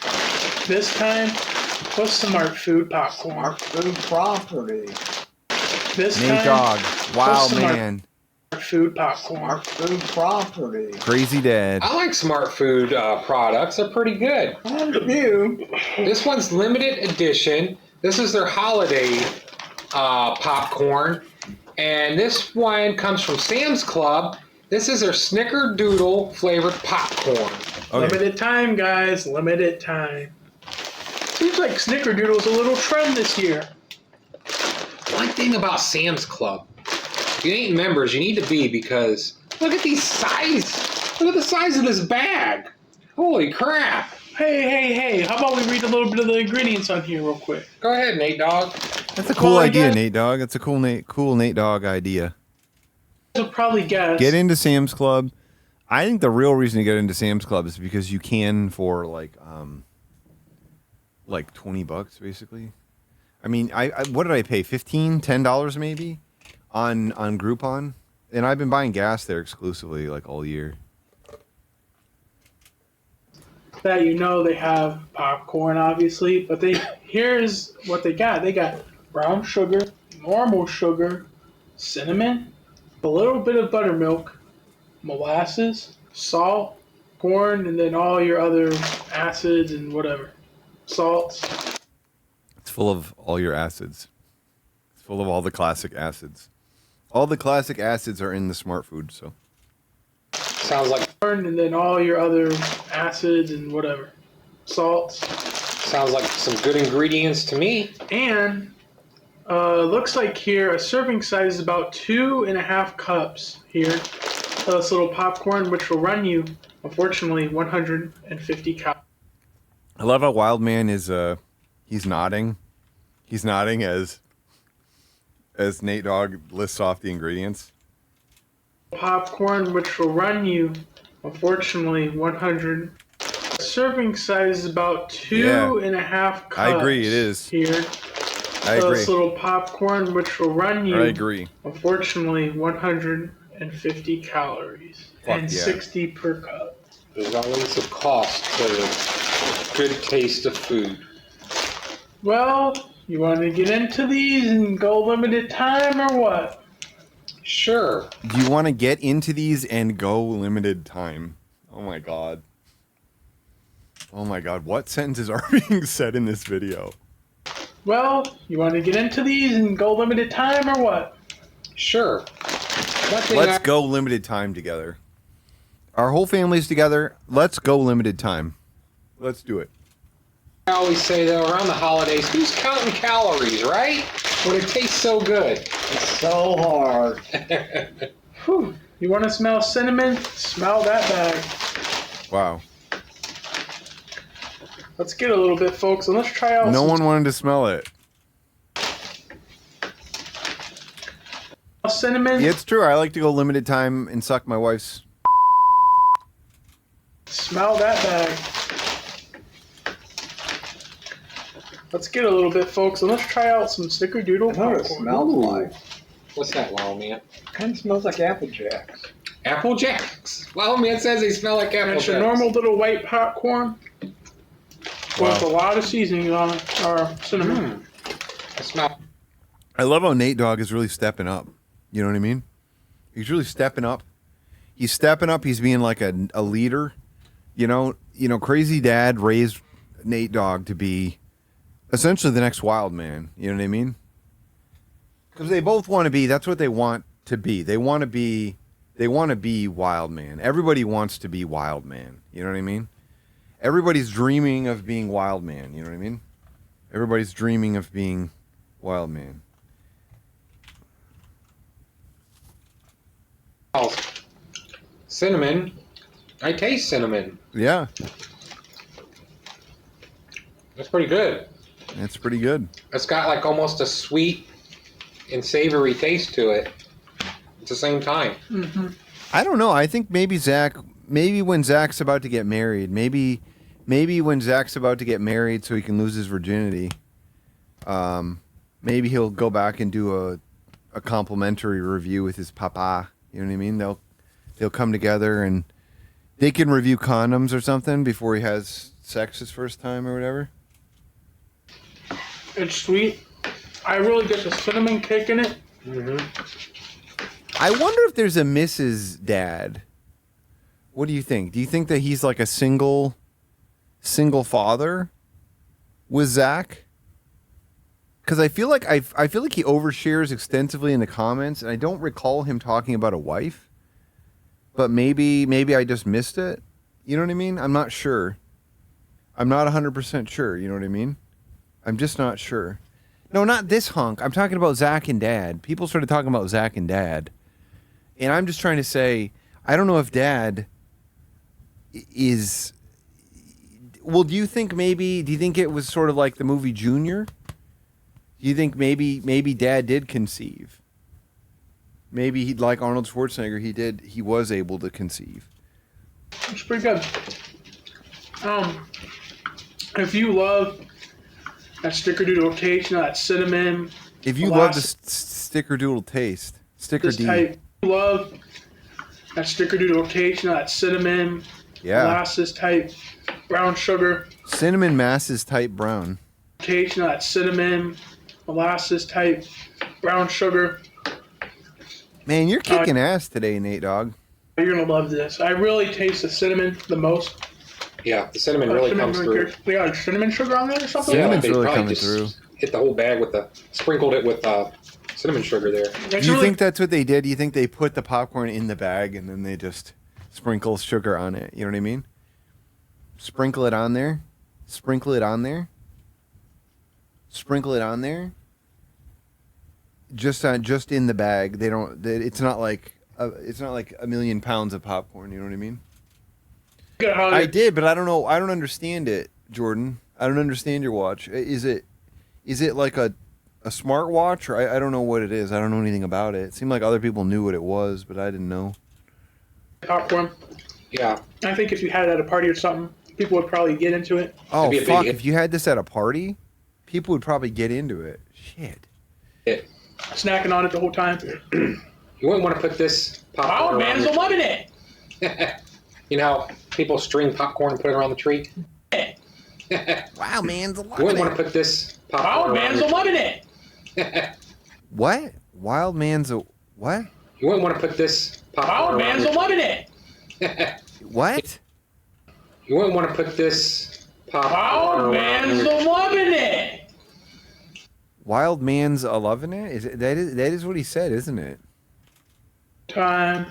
This time, what's Smart Food Popcorn? Smart Food Property. This Nate time, Dogg, Wild what's Man, Food Popcorn. Smart Food Property. Crazy Dad. I like Smart Food products. They're pretty good. And you. This one's limited edition. This is their holiday popcorn. And this one comes from Sam's Club. This is their Snickerdoodle flavored popcorn. Limited time, guys. Limited time. Seems like Snickerdoodle's a little trend this year. One thing about Sam's Club, if you ain't members, you need to be, because look at these size. Look at the size of this bag. Holy crap. Hey. How about we read a little bit of the ingredients on here real quick? Go ahead, Nate Dogg. That's a cool idea, Nate Dogg. That's a cool Nate Dogg idea. You'll probably guess. Get into Sam's Club. I think the real reason to get into Sam's Club is because you can for like $20 basically. I mean, I what did I pay? $10 maybe on Groupon, and I've been buying gas there exclusively like all year. That they have popcorn, obviously, but here's what they got. They got brown sugar, normal sugar, cinnamon, a little bit of buttermilk, molasses, salt, corn, and then all your other acids and whatever. Salts. It's full of all your acids. It's full of all the classic acids. All the classic acids are in the Smart Food, so. Sounds like corn, and then all your other acids and whatever. Salts. Sounds like some good ingredients to me. And looks like here a serving size is about 2.5 cups here of this little popcorn, which will run you, unfortunately, 150 calories. I love how Wildman is he's nodding. He's nodding as Nate Dogg lists off the ingredients. Popcorn, which will run you, unfortunately, 100. Serving size is about 2.5 cups. I agree, it is. Here. I agree. This little popcorn, which will run you, I agree. Unfortunately, 150 calories. Fuck and yeah. 60 per cup. There's always a cost to the good taste of food. Well, you want to get into these and go limited time or what? Sure. Do you want to get into these and go limited time? Oh my god. Oh my god, what sentences are being said in this video? Well, you want to get into these and go limited time or what? Sure. Let's go limited time together. Our whole family's together. Let's go limited time. Let's do it. I always say, though, around the holidays, who's counting calories, right? When it tastes so good. It's so hard. Whew. You want to smell cinnamon? Smell that bag. Wow. Let's get a little bit, folks, and let's try out No some one wanted to smell it. cinnamon. Yeah, it's true. I like to go limited time and suck my wife's. Smell that bag. Let's get a little bit, folks, and let's try out some Snickerdoodle I know what it popcorn. smells like. What's that, Wild Man? Kind of smells like Apple Jacks. Apple Jacks. Wild Man says they smell like Apple It's Jacks. your normal little white popcorn with a lot of seasoning on it, or cinnamon. I smell. I love how Nate Dogg is really stepping up. You know what I mean? He's really stepping up. He's stepping up. He's being like a leader. You know, Crazy Dad raised Nate Dogg to be essentially the next Wild Man. You know what I mean? Because they both want to be. That's what they want to be. They want to be Wild Man. Everybody wants to be Wild Man. You know what I mean? Everybody's dreaming of being Wild Man. You know what I mean? Everybody's dreaming of being Wild Man. Oh, cinnamon. I taste cinnamon. Yeah, That's pretty good. it's pretty good. It's got like almost a sweet and savory taste to it at the same time. Mm-hmm. I don't know. I think maybe when Zach's about to get married, maybe when Zach's about to get married so he can lose his virginity, maybe he'll go back and do a complimentary review with his papa. You know what I mean? They'll come together and they can review condoms or something before he has sex his first time or whatever. It's sweet. I really get the cinnamon kick in it. Mm-hmm. I wonder if there's a Mrs. Dad. What do you think? Do you think that he's like a single father with Zach? because I feel like I feel like he overshares extensively in the comments, and I don't recall him talking about a wife. But maybe I just missed it. You know what I mean? I'm not sure. I'm not 100% sure. You know what I mean? I'm just not sure. No, not this hunk. I'm talking about Zach and Dad. People started talking about Zach and Dad, and I'm just trying to say I don't know if Dad is. Well, do you think it was sort of like the movie Junior? Do you think maybe Dad did conceive? Maybe he'd like Arnold Schwarzenegger. He was able to conceive. It's pretty good. If you love that snickerdoodle taste, that cinnamon. If you love the snickerdoodle taste, this type, you love that snickerdoodle taste, that cinnamon, molasses type, brown sugar. Cinnamon masses type brown. Taste, that cinnamon, molasses type, brown sugar. Man, you're kicking ass today, Nate Dogg. You're gonna love this. I really taste the cinnamon the most. Yeah, the cinnamon really comes through. They got cinnamon sugar on there or something? Cinnamon's really coming through. Hit the whole bag with sprinkled it with cinnamon sugar there. Do you think that's what they did? Do you think they put the popcorn in the bag and then they just sprinkle sugar on it? You know what I mean? Sprinkle it on there. Sprinkle it on there. Sprinkle it on there. Just in the bag. They don't. It's not like a million pounds of popcorn. You know what I mean? I did, but I don't know. I don't understand it, Jordan. I don't understand your watch. Is it like a smart watch, or I don't know what it is. I don't know anything about it. It seemed like other people knew what it was, but I didn't know. Popcorn. Yeah. I think if you had it at a party or something, people would probably get into it. Oh fuck! If you had this at a party, people would probably get into it. Shit. Snacking on it the whole time. You wouldn't want to put this popcorn. Oh, man's loving it. You know how people string popcorn and put it around the tree? Wow, man's loving it. You wouldn't want to put this popcorn. Oh, man's loving it. What? Wild man's a what? You wouldn't want to put this popcorn. Oh, man's loving it. What? You wouldn't want to put this popcorn. Oh, man's loving it. Wild man's a loving it? That is what he said, isn't it? Time.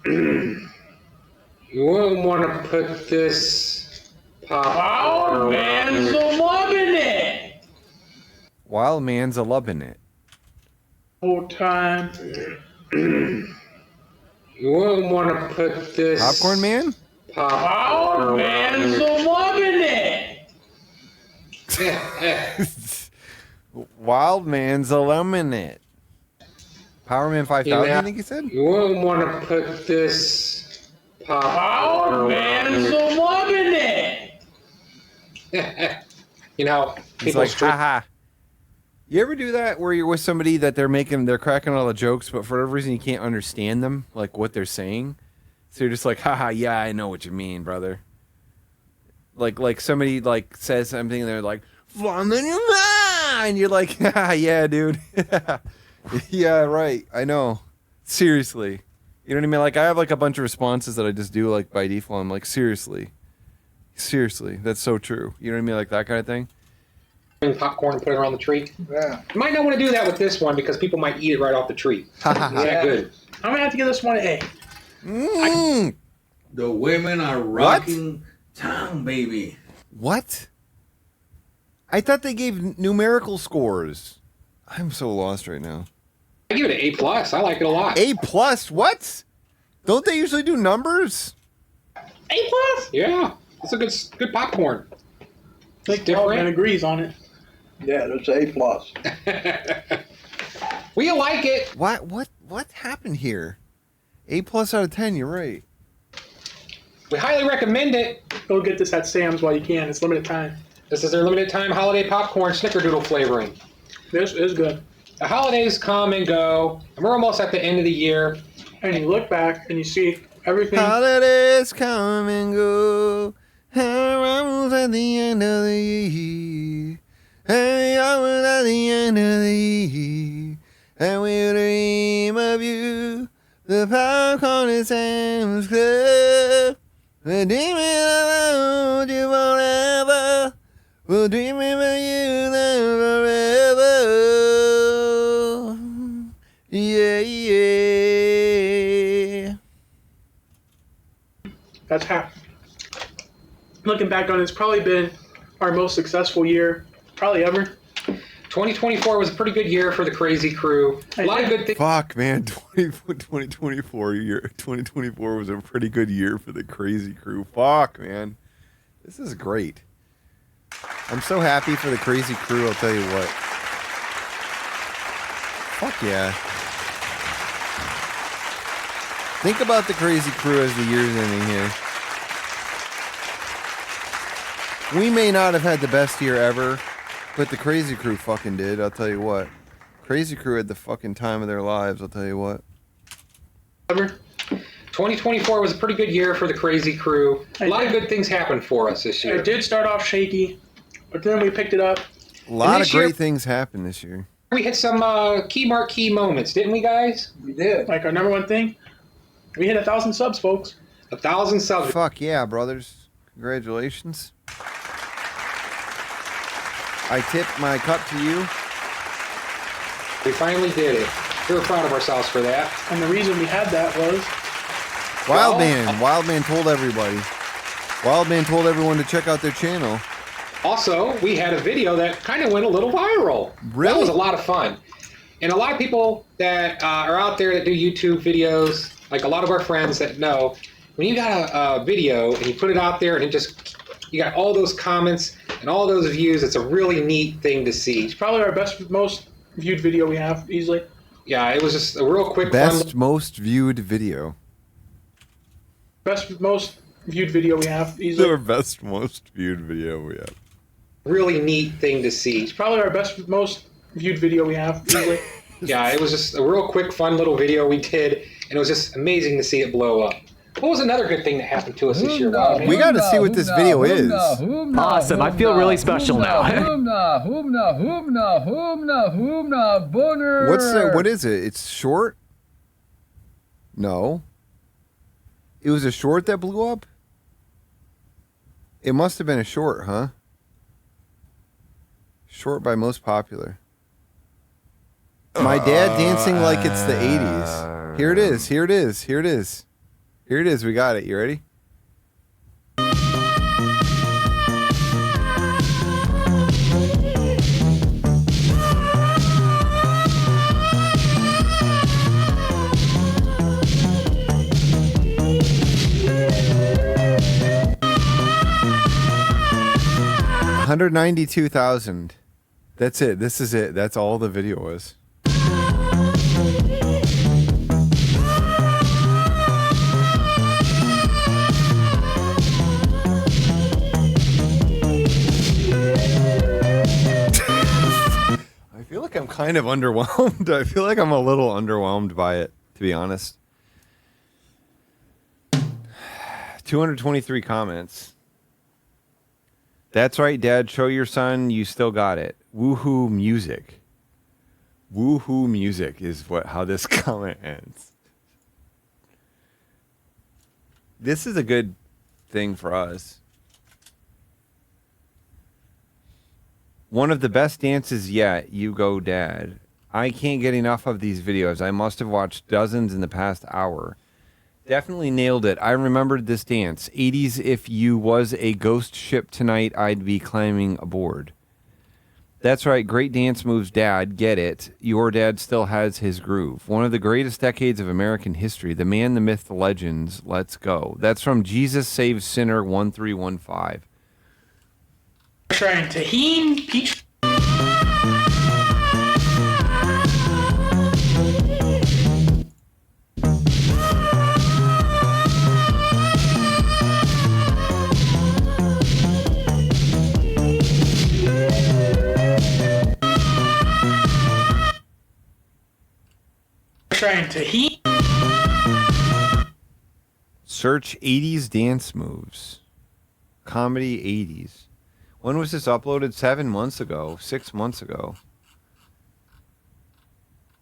You wouldn't want to put this popcorn. Oh, man's loving it. Wild man's a loving it. Whole time. You wouldn't want to put this popcorn man. Oh, man's loving it. Wild man's a loving it. Power Man 5000, I think he said? You wouldn't want to put this popcorn. Oh, man's loving it. You know, he's like, haha. You ever do that where you're with somebody that they're cracking all the jokes, but for whatever reason you can't understand them, like what they're saying? So you're just like, haha, yeah, I know what you mean, brother. Like somebody like says something and they're like, and you're like, yeah, dude. Yeah, right. I know. Seriously. You know what I mean? Like, I have like a bunch of responses that I just do like by default. I'm like, seriously. That's so true. You know what I mean? Like that kind of thing. Popcorn and put it around the tree. Yeah. You might not want to do that with this one because people might eat it right off the tree. Yeah, good. I'm gonna have to give this one an A. The women are rocking town, baby. What? I thought they gave numerical scores. I'm so lost right now. I give it an A+. I like it a lot. A+? What? Don't they usually do numbers? A+? Yeah. It's a good popcorn. I think Dogman agrees on it. Yeah, that's A+. We like it. What happened here? A+ out of 10, you're right. We highly recommend it. Go get this at Sam's while you can. It's limited time. This is their limited time holiday popcorn snickerdoodle flavoring. This is good. The holidays come and go, and we're almost at the end of the year. And you look back and you see everything. Holidays come and go, and we're almost at the end of the year. And we're almost at the end of the year. And we dream of you. The popcorn is Sam's Club. We're dreaming about you forever. We're dreaming about you forever. Yeah, yeah. That's half. Looking back on it, it's probably been our most successful year, probably ever. 2024 was a pretty good year for the Crazy Crew. A lot of good things. Fuck, man. 2024 was a pretty good year for the Crazy Crew. Fuck, man. This is great. I'm so happy for the Crazy Crew, I'll tell you what. Fuck yeah. Think about the Crazy Crew as the year's ending here. We may not have had the best year ever, but the Crazy Crew fucking did, I'll tell you what. Crazy Crew had the fucking time of their lives, I'll tell you what. 2024 was a pretty good year for the Crazy Crew. A lot of good things happened for us this year. It did start off shaky, but then we picked it up. A lot of great things happened this year. We had some key marquee moments, didn't we, guys? We did. Like our number one thing, we hit 1,000 subs, folks. 1,000 subs. Fuck yeah, brothers. Congratulations. I tip my cup to you. We finally did it. We were proud of ourselves for that. And the reason we had that was... Wildman told everybody. Wildman told everyone to check out their channel. Also, we had a video that kind of went a little viral. Really? That was a lot of fun. And a lot of people that are out there that do YouTube videos, like a lot of our friends that know, when you got a video and you put it out there and it just, you got all those comments and all those views, it's a really neat thing to see. It's probably our most viewed video we have, easily. Yeah, it was just a real quick Best, fun... most viewed video. Most viewed video we have, easily. Our best, most viewed video we have. Really neat thing to see. It's probably our most viewed video we have, easily. Yeah, it was just a real quick, fun little video we did, and it was just amazing to see it blow up. What was another good thing that happened to us this year? We got to see what this video is. Awesome. I feel really special now. Boner. What is it? It's short? No. It was a short that blew up? It must have been a short, huh? Short by most popular. My dad dancing like it's the 80s. Here it is. Here it is. Here it is. Here it is. We got it. You ready? $192,000. That's it. This is it. That's all the video was. I feel like I'm kind of underwhelmed. I feel like I'm a little underwhelmed by it, to be honest. 223 comments. That's right, Dad. Show your son you still got it. Woohoo music. Woohoo music is how this comment ends. This is a good thing for us. One of the best dances yet, You Go Dad. I can't get enough of these videos. I must have watched dozens in the past hour. Definitely nailed it. I remembered this dance. 80s, if you was a ghost ship tonight, I'd be climbing aboard. That's right. Great dance moves, Dad. Get it. Your dad still has his groove. One of the greatest decades of American history. The man, the myth, the legends. Let's go. That's from Jesus Saves Sinner 1315. Trying tahini, peach. Trying tahini. Search 80s dance moves. Comedy 80s. When was this uploaded? 7 months ago. 6 months ago.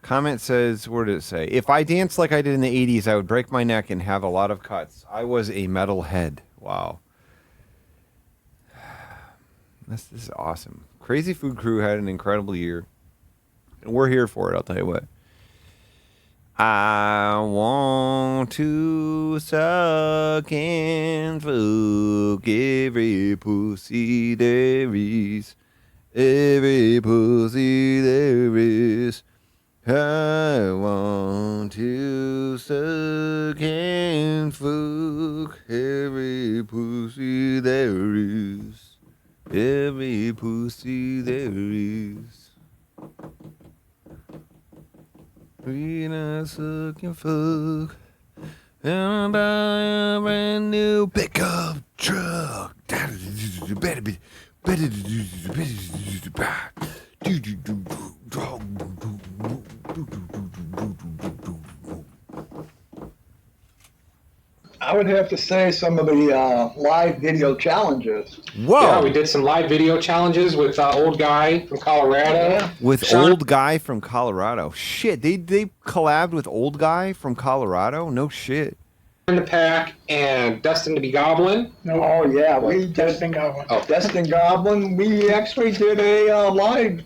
Comment says, where did it say? If I danced like I did in the 80s, I would break my neck and have a lot of cuts. I was a metalhead. Wow. This is awesome. Crazy Food Crew had an incredible year. And we're here for it, I'll tell you what. I want to suck and fuck every pussy there is. Every pussy there is. I want to suck and fuck every pussy there is. Every pussy there is. We not suck and fuck and buy a brand new pickup truck. I would have to say some of the live video challenges. Whoa! Yeah, we did some live video challenges with old guy from Colorado. With Sean- old guy from Colorado. Shit, they collabed with old guy from Colorado? No shit. In the Pack and Dustin to be Goblin. No. Oh yeah, we Dustin Goblin. Oh. Dustin Goblin. We actually did a live.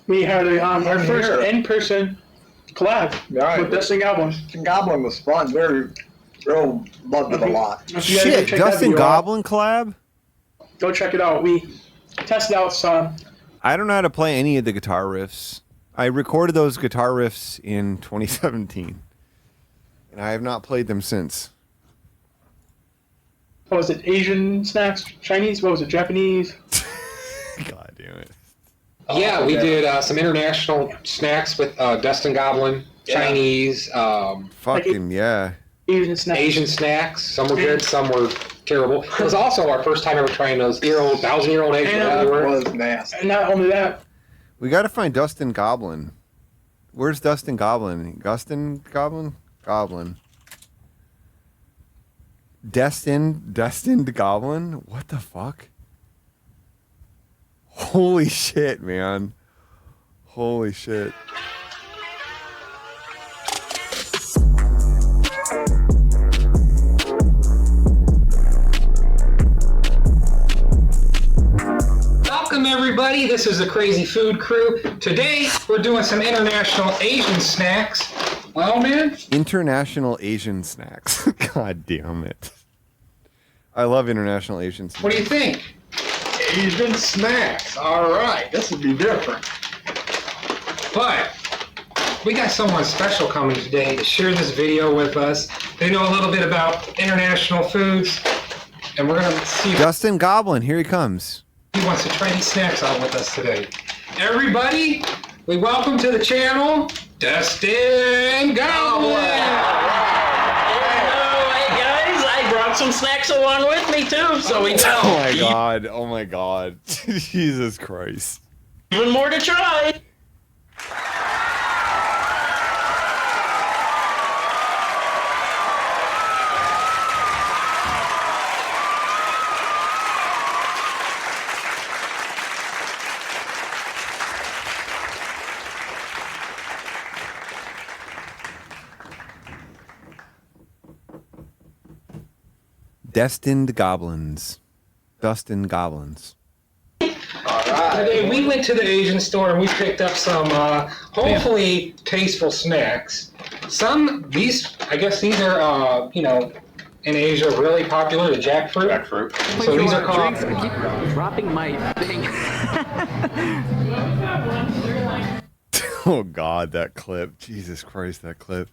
We had our first Here. in-person collab Right. with Dustin Goblin. Dustin Goblin was fun. Real loved it a lot. If you guys go Shit, check that Dustin video out, Goblin collab? Go check it out. We tested out some. I don't know how to play any of the guitar riffs. I recorded those guitar riffs in 2017. And I have not played them since. What was it? Asian snacks? Chinese? What was it? Japanese? God damn it. Yeah, we did some international snacks with Dustin Goblin, Chinese, Fucking yeah. Asian snacks. Asian snacks. Some were good, some were terrible. It was also our first time ever trying those 1,000-year-old Asian And It were. was nasty. And not only that, We got to find Dustin Goblin. Where's Dustin Goblin? Dustin Goblin? Goblin. Destined Goblin? What the fuck? Holy shit, man. Holy shit. Welcome everybody, this is the Crazy Food Crew. Today we're doing some international Asian snacks. Well, man, International Asian snacks. God damn it. I love international Asian snacks. what do you think? Asian snacks. All right, this would be different. But we got someone special coming today to share this video with us. They know a little bit about international foods, and we're gonna see if Dustin Goblin, here he comes. he wants to try these snacks out with us today. Everybody, we welcome to the channel, Dustin Goblin. Hey guys, I brought some snacks along with me too, so we know. Oh my god. Oh my god. Jesus Christ. Even more to try. Destined Goblins. Dustin Goblins. Today we went to the Asian store and we picked up some hopefully tasteful snacks. I guess these are, in Asia really popular, the jackfruit. Jackfruit. So these are called... Keep dropping my thing. Oh god, that clip. Jesus Christ, that clip.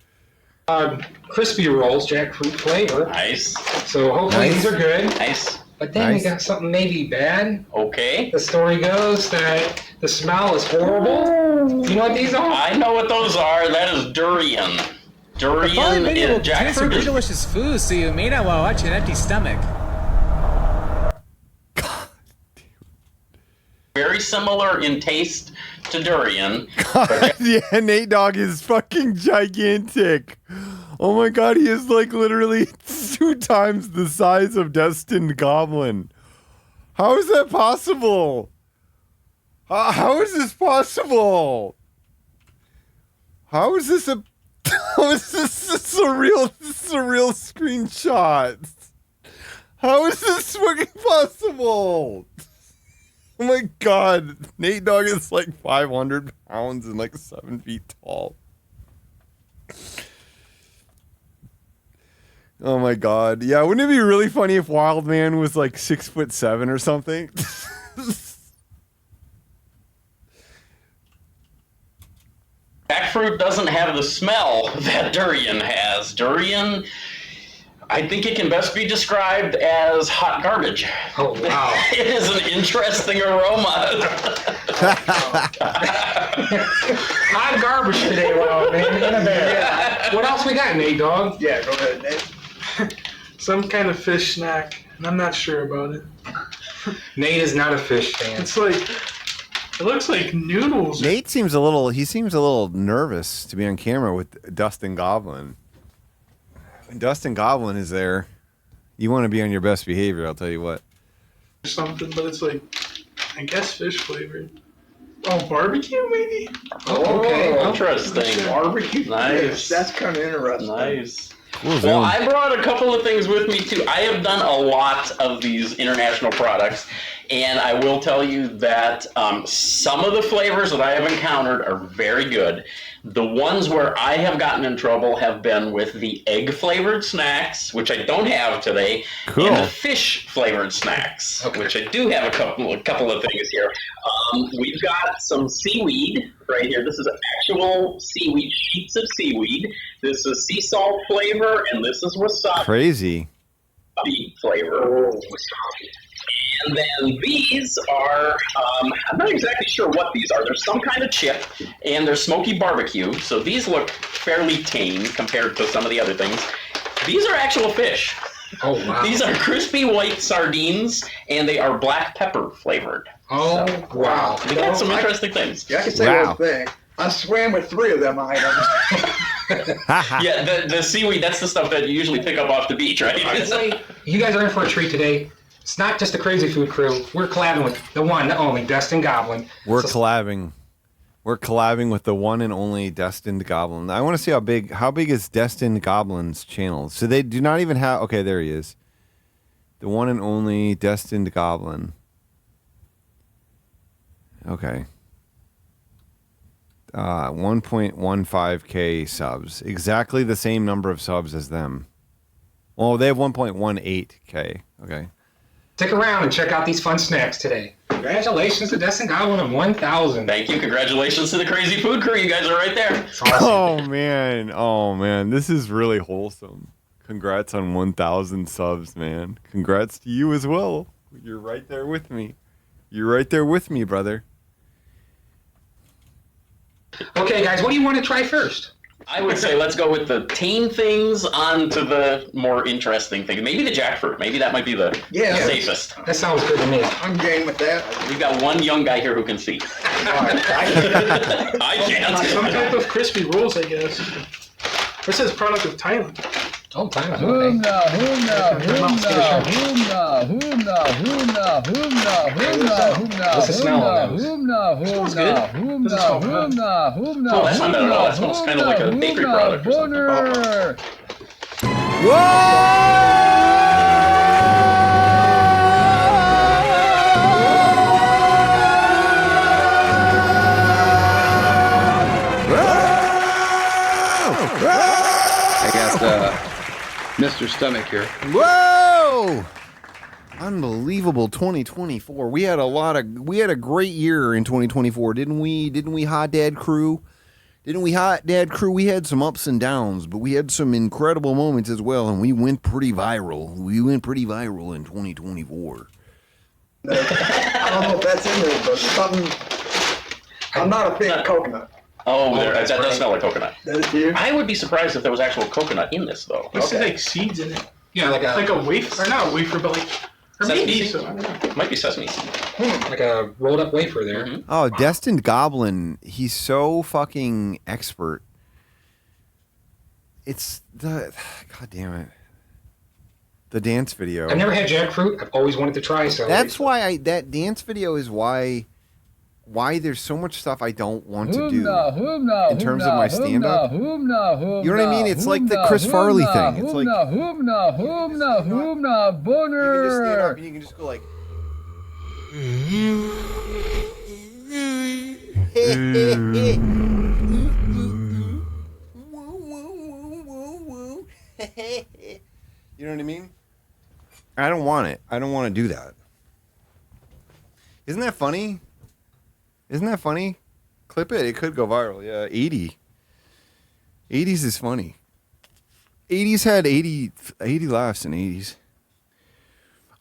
crispy rolls, jackfruit flavor. Nice. So hopefully Nice. these are good. Nice. But then Nice. we got something maybe bad. Okay. The story goes that the smell is horrible. You know what these are? I know what those are. That is durian. Durian and jackfruit is delicious food, so you may not want to watch an empty stomach. very similar in taste to durian. God, yeah, Nate Dogg is fucking gigantic. Oh my god, he is like literally 2 times the size of Destined Goblin. How is that possible? How is this possible? How is this a? How is this a real? This is a real screenshot. How is this fucking possible? Oh my god, Nate Dogg is like 500 pounds and like 7 feet tall. Oh my god. Yeah, wouldn't it be really funny if Wildman was like 6'7" or something? Jackfruit doesn't have the smell that durian has. Durian, I think it can best be described as hot garbage. Oh, wow. It is an interesting aroma. Hot garbage today, well, man. In a bag. Yeah. What else we got, Nate, dog? Yeah, go ahead, Nate. Some kind of fish snack, and I'm not sure about it. Nate is not a fish fan. It's like, it looks like noodles. Nate seems a little nervous to be on camera with Dustin Goblin. When Dustin Goblin is there, you want to be on your best behavior, I'll tell you what. Something, but it's like, I guess fish flavored. Oh, barbecue maybe? Oh, okay. Interesting. Barbecue? Nice. Yes, that's kind of interesting. Nice. Cool, Well, I brought a couple of things with me too. I have done a lot of these international products, and I will tell you that some of the flavors that I have encountered are very good. The ones where I have gotten in trouble have been with the egg-flavored snacks, which I don't have today, Cool. and the fish-flavored snacks, which I do have a couple of things here. We've got some seaweed right here. This is actual seaweed, sheets of seaweed. This is sea salt flavor, and this is wasabi Crazy. flavor. And then these are, I'm not exactly sure what these are. There's some kind of chip, and they're smoky barbecue. So these look fairly tame compared to some of the other things. These are actual fish. Oh, wow. These are crispy white sardines, and they are black pepper flavored. Oh, wow. They got some interesting things. Yeah, I can say one thing. I swam with 3 of them items. Yeah, the seaweed, that's the stuff that you usually pick up off the beach, right? You guys are in for a treat today. It's not just the Crazy Food Crew. We're collabing with the one, the only, Dustin Goblin. We're collabing. We're collabing with the one and only Destined Goblin. I want to see how big is Destined Goblin's channel. So they do not even have. Okay, there he is. The one and only Destined Goblin. Okay. 1.15K subs. Exactly the same number of subs as them. Well, they have 1.18K. Okay. Stick around and check out these fun snacks today. Congratulations to Dustin Goblin on 1,000. Thank you. Congratulations to the Crazy Food Crew. You guys are right there. Oh man, this is really wholesome. Congrats on 1,000 subs, man. Congrats to you as well. You're right there with me. You're right there with me, brother. Okay, guys, what do you want to try first? I would say let's go with the tame things on to the more interesting things. Maybe the jackfruit. Maybe that might be the safest. That sounds good to me. I'm game with that. We've got one young guy here who can see. I can't. Some type of crispy rolls, I guess. It says product of Thailand. Oh, Thailand. What's the smell on those? Smells good. Oh, that's not bad at all. That smells kind of like a bakery product or something. I got Mr. Stomach here. Whoa! Unbelievable 2024. We had a great year in 2024, didn't we? Didn't we, Hot Dad Crew? We had some ups and downs, but we had some incredible moments as well, and we went pretty viral. In 2024. I don't know if that's in there, but something. I'm not a fan of coconut. Oh, that does smell like coconut. Does it you? I would be surprised if there was actual coconut in this, though. This is like seeds in it. Yeah, like a wafer, or not a wafer, but like or Sesame maybe seeds? so. I don't know. Might be sesame seeds. Like a rolled up wafer there. Mm-hmm. Oh, Destined Goblin. He's so fucking expert. It's the... God damn it. The dance video. I've never had jackfruit. I've always wanted to try. So That's why that dance video is why there's so much stuff I don't want to do in terms of my stand-up. You know what I mean? It's like the Chris Farley thing. It's like... boner. You can just stand up and you can just go like... You know what I mean? I don't want it. I don't want to do that. Isn't that funny? Isn't that funny? Clip it. It could go viral. Yeah, 80. 80s is funny. 80s had 80 laughs in 80s.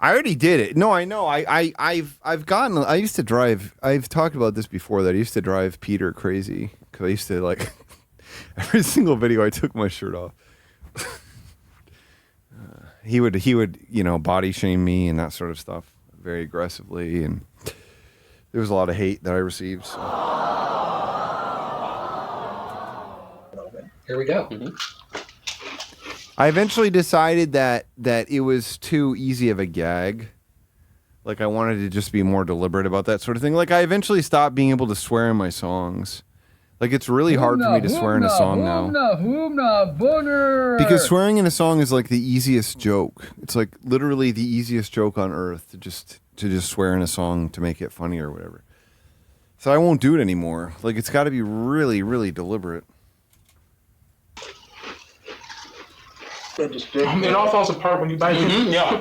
I already did it. No, I know. I've gotten. I used to drive. I've talked about this before. That I used to drive Peter crazy because I used to like every single video I took my shirt off. He would body shame me and that sort of stuff very aggressively, and there was a lot of hate that I received. So. Here we go. I eventually decided that it was too easy of a gag. Like I wanted to just be more deliberate about that sort of thing. Like I eventually stopped being able to swear in my songs. Like it's really hard for me to swear in a song now. Because swearing in a song is like the easiest joke. It's like literally the easiest joke on earth to just swear in a song to make it funny or whatever. So I won't do it anymore. Like it's got to be really, really deliberate. It all falls apart when you bite it. Yeah.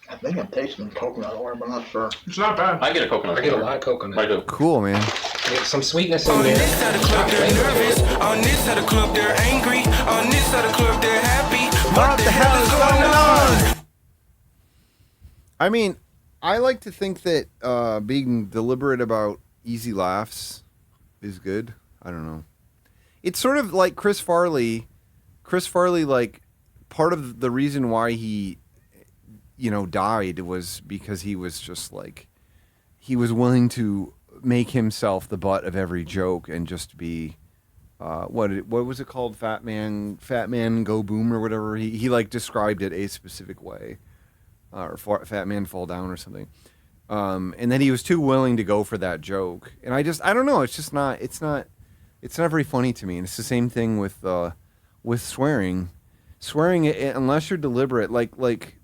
I think I'm tasting coconut oil, but I'm not sure. It's not bad. I get a coconut. I get a lot of coconut. I do. Cool, man. Get some sweetness in there. On this side of the club, they're nervous. On this side of the club, they're angry. On this side of the club, they're happy. What the hell is going on? I mean, I like to think that being deliberate about easy laughs is good. I don't know. It's sort of like Chris Farley. Chris Farley, like, part of the reason why he, died was because he was just like, he was willing to make himself the butt of every joke and just be, what was it called? Fat man go boom or whatever. He like described it a specific way, or fat man fall down or something. And then he was too willing to go for that joke. And I don't know. It's not very funny to me. And it's the same thing with swearing. Swearing, unless you're deliberate, like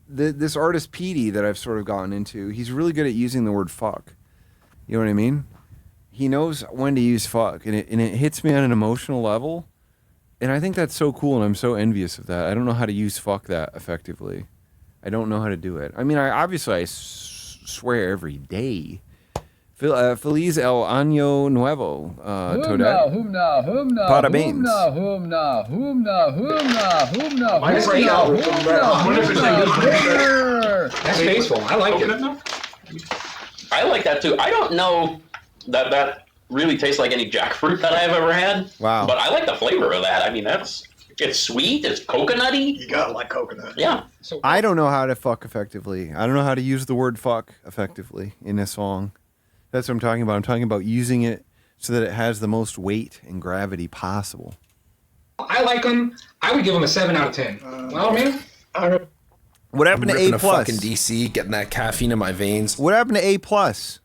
this artist Petey that I've sort of gotten into, he's really good at using the word fuck. You know what I mean? He knows when to use fuck, and it hits me on an emotional level. And I think that's so cool, and I'm so envious of that. I don't know how to use fuck that effectively. I don't know how to do it. I mean, I swear every day. Feliz el año nuevo, Toadette. Para Baines. That's tasteful. I like it. I like that too. I don't know that really tastes like any jackfruit that I've ever had. Wow. But I like the flavor of that. I mean, it's sweet. It's coconutty. You gotta like coconut. Yeah. I don't know how to fuck effectively. I don't know how to use the word fuck effectively in a song. That's what I'm talking about. I'm talking about using it so that it has the most weight and gravity possible. I like them. I would give them a 7 out of 10. Well, man. What happened to A+? Fucking DC, getting that caffeine in my veins. What happened to A+? Just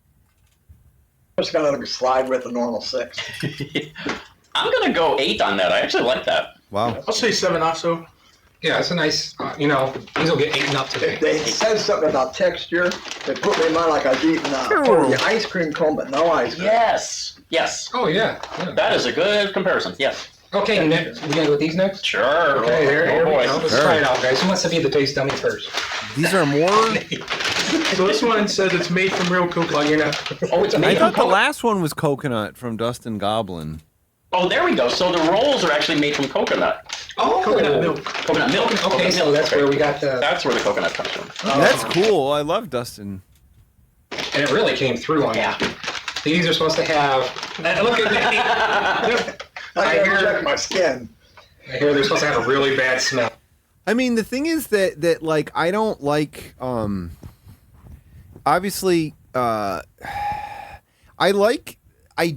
gotta let it slide with a normal 6. I'm gonna go 8 on that. I actually like that. Wow. I'll say 7 also. Yeah, it's a nice, these will get eaten up today. They said something about texture. They put me in mind like I was eating the ice cream cone, but no ice cream. Yes. Oh, yeah. That is a good comparison. Yes. Okay, next. We gonna go with these next? Sure. Okay, here we boy. go. Let's try it out, guys. Who wants to be the taste dummy first? These are more... So this one says it's made from real coconut. Well, you're not... Oh, it's I made thought from the last one was coconut from Dustin Goblin. Oh, there we go. So the rolls are actually made from coconut. Oh, coconut milk. Coconut milk. Okay, so that's where we got the... That's where the coconut comes from. That's cool. I love Dustin. And it really came through on that. These are supposed to have... Look at me. I gotta check my skin. I hear they're supposed to have a really bad smell. I mean, the thing is that like, I don't like, obviously, I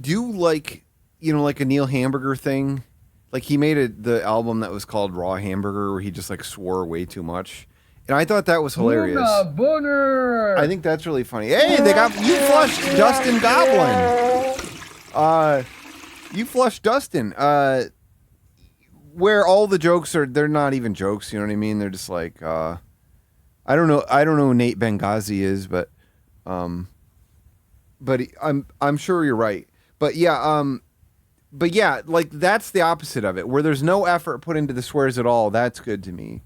do like, like a Neil Hamburger thing. Like he made the album that was called Raw Hamburger, where he just like swore way too much. And I thought that was hilarious. I think that's really funny. Hey, you flushed Dustin Goblin. You flushed Dustin. Where all the jokes they're not even jokes, you know what I mean? They're just like, I don't know who Nate Benghazi is, but I'm sure you're right. But yeah, like that's the opposite of it, where there's no effort put into the swears at all. That's good to me.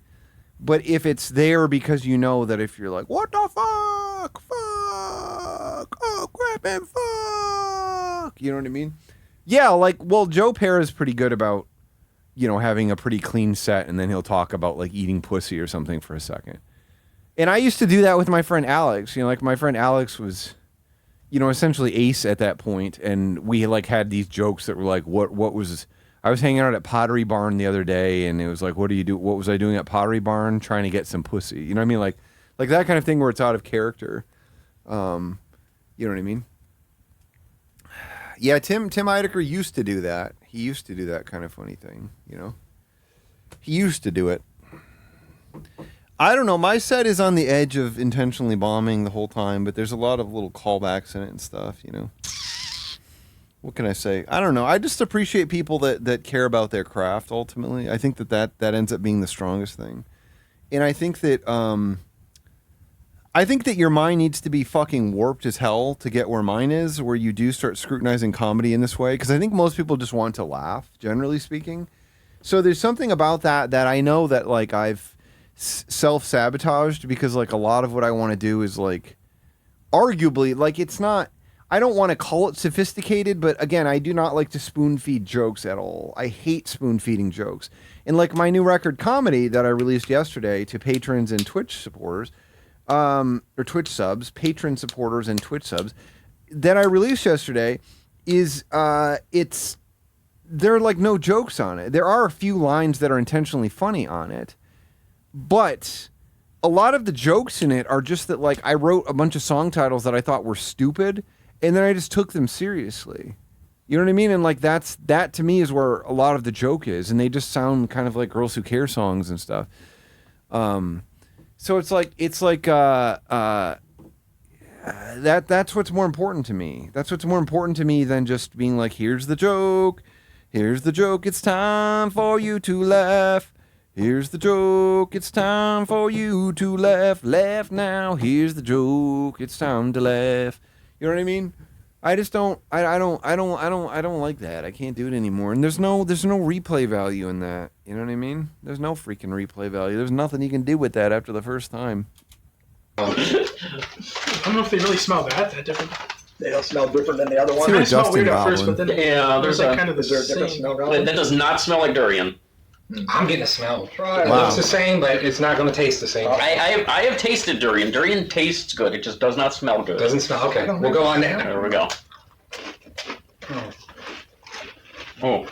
But if it's there because you know that if you're like, what the fuck, oh crap and fuck, you know what I mean? Yeah, like, well, Joe Pera's pretty good about, you know, having a pretty clean set, and then he'll talk about like eating pussy or something for a second. And I used to do that with my friend Alex. You know, like my friend Alex was, you know, essentially ace at that point, and we like had these jokes that were like, what was. I was hanging out at Pottery Barn the other day, and it was like, what do you do? What was I doing at Pottery Barn? Trying to get some pussy. You know what I mean? Like that kind of thing where it's out of character. You know what I mean? Yeah, Tim Heidecker used to do that. He used to do that kind of funny thing, you know? He used to do it. I don't know. My set is on the edge of intentionally bombing the whole time, but there's a lot of little callbacks in it and stuff, you know? What can I say? I don't know. I just appreciate people that care about their craft, ultimately. I think that ends up being the strongest thing. And I think that your mind needs to be fucking warped as hell to get where mine is, where you do start scrutinizing comedy in this way. Because I think most people just want to laugh, generally speaking. So there's something about that I know that, like, I've self-sabotaged, because, like, a lot of what I want to do is, like, arguably, like, it's not... I don't want to call it sophisticated, but again, I do not like to spoon-feed jokes at all. I hate spoon-feeding jokes. And like my new record, Comedy, that I released yesterday to patrons and Twitch supporters, or Twitch subs, patron supporters and Twitch subs, that I released yesterday is, there are like no jokes on it. There are a few lines that are intentionally funny on it, but a lot of the jokes in it are just that, like, I wrote a bunch of song titles that I thought were stupid, and then I just took them seriously. You know what I mean? And like that to me is where a lot of the joke is, and they just sound kind of like Girls Who Care songs and stuff. So it's like that's what's more important to me. That's what's more important to me than just being like, here's the joke, it's time for you to laugh. Here's the joke, it's time for you to laugh. Laugh now, here's the joke, it's time to laugh. You know what I mean? I just don't. I don't like that. I can't do it anymore. And there's no replay value in that. You know what I mean? There's no freaking replay value. There's nothing you can do with that after the first time. I don't know if they really smell that different. They don't smell different than the other ones. They smell weird at first, but then there's like kind of the Is there a different same. smell? That does not smell like durian. I'm getting a smell. Try It it. looks the same, but it's not going to taste the same. I have tasted durian. Durian tastes good. It just does not smell good. Doesn't smell. Okay, we'll go on now. There we go. Oh.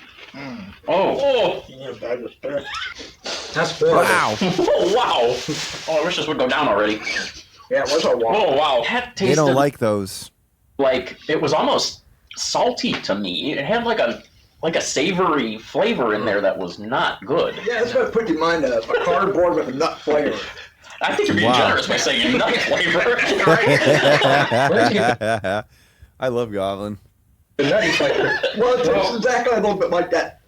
Oh. That's good. Wow. Oh, wow. Oh, I wish this would go down already. Yeah, what's a wow? Oh, wow. That tasted They don't like those. like it was almost salty to me. It had like a savory flavor in there that was not good. Yeah, that's what put in mind of a cardboard with a nut flavor. I think you're being generous by saying nut flavor. I love Goblin. The nutty flavor. Well, it tastes exactly a little bit like that.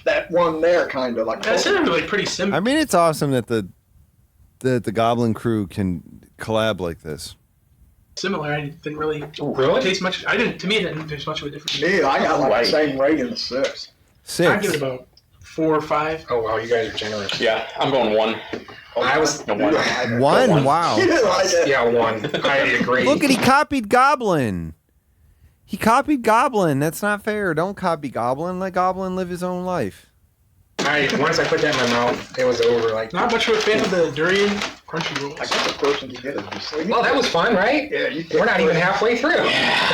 That one there, kind of like. That's really pretty simple. I mean, it's awesome that the Goblin crew can collab like this. Similar. I didn't really Really? taste much. To me, it didn't taste much of a difference. Me, I got like the same rating as 6. I give it about 4 or 5. Oh wow, you guys are generous. Yeah, I'm going 1. I was No, 1. One? Wow. Yeah, 1. I agree. Look at, he copied Goblin. He copied Goblin. That's not fair. Don't copy Goblin. Let Goblin live his own life. Once I put that in my mouth, it was over. Like, Not much of a fan of the durian crunchy rolls. I got the person to get it. well, that was fun, right? Yeah, you We're not even halfway through.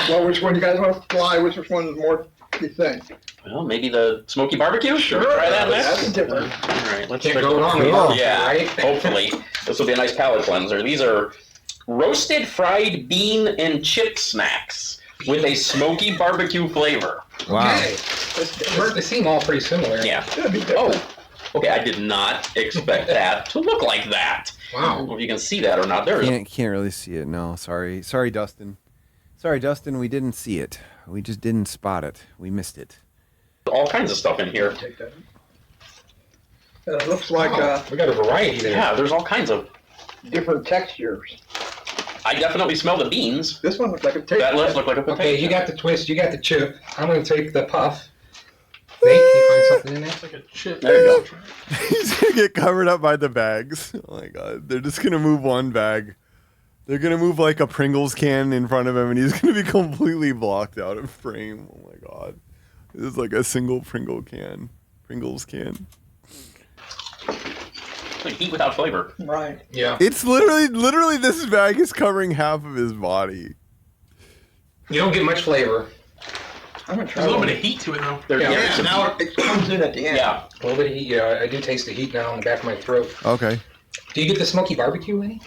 Well, which one you guys want to fly? Which one is more, you think? Well, maybe the smoky barbecue? Sure. Try that That's next. different. All right, let's Can't check go it wrong out. with barbecue, Yeah, right? hopefully. This will be a nice palate cleanser. These are roasted fried bean and chip snacks with a smoky barbecue flavor. Wow. Okay. They seem all pretty similar. Yeah. Should be different. Oh, okay. I did not expect that to look like that. Wow. I don't know if you can see that or not. There is. Can't really see it. No, sorry, Dustin. Sorry, Dustin. We didn't see it. We just didn't spot it. We missed it. All kinds of stuff in here. Take that. It looks like we got a variety there. Yeah, there's all kinds of. different textures. I definitely smell the beans. This one looks like a taste. That looks like a potato. Okay, you got the twist, you got the chip. I'm going to take the puff. Nate, can you find something in there? It's like a chip. There you go. He's gonna get covered up by the bags. Oh my god. They're just gonna move one bag. They're gonna move like a Pringles can in front of him and he's gonna be completely blocked out of frame. Oh my god. This is like a single Pringles can. Like heat without flavor. Right. Yeah. It's literally this bag is covering half of his body. You don't get much flavor. I'm gonna try There's a little one. bit of heat to it though. Yeah. Now it comes in at the end. Yeah. A little bit of heat. Yeah, I do taste the heat now in the back of my throat. Okay. Do you get the smoky barbecue, Lenny?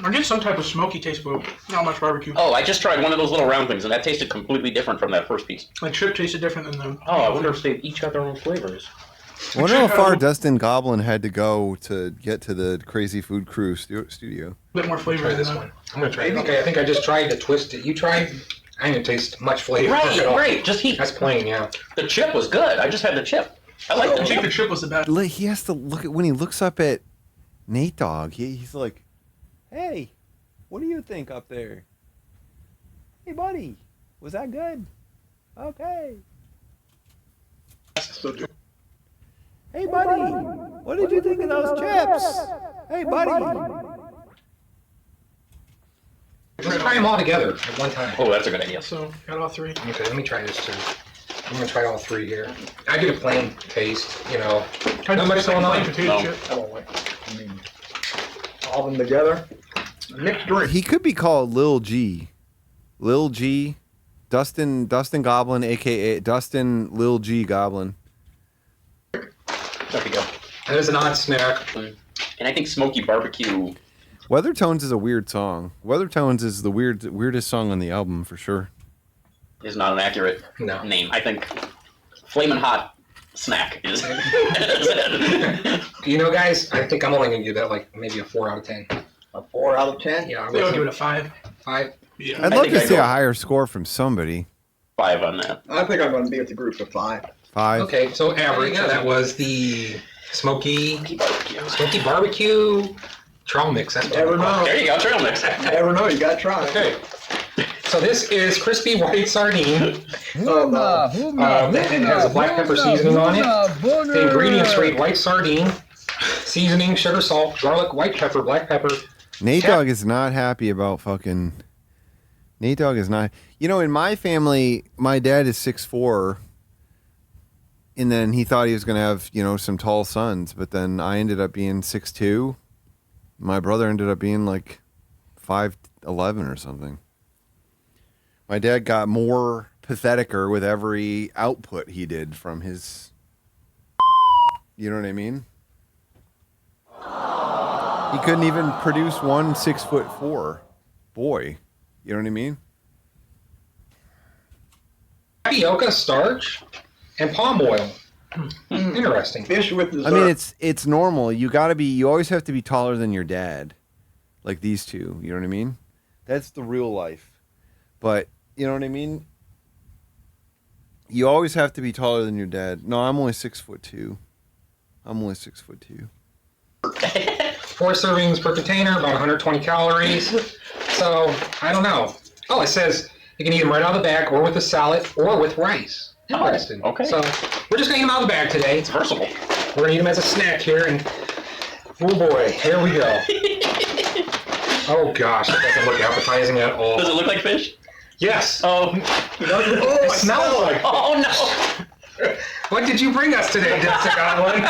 I get some type of smoky taste, but not much barbecue. Oh, I just tried one of those little round things, and that tasted completely different from that first piece. Like chip tasted different than the. Oh, I wonder if they each got their own flavors. I wonder how far Dustin Goblin had to go to get to the Crazy Food Crew studio. A bit more flavor Try than this that. one. I'm gonna try it. Okay, I think I just tried to twist it. You tried? I didn't taste much flavor. Right, at all. right. Just heat. That's plain, yeah. The chip was good. I just had the chip. I like the I think chip. the chip was the best. He has to look at when he looks up at Nate Dogg. He's like, "Hey, what do you think up there? Hey, buddy, was that good? Okay. Hey, buddy, what did you think of those chips? Hey, buddy." Let's try them all together at one time. Oh, that's a good idea. So got all three. Okay, let me try this too. I'm gonna try all three here. I get a plain taste, you know. Not much going on. Potato No. chip. I don't like. I mean, all of them together. Mixed drink. He could be called Lil G. Lil G. Dustin Goblin, aka Dustin Lil G Goblin. There we go. That is an odd snack. And I think smoky barbecue. Weather Tones is a weird song. Weather Tones is the weirdest song on the album for sure. Is not an accurate name. I think Flamin' Hot Snack is. You know, guys, I think I'm only gonna give that like maybe a 4 out of 10. A 4 out of 10? Yeah, I think I'll give it a 5. 5. Yeah. I'd love to see a higher score from somebody. 5 on that. I think I'm going to be with the group of 5. 5. Okay, so average. That was the smoky barbecue trail mix. That's what Never I call know. it. There you go, trail mix. Never know. You got to try it. Okay. So this is crispy white sardine. Hoomna, hoomna, That has a black pepper seasoning on it. hoomna, The ingredients read white sardine, seasoning, sugar, salt, garlic, white pepper, black pepper. Nate Dogg is not happy about fucking. Nate Dogg is not. You know, in my family, my dad is 6'4", and then he thought he was gonna have some tall sons, but then I ended up being 6'2". My brother ended up being like 5'11" or something. My dad got more patheticer with every output he did from his. You know what I mean? He couldn't even produce one 6'4" boy. You know what I mean? Tapioca, starch, and palm oil. Interesting. Fish with dessert. I mean, it's normal. You always have to be taller than your dad, like these two. You know what I mean? That's the real life. But you know what I mean? You always have to be taller than your dad. No, I'm only 6'2". I'm only 6'2". 4 servings per container, about 120 calories. So, I don't know. Oh, it says you can eat them right out of the bag or with a salad or with rice. Interesting. Okay. So, we're just going to eat them out of the bag today. It's versatile. We're going to eat them as a snack here, and oh boy, here we go. Oh gosh, that doesn't look appetizing at all. Does it look like fish? Yes. Oh. It smells like. Oh no. What did you bring us today, Dustin Goblin?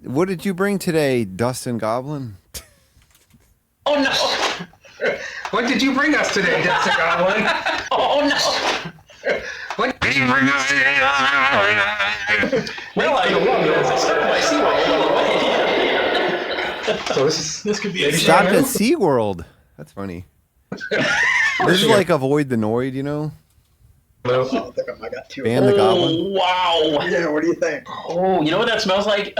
What did you bring today, Dustin Goblin? Oh no. What did you bring us today, Dustin Goblin? Oh no. What did you bring us today? Well, I started my SeaWorld. So this could be a Stopped at SeaWorld. That's funny. This is like Avoid the Noid, you know? I think I got 2. Ban the Goblin. Oh, wow. Yeah, what do you think? Oh, you know what that smells like?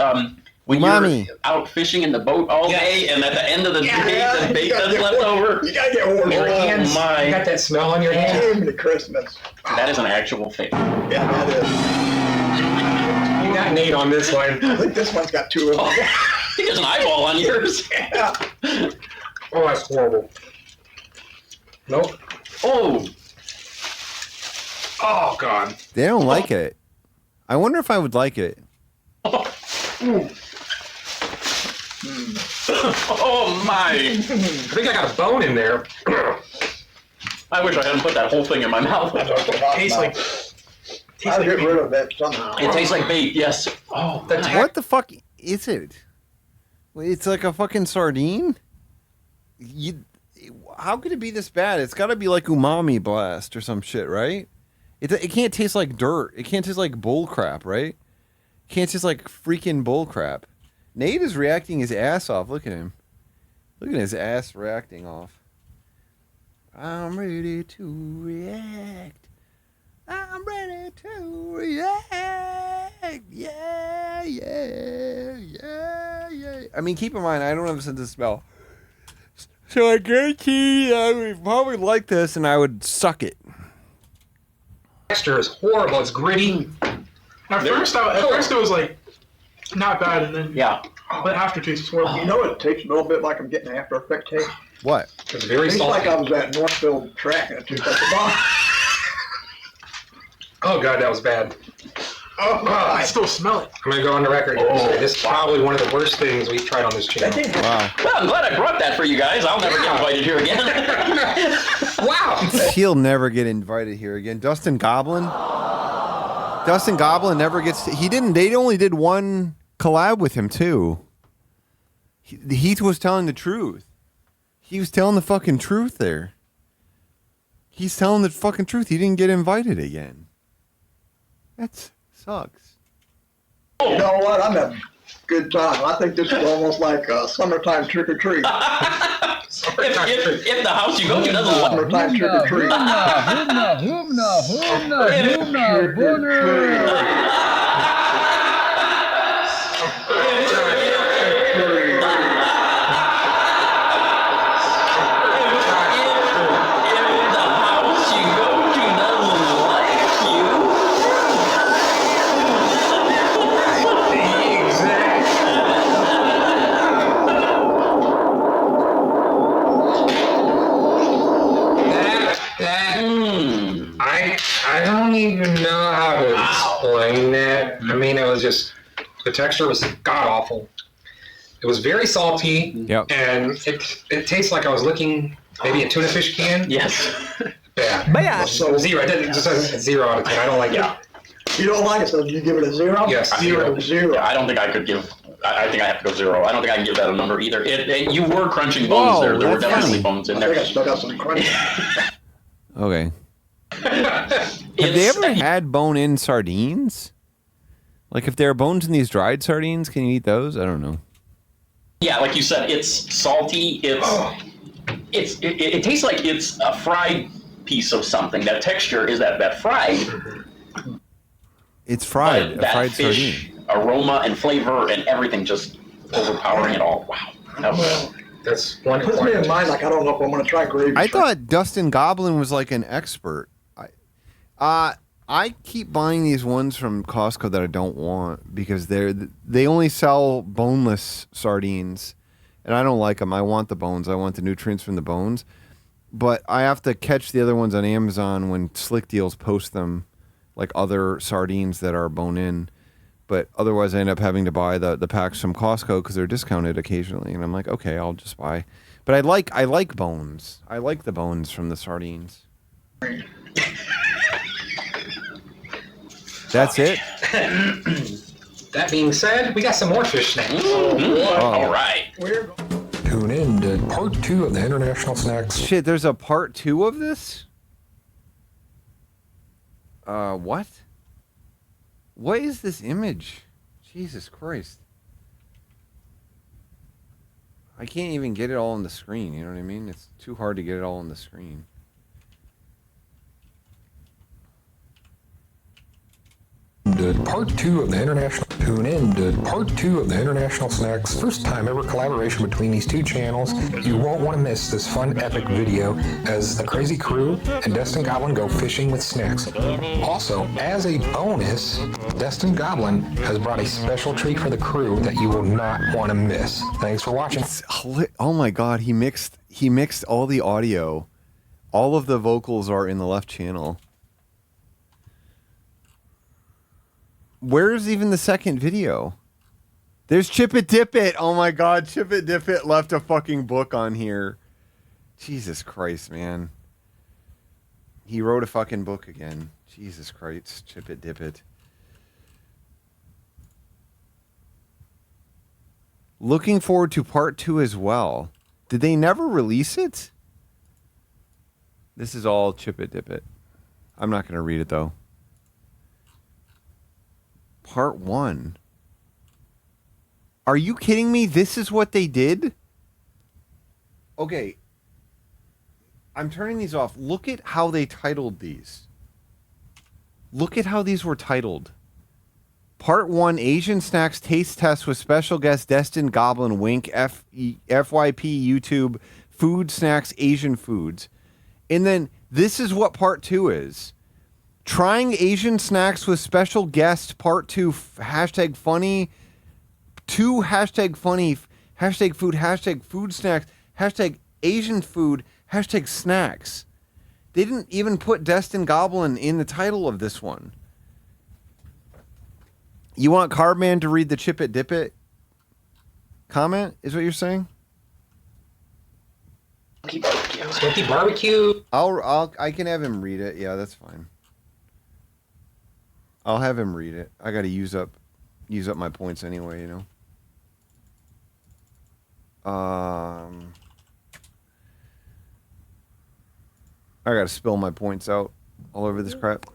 When Umami. you're out fishing in the boat all day, and at the end of the day, the bait that's left over. You gotta get warm. Your hands. Oh my! You got that smell on your hands. Came to Christmas. That is an actual thing. Yeah, that is. You got Nate on this one. I think this one's got 2 of them. I think there's an eyeball on yours. Yeah. Oh, that's horrible. Nope. Oh. Oh God. They don't like it. I wonder if I would like it. Oh my! I think I got a bone in there. I wish I hadn't put that whole thing in my mouth. Tastes like. I'll get rid of that somehow. It tastes like bait. Yes. Oh, What the fuck is it? It's like a fucking sardine. How could it be this bad? It's got to be like umami blast or some shit, right? It can't taste like dirt. It can't taste like bull crap, right? It can't taste like freaking bull crap. Nate is reacting his ass off. Look at him. Look at his ass reacting off. I'm ready to react. I'm ready to react. Yeah, yeah, yeah, yeah. I mean, keep in mind, I don't have a sense of smell. So I guarantee I would probably like this and I would suck it. Texture is horrible. It's gritty. At first it was like not bad, and then the aftertaste was horrible. You know, it tastes a little bit like I'm getting an after effect taste. What? It's very tastes salty. like I was at Northfield track and it tastes like a bomb. Oh god, that was bad. Oh, I still smell it. I'm gonna go on the record and say this is probably one of the worst things we've tried on this channel. Wow. Well, I'm glad I brought that for you guys. I'll never get invited here again. Wow. He'll never get invited here again. Dustin Goblin never gets. They only did one collab with him too. He was telling the truth. He was telling the fucking truth there. He's telling the fucking truth. He didn't get invited again. That sucks. You know what? I'm having a good time. I think this is almost like a summertime trick or treat. if the house you go to doesn't like Summertime trick or treat. I don't even know how to explain that. I mean, it was just, the texture was god awful. It was very salty, and it tastes like I was licking maybe a tuna fish can. Yes. Bad. So zero. It just says 0 out of 10. I don't like it. You don't like it, so you give it a 0? Yes, Zero. Yeah, I don't think I could give. I think I have to go 0. I don't think I can give that a number either. You were crunching bones there. There were definitely bones in there. I think I still got some crunch. Okay. Have they ever had bone-in sardines? Like, if there are bones in these dried sardines, can you eat those? I don't know. Yeah, like you said, it's salty. It tastes like it's a fried piece of something. That texture is that fried. It's fried. But that fried fish sardine. aroma and flavor and everything just overpowering it all. Wow. That's one. It puts me in mind like I don't know if I'm going to try gravy. I thought Dustin Goblin was like an expert. I keep buying these ones from Costco that I don't want because they only sell boneless sardines, and I don't like them. I want the bones. I want the nutrients from the bones, but I have to catch the other ones on Amazon when Slick Deals post them, like other sardines that are bone in. But otherwise, I end up having to buy the packs from Costco because they're discounted occasionally, and I'm like, okay, I'll just buy. But I like bones. I like the bones from the sardines. That's it. That being said, we got some more fish snacks. All right. Tune in to part 2 of the International Snacks. Shit, there's a part 2 of this? What? What is this image? Jesus Christ. I can't even get it all on the screen, you know what I mean? It's too hard to get it all on the screen. To part 2 of the International. Tune in to part 2 of the International Snacks. First time ever collaboration between these two channels. You won't want to miss this fun, epic video as the Crazy Crew and Dustin Goblin go fishing with snacks. Also, as a bonus, Dustin Goblin has brought a special treat for the crew that you will not want to miss. Thanks for watching. Oh my God, he mixed all the audio. All of the vocals are in the left channel. Where's even the second video? There's Chip It Dip It. Oh my God, Chip It Dip It left a fucking book on here. Jesus Christ, man. He wrote a fucking book again. Jesus Christ, Chip It Dip It. Looking forward to part 2 as well. Did they never release it? This is all Chip It Dip It. I'm not going to read it though. Part 1. Are you kidding me? This is what they did? Okay. I'm turning these off. Look at how they titled these. Look at how these were titled. Part 1, Asian Snacks Taste Test with special guest Destin Goblin Wink, FYP YouTube, Food Snacks Asian Foods. And then this is what Part 2 is. Trying Asian Snacks with special guest Part 2, hashtag funny, 2 hashtag funny, hashtag food snacks, hashtag Asian food, hashtag snacks. They didn't even put Destin Goblin in the title of this one. You want Cardman to read the Chip It Dip It comment, is what you're saying? Smoky barbecue. I can have him read it. Yeah, that's fine. I'll have him read it. I got to use up my points anyway, you know. I got to spill my points out all over this crap.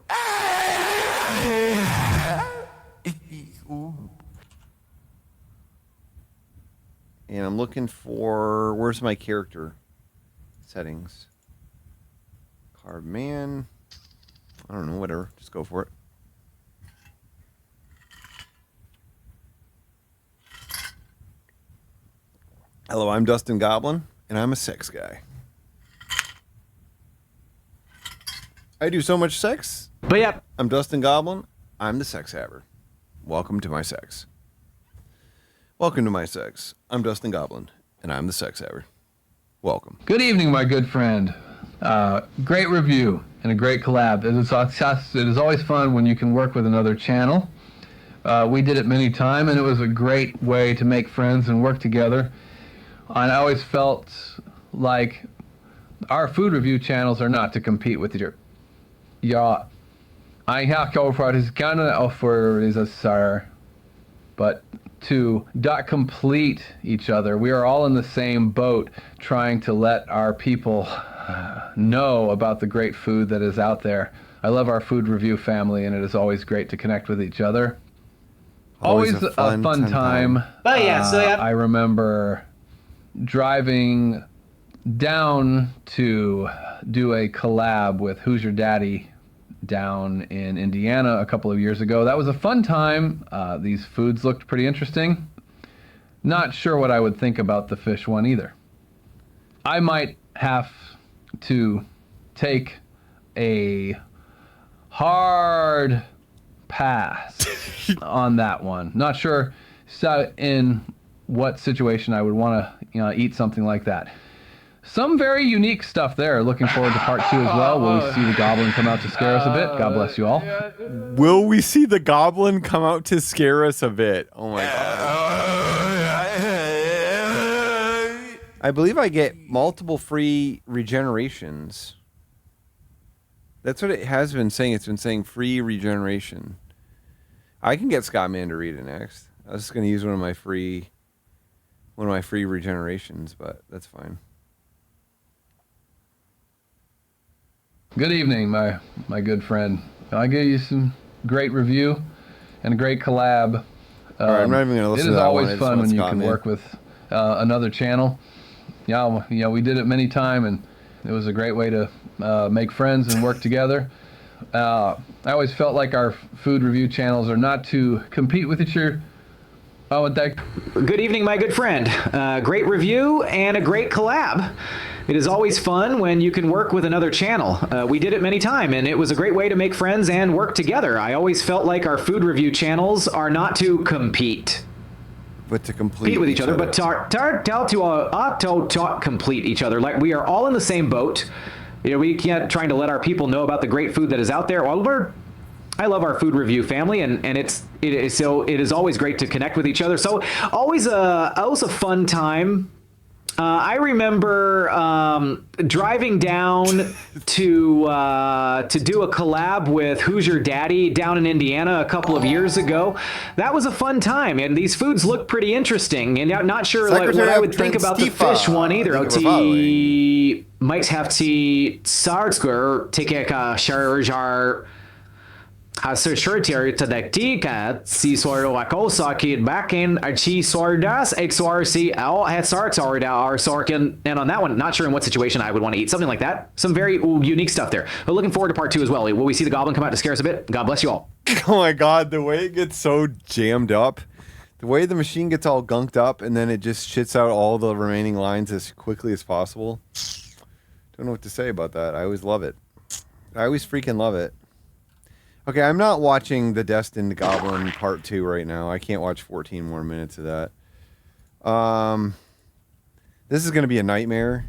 And I'm looking for, where's my character settings? Card man. I don't know, whatever. Just go for it. Hello, I'm Dustin Goblin, and I'm a sex guy. I do so much sex. But yeah. I'm Dustin Goblin. I'm the sex haver. Welcome to my sex. Welcome to my sex. I'm Dustin Goblin, and I'm the sex haver. Welcome. Good evening, my good friend. Great review and a great collab. It is always fun when you can work with another channel. We did it many times, and it was a great way to make friends and work together. And I always felt like our food review channels are not to compete with each other. Ja, I have go for this kind of offer is a sir, but to not complete each other. We are all in the same boat, trying to let our people know about the great food that is out there. I love our food review family, and it is always great to connect with each other. Always a fun time. But yeah, I remember driving down to do a collab with Who's Your Daddy down in Indiana a couple of years ago. That was a fun time. These foods looked pretty interesting. Not sure what I would think about the fish one either. I might have to take a hard pass on that one. Not sure in what situation I would want to eat something like that. Some very unique stuff there. Looking forward to part 2 as well. Will we see the goblin come out to scare us a bit? God bless you all. Will we see the goblin come out to scare us a bit? Oh my God. I believe I get multiple free regenerations. That's what it has been saying. It's been saying free regeneration. I can get Scottman to read it next. I was just going to use one of my free regenerations, but that's fine. Good evening, my good friend. I gave you some great review and a great collab. All right, I'm not even going to listen to that one. It is always fun when you can work with another channel. Yeah, we did it many times, and it was a great way to make friends and work together. I always felt like our food review channels are not to compete with each other. Good evening, my good friend. Great review and a great collab. It is always fun when you can work with another channel. We did it many times, and it was a great way to make friends and work together. I always felt like our food review channels are not to compete. But to complete with each other, but to complete each other. Like, we are all in the same boat. We can't trying to let our people know about the great food that is out there. I love our food review family, and it is always great to connect with each other. So always a fun time. I remember driving down to do a collab with Who's Your Daddy down in Indiana a couple of years ago. That was a fun time, and these foods look pretty interesting. And I'm not sure like, what I would think about the fish one either. OT Mike's have to sarsker take a sharjar. Har shirtier to the tika, si swaro ako sakit back-in archi swardas, XRC, L had sarks already are sarkin, and on that one, not sure in what situation I would want to eat something like that. Some very unique stuff there. But looking forward to part 2 as well. Will we see the goblin come out to scare us a bit? God bless you all. Oh my God, the way it gets so jammed up, the way the machine gets all gunked up, and then it just shits out all the remaining lines as quickly as possible. Don't know what to say about that. I always love it. I always freaking love it. Okay, I'm not watching the Destined Goblin Part 2 right now. I can't watch 14 more minutes of that. This is going to be a nightmare.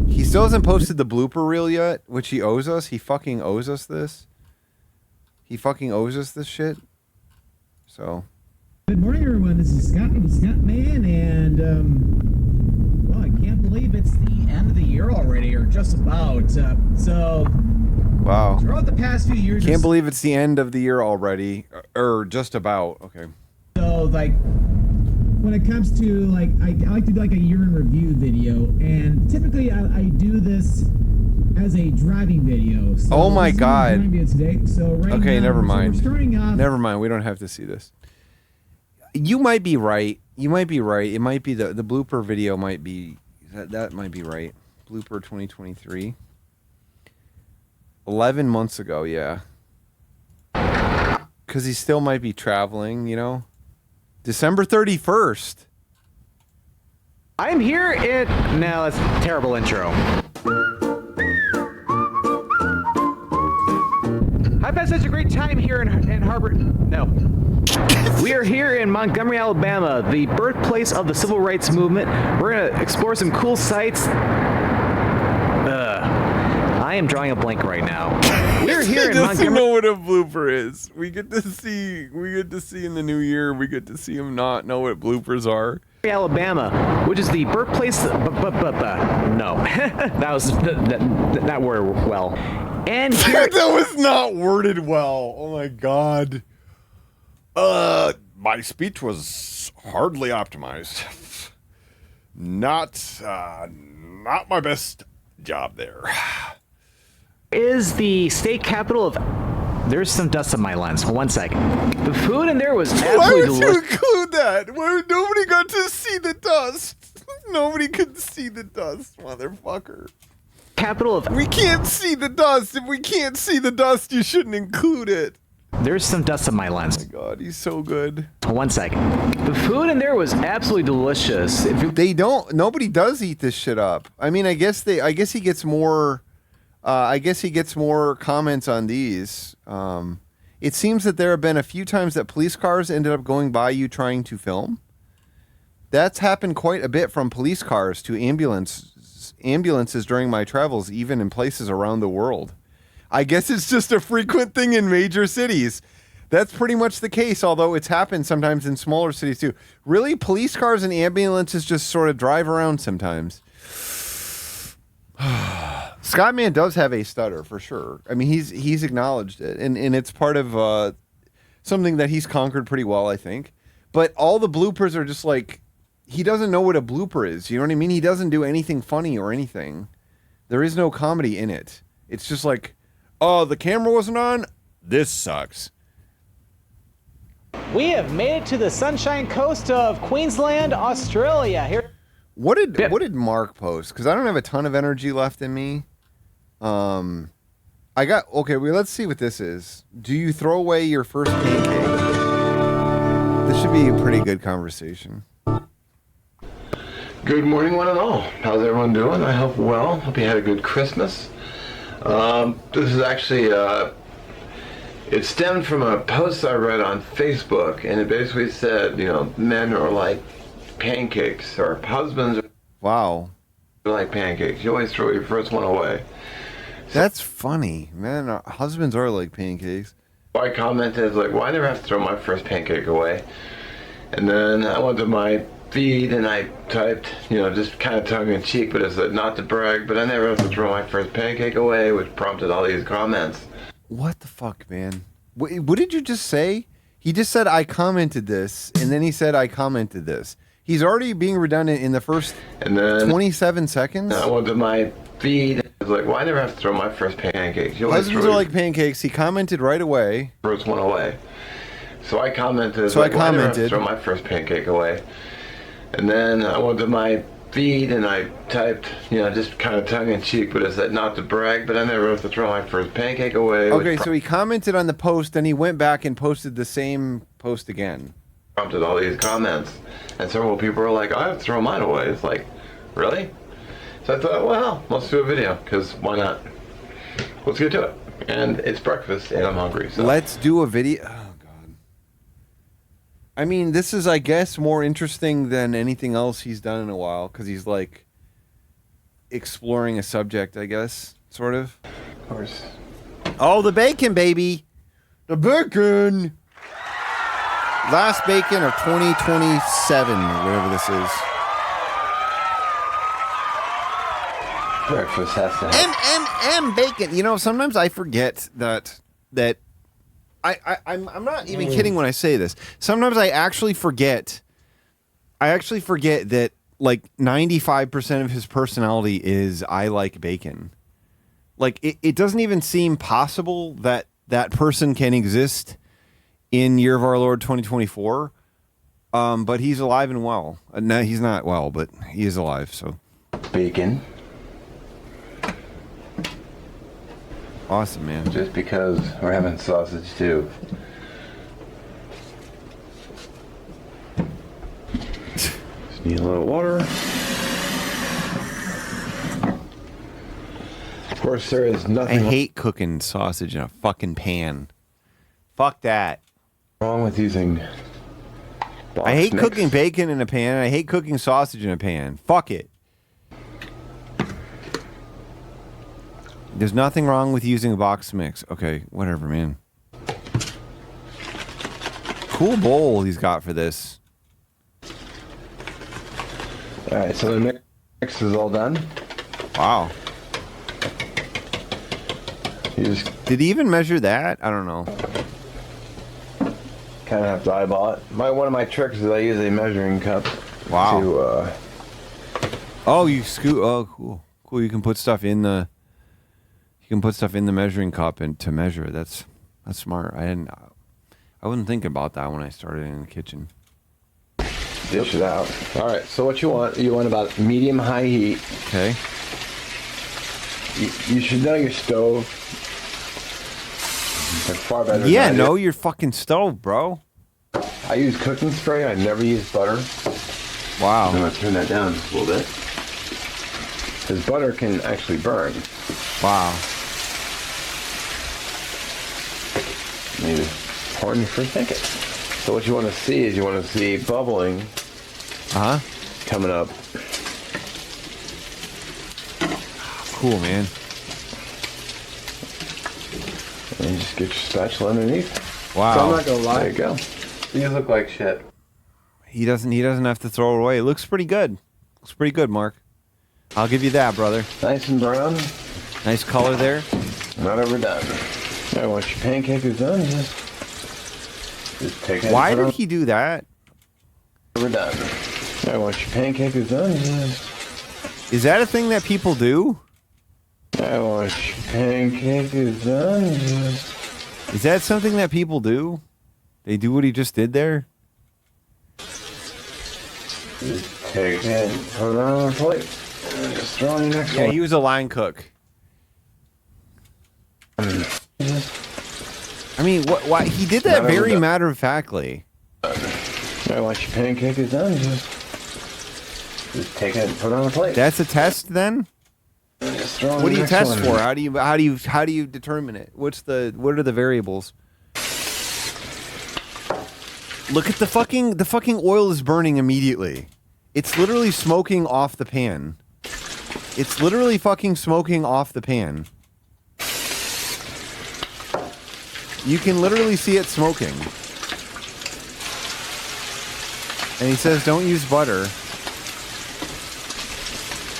He still hasn't posted the blooper reel yet, which he owes us. He fucking owes us this. He fucking owes us this shit. So. Good morning, everyone. This is Scott from Scott Man, and, well, I can't believe it's the end of the year already, or just about. Wow. Throughout the past few years... Can't believe it's the end of the year already. Or just about. Okay. So, like, when it comes to, like, I like to do, like, a year in review video. And typically, I do this as a driving video. So oh, my God. Today. So right okay, now, never mind. So we're starting off... Never mind. We don't have to see this. You might be right. You might be right. It might be the blooper video might be... That might be right. Blooper 2023. 11 months ago, yeah. Because he still might be traveling, you know? December 31st. I'm here at... No, that's a terrible intro. I've had such a great time here in Harbor... No. We are here in Montgomery, Alabama, the birthplace of the Civil Rights Movement. We're going to explore some cool sites. I am drawing a blank right now. We're here in Montgomery. He doesn't know what a blooper is. We get to see in the new year. We get to see him not know what bloopers are. Alabama, which is the birthplace. No, that worded well. And here, that was not worded well. Oh my God. My speech was hardly optimized. Not my best job there. Is the state capital of... There's some dust on my lens. 1 second. The food in there was absolutely delicious. Why would you include that? Nobody got to see the dust. Nobody could see the dust, motherfucker. Capital of... We can't see the dust. If we can't see the dust, you shouldn't include it. There's some dust on my lens. Oh my God, he's so good. 1 second. The food in there was absolutely delicious. Nobody does eat this shit up. I mean, I guess he gets more... I guess he gets more comments on these. It seems that there have been a few times that police cars ended up going by you trying to film. That's happened quite a bit, from police cars to ambulances during my travels, even in places around the world. I guess it's just a frequent thing in major cities. That's pretty much the case, although it's happened sometimes in smaller cities too. Really, police cars and ambulances just sort of drive around sometimes. Scottman does have a stutter for sure. I mean, he's acknowledged it, and it's part of something that he's conquered pretty well, I think. But all the bloopers are just like, he doesn't know what a blooper is. You know what I mean? He doesn't do anything funny or anything. There is no comedy in it. It's just like, oh, the camera wasn't on. This sucks. We have made it to the Sunshine Coast of Queensland, Australia. Here. What did Mark post? Because I don't have a ton of energy left in me. Let's see what this is. Do you throw away your first pancake? This should be a pretty good conversation. Good morning, one and all. How's everyone doing? I hope well. Hope you had a good Christmas. This is actually, it stemmed from a post I read on Facebook, and it basically said, men are like pancakes, or husbands are like pancakes. You always throw your first one away. That's funny, man. Husbands are like pancakes. I commented like, "Why never have to throw my first pancake away?" And then I went to my feed and I typed, just kind of tongue in cheek, but it said not to brag, but I never have to throw my first pancake away, which prompted all these comments. What the fuck, man? What did you just say? He just said I commented this, and then he said I commented this. He's already being redundant in the first 27 seconds. I went to my feed. I was like, "Why never have to throw my first pancakes?" Husbands are like pancakes. He commented right away. First one away. So I commented. Why never have to commented. throw my first pancake away. And then I went to my feed and I typed, just kind of tongue in cheek, but it said not to brag, but I never have to throw my first pancake away. Okay, so he commented on the post, then he went back and posted the same post again. Prompted all these comments, and several people were like, "I have to throw mine away." It's like, really? So I thought, well, let's do a video, because why not? Let's get to it. And it's breakfast, and I'm hungry. So. Let's do a video. Oh, God. I mean, this is, I guess, more interesting than anything else he's done in a while, because he's, like, exploring a subject, I guess, sort of. Of course. Oh, the bacon, baby. The bacon. Last bacon of 2027, whatever this is. Breakfast has to have bacon. Sometimes I forget that I'm not even kidding when I say this. Sometimes I actually forget that like 95% of his personality is I like bacon. Like it doesn't even seem possible that that person can exist in Year of Our Lord 2024. But he's alive and well. No, he's not well, but he is alive, so bacon. Awesome, man. Just because we're having sausage too. Just need a little water. Of course, there is nothing. I hate cooking sausage in a fucking pan. Fuck that. Wrong with using. I hate cooking bacon in a pan. And I hate cooking sausage in a pan. Fuck it. There's nothing wrong with using a box mix. Okay, whatever, man. Cool bowl he's got for this. All right, so the mix is all done. Wow. Did he even measure that? I don't know. Kind of have to eyeball it. One of my tricks is I use a measuring cup. Wow. To, oh, you scoop. Oh, cool. Cool. You can put stuff in the. You can put stuff in the measuring cup and to measure it. That's smart. I wasn't thinking about that when I started in the kitchen. Dish it out. All right. So what you want? You want about medium-high heat. Okay. You should know your stove. It's far better. Yeah, than know your fucking stove, bro. I use cooking spray. I never use butter. Wow. I'm gonna turn that down a little bit. Because butter can actually burn. Wow. Need to pour in your first pancake. So what you want to see is you want to see bubbling. Coming up. Cool, man. And you just get your spatula underneath. Wow. So I'm not gonna lie. There you go. These look like shit. He doesn't have to throw it away. It looks pretty good. Looks pretty good, Mark. I'll give you that, brother. Nice and brown. Nice color there. Not overdone. Now, once your pancake is done, just take it. Why did he do that? Overdone. Now, once your pancake is done, just... Is that a thing that people do? Now, once your pancake is done, just... Is that something that people do? They do what he just did there? Just take it and put it on a plate. And just throw in the next one. Yeah, he was a line cook. I mean, why he did that very matter-of-factly. Now, once your pancake is done, just take it and put it on a plate. That's a test, then? Just throw in What do the you next test one. for? How do you determine it? What are the variables? Look at the fucking oil is burning immediately. It's literally smoking off the pan. It's literally fucking smoking off the pan. You can literally see it smoking. And he says don't use butter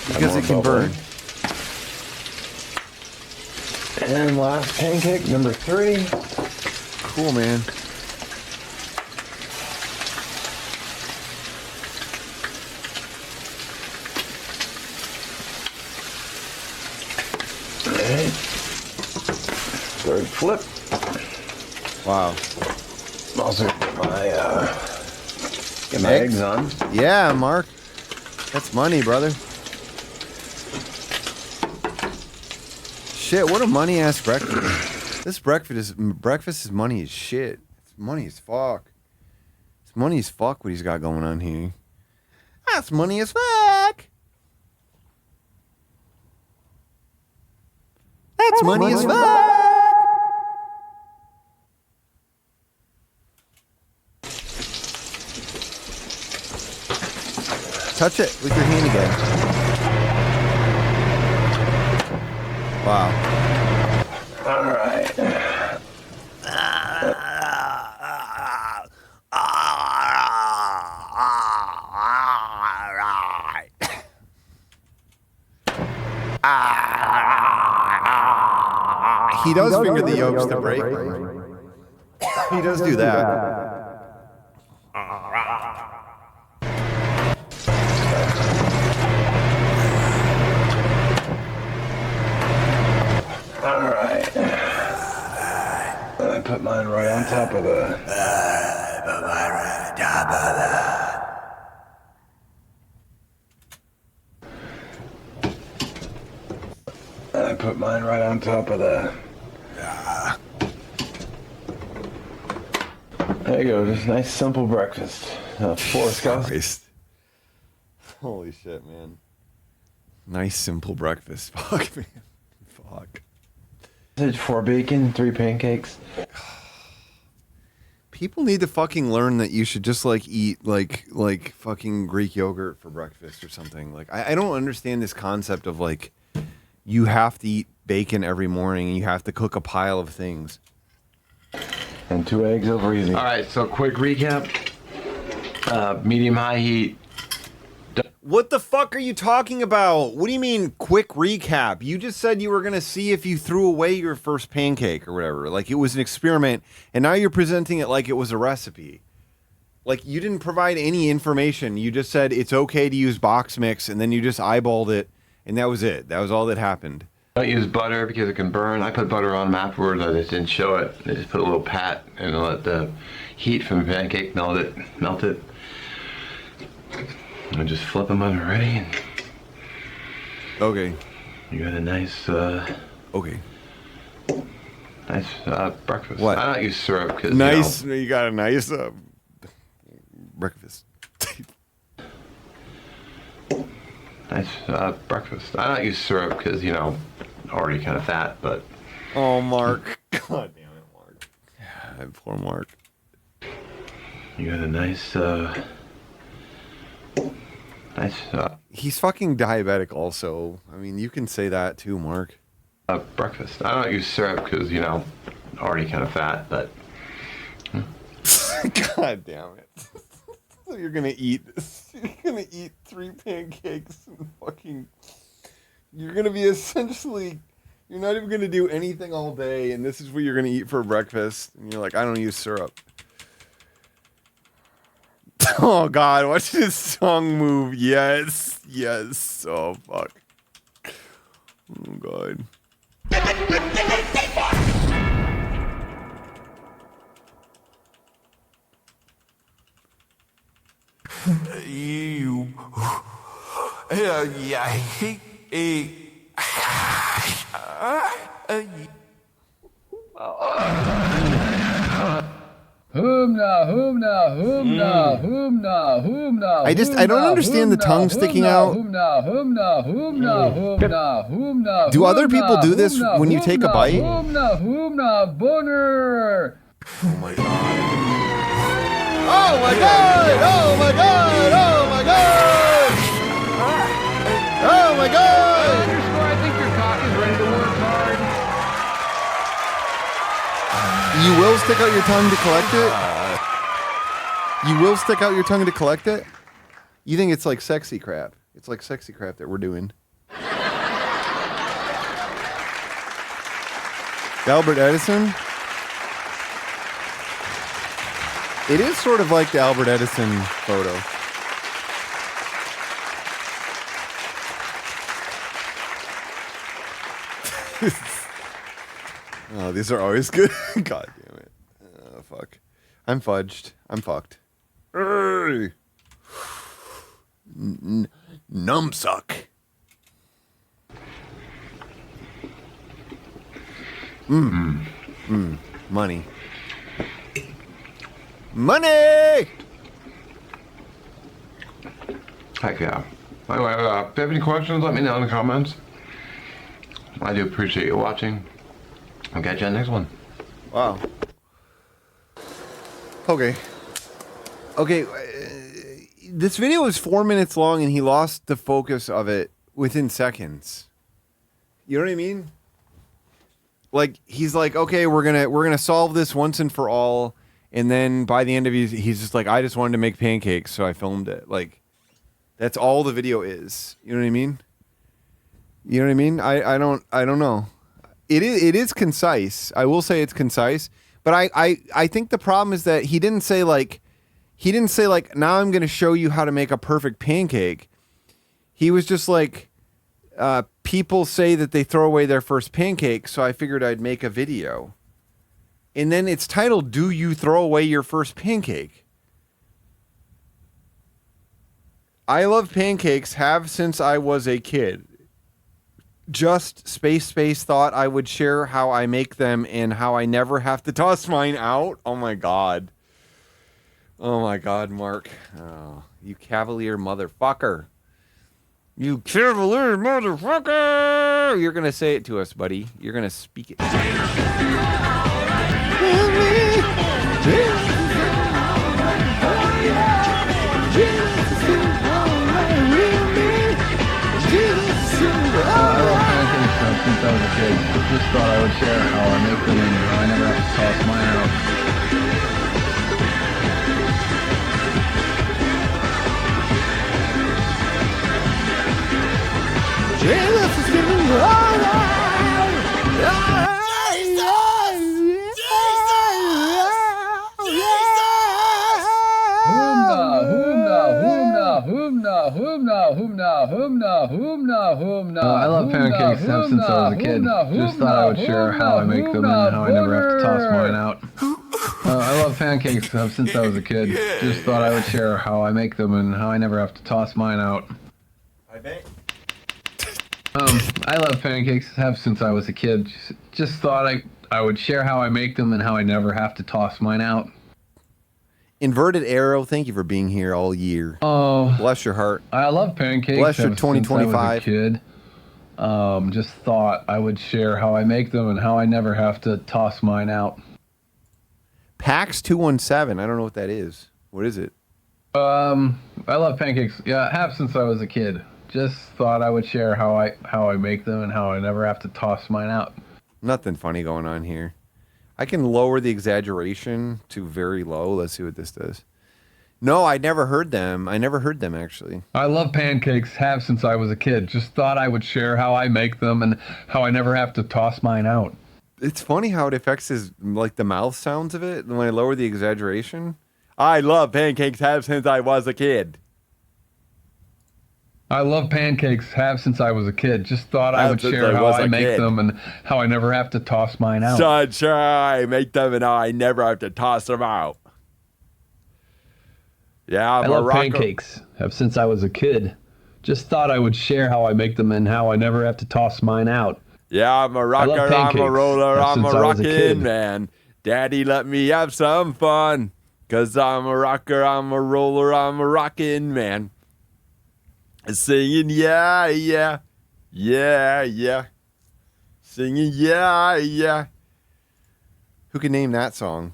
because it can burn. And last pancake, number 3. Cool, man. Alright. Third flip. Wow. Also get my eggs on. Yeah, Mark. That's money, brother. Shit, what a money ass breakfast. This breakfast is money as shit. It's money as fuck. It's money as fuck what he's got going on here. That's money as fuck. That's money as fuck. Touch it with your hand again. Wow. All right. He does finger the yolks to break. He does do that. All right. I put mine right on top of the. I put mine right on top of the. There you go. Just a nice simple breakfast. 4 scouts. Holy shit, man. Nice simple breakfast. Fuck, man. Fuck. 4 bacon, 3 pancakes. People need to fucking learn that you should just like eat like fucking Greek yogurt for breakfast or something. Like I don't understand this concept of like you have to eat bacon every morning and you have to cook a pile of things. And 2 eggs over easy. All right, so quick recap. Medium high heat. What the fuck are you talking about? What do you mean quick recap? You just said you were going to see if you threw away your first pancake or whatever. Like it was an experiment, and now you're presenting it like it was a recipe. Like you didn't provide any information. You just said it's okay to use box mix, and then you just eyeballed it, and that was it. That was all that happened. Don't use butter because it can burn. I put butter on them afterwards. I just didn't show it. I just put a little pat and let the heat from the pancake melt it. And just flip them when they're ready. And okay. You got a nice. Okay. Nice breakfast. What? I don't use syrup because. Nice. You got a nice breakfast. Nice breakfast. I don't use syrup because already kind of fat, but. Oh, Mark. God damn it, Mark. Poor Mark. You got a nice. Nice. He's fucking diabetic also. I mean, you can say that too, Mark. Breakfast. I don't use syrup because, already kind of fat, but. God damn it. So you're gonna eat 3 pancakes and fucking. You're gonna be essentially. You're not even gonna do anything all day, and this is what you're gonna eat for breakfast. And you're like, I don't use syrup. Oh God, watch his tongue move. Yes. Oh fuck. Oh God. I don't understand the tongue sticking out. Do other people do this when you take a bite? Oh my God. Oh my God! Oh my God! Oh my God! Oh my God! I think your cock is ready to work hard. You will stick out your tongue to collect it? You will stick out your tongue to collect it? You think it's like sexy crap. It's like sexy crap that we're doing. Albert Edison? It is sort of like the Albert Edison photo. Oh, these are always good. God damn it. Oh, fuck. I'm fudged. I'm fucked. Numbsuck. Money. Money! Heck yeah. Anyway, if you have any questions, let me know in the comments. I do appreciate you watching. I'll catch you on the next one. Wow. Okay. Okay. This video was 4 minutes long and he lost the focus of it within seconds. You know what I mean? Like, he's like, okay, we're gonna solve this once and for all. And then by the end of it, he's just like, I just wanted to make pancakes, so I filmed it. Like, that's all the video is. You know what I mean? You know what I mean? I don't know. It is concise. I will say it's concise. But I think the problem is that he didn't say like, now I'm going to show you how to make a perfect pancake. He was just like, people say that they throw away their first pancake, so I figured I'd make a video. And then it's titled, Do You Throw Away Your First Pancake? I love pancakes, have since I was a kid. Just space thought I would share how I make them and how I never have to toss mine out. Oh my God. Oh my God, Mark. Oh, you cavalier motherfucker. You cavalier motherfucker. You're going to say it to us, buddy. You're going to speak it. Since I was a kid, just thought I would share how I make them and how I never have to toss mine out. Jesus is giving I love pancakes ever since I was a kid. Just thought I would share how I make them and how I never have to toss mine out. I love pancakes ever since I was a kid. Just thought I would share how I make them and how I never have to toss mine out. I bet. I love pancakes ever since I was a kid. Just thought I would share how I make them and how I never have to toss mine out. Inverted Arrow, thank you for being here all year. Oh, bless your heart. I love pancakes. Bless your ever since I was 2025. a kid. Just thought I would share how I make them and how I never have to toss mine out. PAX 217. I don't know what that is. What is it? I love pancakes. Yeah, I have since I was a kid. Just thought I would share how I make them and how I never have to toss mine out. Nothing funny going on here. I can lower the exaggeration to very low. Let's see what this does. No, I never heard them. I never heard them, actually. I love pancakes, have since I was a kid. Just thought I would share how I make them and how I never have to toss mine out. It's funny how it affects like the mouth sounds of it when I lower the exaggeration. I love pancakes, have since I was a kid. I love pancakes, have since I was a kid. Just thought I would share how I make them and how I never have to toss mine out. Sunshine, make them and I never have to toss them out. Yeah, I love pancakes, have since I was a kid. Just thought I would share how I make them and how I never have to toss mine out. Yeah, I'm a rocker, I'm a roller, I'm a rockin' man. Daddy, let me have some fun. 'Cause I'm a rocker, I'm a roller, I'm a rockin' man. Singing, yeah, yeah, yeah, yeah. Singing, yeah, yeah. Who can name that song?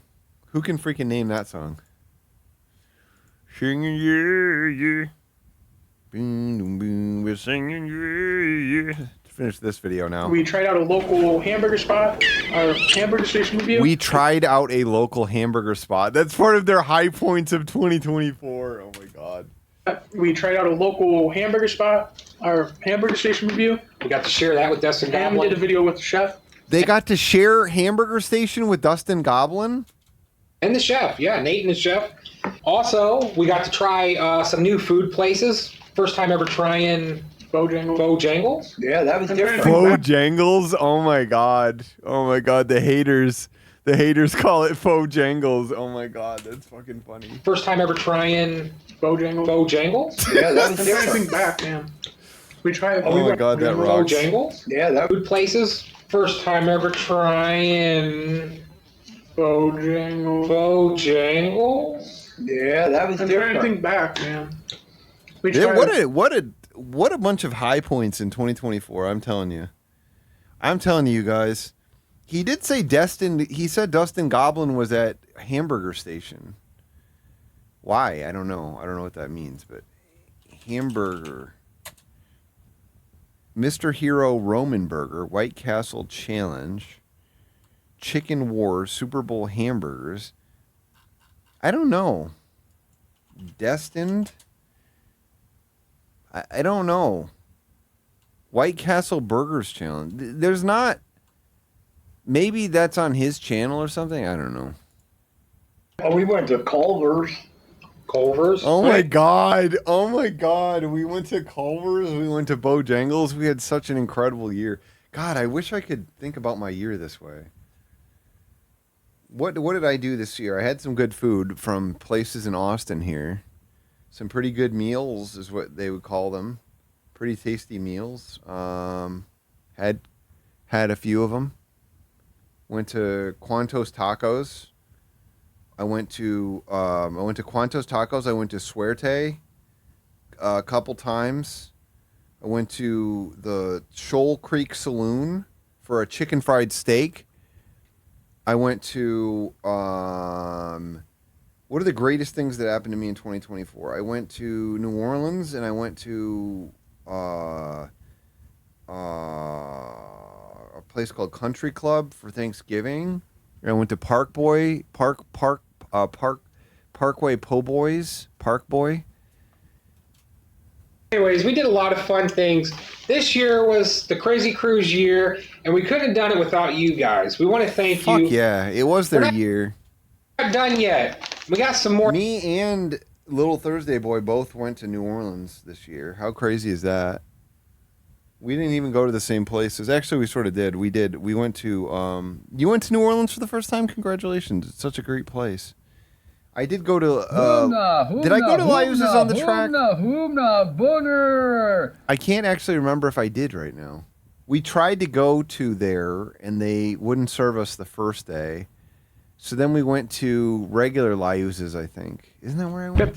Who can freaking name that song? Singing, yeah, yeah. Boom, boom, boom. We're singing, yeah, yeah. finish this video now. We tried out a local hamburger spot, our hamburger station review. We tried out a local hamburger spot. That's part of their high points of 2024. Oh my god. We tried out a local hamburger spot, our hamburger station review. We got to share that with Dustin And we Goblin. did a video with the chef. They got to share hamburger station with Dustin Goblin? And the chef, yeah, Nate and the chef. Also, we got to try some new food places. First time ever trying Bojangles. Yeah, that was different. Bojangles? Oh my god. Oh my god, the haters. The haters call it Bojangles. Oh my god, that's fucking funny. First time ever trying Bojangles. Yeah, that was Everything different. back, man. We tried. Oh my god, that rocks. Bojangles. Yeah, that Food places. First time ever trying Bojangles. Yeah, that was Everything different. back, man. We Yeah, tried. what a bunch of high points in 2024, I'm telling you. I'm telling you guys. He did say he said Dustin Goblin was at Hamburger Station. Why? I don't know. I don't know what that means, but hamburger. Mr. Hero Roman Burger, White Castle Challenge, Chicken Wars, Super Bowl hamburgers. I don't know. Destined? I don't know. White Castle Burgers Challenge. There's not. Maybe that's on his channel or something. I don't know. Oh, we went to Culver's. Culver's? Oh my god. Oh my god. We went to Culver's. We went to Bojangles. We had such an incredible year. God, I wish I could think about my year this way. What did I do this year? I had some good food from places in Austin here. Some pretty good meals is what they would call them. Pretty tasty meals. Had a few of them. Went to Quantos Tacos. I went to Quantos Tacos. I went to Suerte a couple times. I went to the Shoal Creek Saloon for a chicken fried steak. I went to what are the greatest things that happened to me in 2024? I went to New Orleans and I went to a place called Country Club for Thanksgiving. I went to Parkway Po' Boys, Park Boy. Anyways, we did a lot of fun things. This year was the Crazy Cruise year, and we couldn't have done it without you guys. We want to thank Fuck you. yeah, it was their We're not- year. Not done yet. We got some more. Me and Little Thursday Boy both went to New Orleans this year. How crazy is that? We didn't even go to the same places. Actually, we sort of did. We did. We went to. You went to New Orleans for the first time. Congratulations! It's such a great place. I did go to. Did I go to Lives on the Track? Hoomna, Booner. I can't actually remember if I did right now. We tried to go to there, and they wouldn't serve us the first day. So then we went to regular Liuses, I think. Isn't that where I went?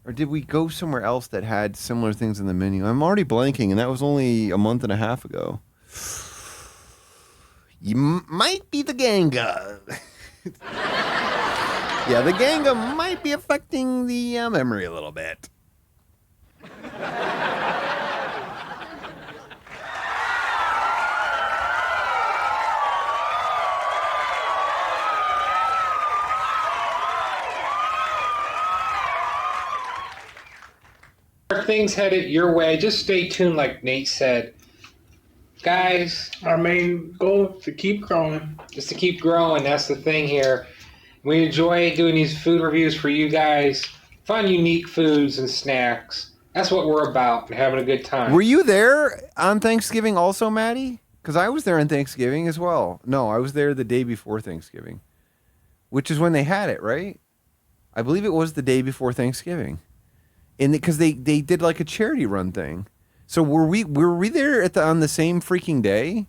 Or did we go somewhere else that had similar things in the menu? I'm already blanking, and that was only a month and a half ago. You might be the Ganga. Yeah, the Ganga might be affecting the memory a little bit. Things headed your way. Just stay tuned, like Nate said. Guys, our main goal is to keep growing. Just to keep growing. That's the thing here. We enjoy doing these food reviews for you guys. Fun, unique foods and snacks. That's what we're about, and having a good time. Were you there on Thanksgiving also, Maddie? Because I was there on Thanksgiving as well. No, I was there the day before Thanksgiving, which is when they had it, right? I believe it was the day before Thanksgiving. And because they did like a charity run thing. So were we there on the same freaking day?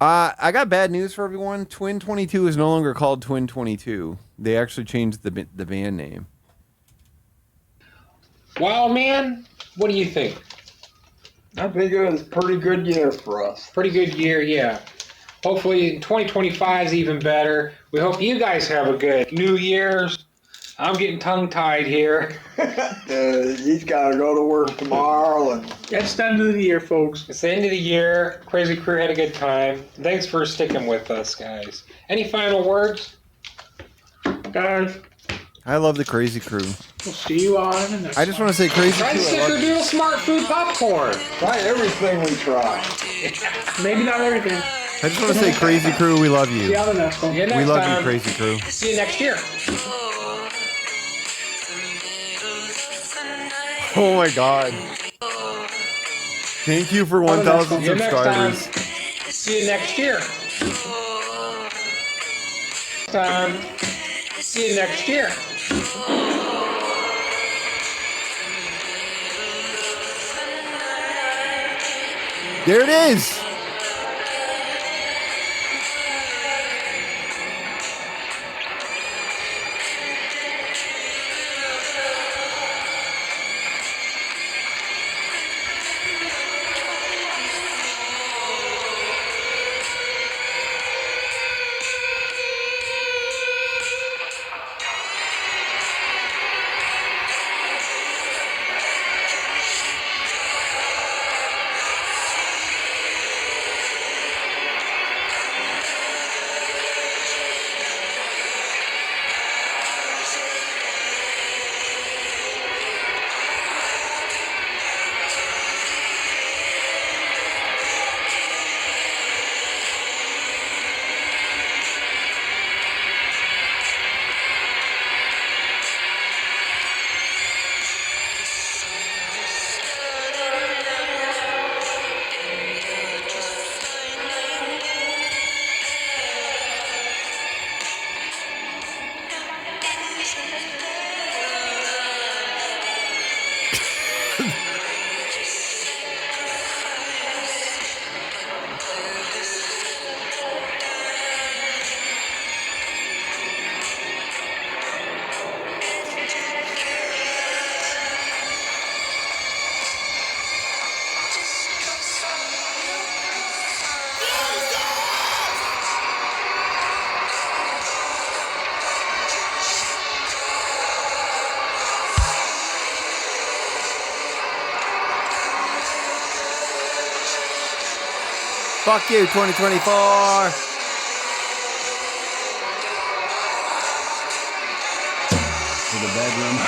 I got bad news for everyone. Twin 22 is no longer called Twin 22. They actually changed the band name. Wow, man, what do you think? I think it was a pretty good year for us. Pretty good year, yeah. Hopefully 2025 is even better. We hope you guys have a good New Year's. I'm getting tongue-tied here. He's got to go to work tomorrow. And It's the end of the year, folks. It's the end of the year. Crazy Crew had a good time. Thanks for sticking with us, guys. Any final words? Guys, I love the Crazy Crew. we'll see you on the next I just want to say Crazy Try Crew. I love Snickerdoodle Smart Food Popcorn. try everything we try. Maybe not everything. I just want to say Crazy Crew, we love See you. you on the next one. See you next We love time. you, Crazy Crew. See you next year. Oh my God. Thank you for 1,000 See you next time. subscribers. See you next year. See you next year. There it is. Fuck you, 2024. To the bedroom.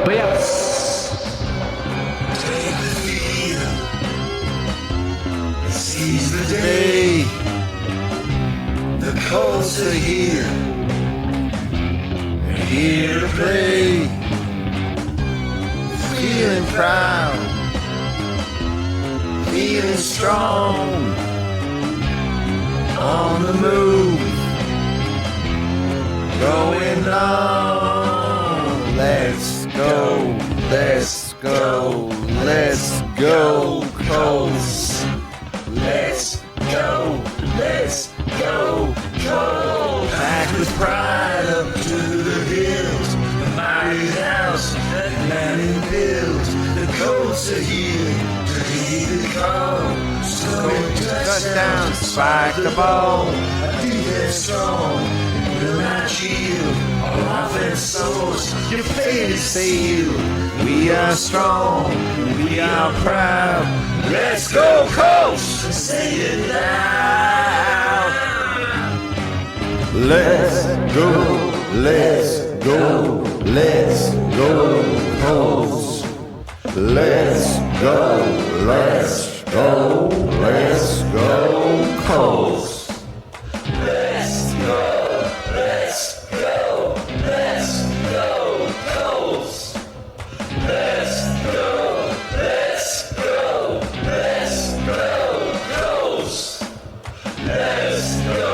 But yeah. Seize the day. The coals are here. They're here to play. Feeling proud. Feeling strong. On the move. Going long. Let's go. Let's go. Let's go. Coast. Let's go, let's go, go. Back with pride up to the hills. The mighty house that Lanning builds. The coats are here to heed the call. Scoring touchdowns, spike the ball. I do that strong and will not yield. Our offense soars, your fate is sealed. We are strong, we are proud. Let's go, Coast! Say it loud. Let's go, let's go, let's go, Coast. Let's go, let's go, let's go, Coast. Let's go, let's go, let's go, Coast. Let's go, let's go, let's go, Coast. Let's go,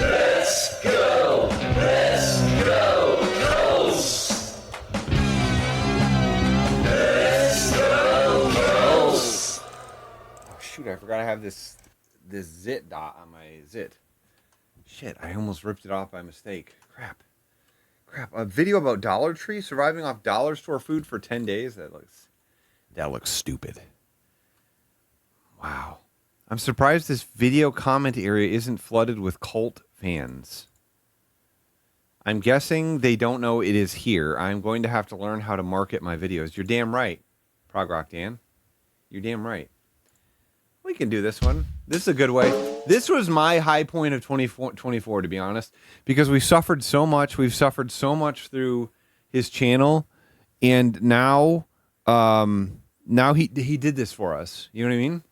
let's go, let's go, Coast. forgot I have this zit dot on my zit. Shit, I almost ripped it off by mistake. Crap. A video about Dollar Tree surviving off dollar store food for 10 days. That looks stupid. Wow. I'm surprised this video comment area isn't flooded with cult fans. I'm guessing they don't know it is here. I'm going to have to learn how to market my videos. You're damn right, Prog Rock Dan. You're damn right. We can do this one. This is a good way. This was my high point of 2024, to be honest, because we suffered so much. We've suffered so much through his channel, and now he did this for us. You know what I mean?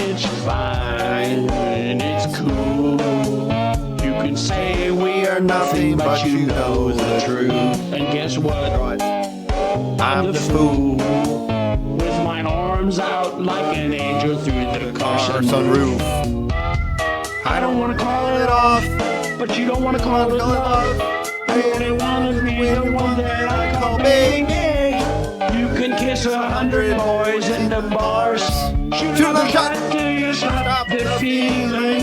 It's fine and it's cool. You can say we are nothing, but you know the truth. And guess what? I'm the fool with my arms out like an angel through the car sunroof. I don't want to call it off, but you don't want to call it love. You only want to be the one that I call baby. You can kiss 100 boys in the bars. Shoot another shot till you stop the feeling.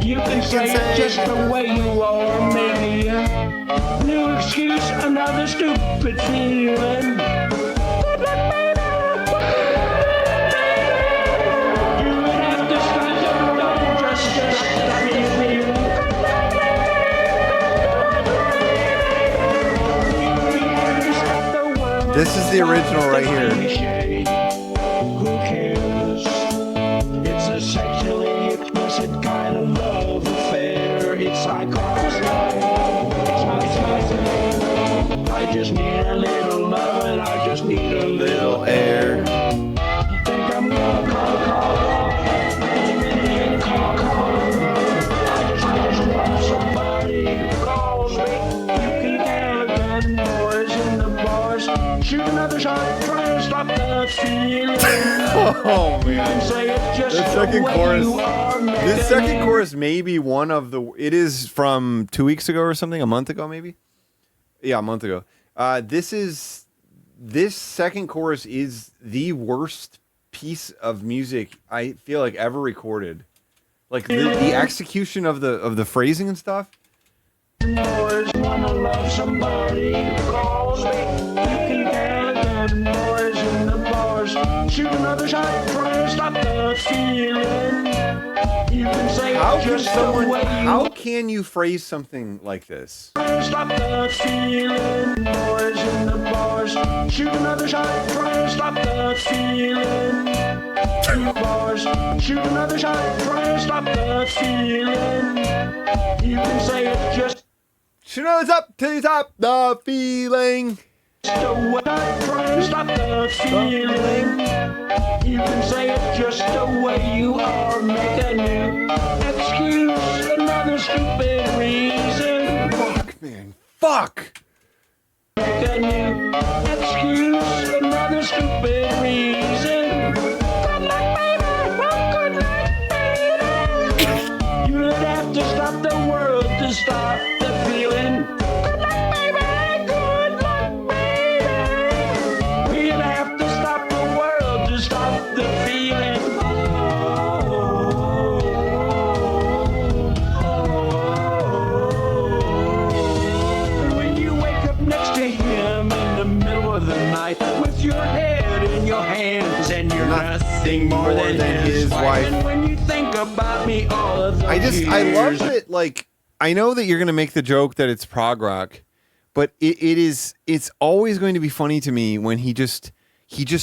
You can say it just the way you are, maybe a new excuse, another stupid feeling. Good luck, baby. You would have to start to just the feeling. This is the original right here. Who cares? It's a sexually explicit kind of love affair. It's like I just need a little love and I just need a little air. I think I'm gonna call. I just want somebody who calls me. You can have that noise in the bars. Shoot another shot, try and stop the feeling. Oh man, Say it just this the second way chorus. you are, This man. second chorus may be one of the. It is from 2 weeks ago or something. A month ago, maybe. Yeah, a month ago. This second chorus is the worst piece of music I feel like ever recorded. Like the execution of the phrasing and stuff. Boys wanna love somebody who calls me. You can hear the noise in the bars. Shoot another shot, try and stop the feeling. You can say How it can just someone? the way you How can you phrase something like this? stop the feeling. Noise in the bars. Shoot another shot, try and stop the feeling. In the bars. Shoot another shot, try and stop the feeling. You can say it just. Shoot us up to the top, the feeling. The way I try and stop the feeling. You can say it just the way you are. Make a new excuse, another stupid reason. Fuck, man. Fuck. Make a new excuse, another stupid reason. Good luck, baby. Well, good luck, baby. You would have to stop the world to stop the feeling. Good luck, baby. Good luck, baby. We'd have to stop the world to stop the feeling. When you wake up next to him in the middle of the night with your head in your hands and you're nothing more than his wife. And when you think about me all of the I love years, that. Like, I know that you're gonna make the joke that it's prog rock, but it's always going to be funny to me when he just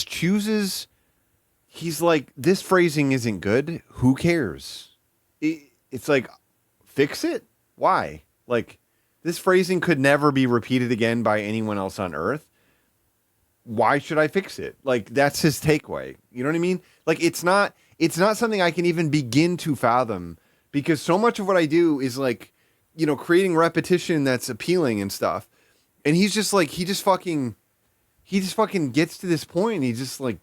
chooses. He's like, this phrasing isn't good. Who cares? It's like, fix it. Why? Like, this phrasing could never be repeated again by anyone else on earth. Why should I fix it? Like, that's his takeaway. You know what I mean? Like, it's not something I can even begin to fathom, because so much of what I do is like, you know, creating repetition that's appealing and stuff. And he's just like, he just fucking gets to this point and he just like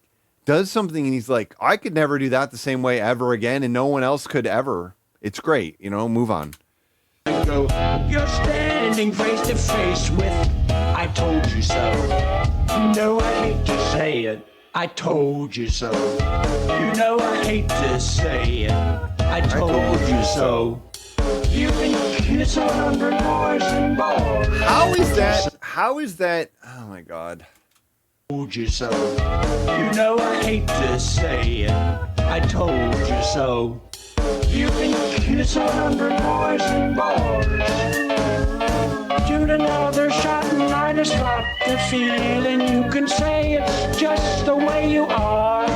does something and he's like, I could never do that the same way ever again, and no one else could ever. It's great, you know. Move on. You're standing face to face with I told you so. You know I hate to say it, I told you so. You know I hate to say it, I told you so. You can kiss 100 boys and boys. How is that? How is that? Oh my God. Told you so. You know I hate to say it, I told you so. You can kiss 100 boys and boys. Shoot another shot and I just got the feeling you can say it's just the way you are.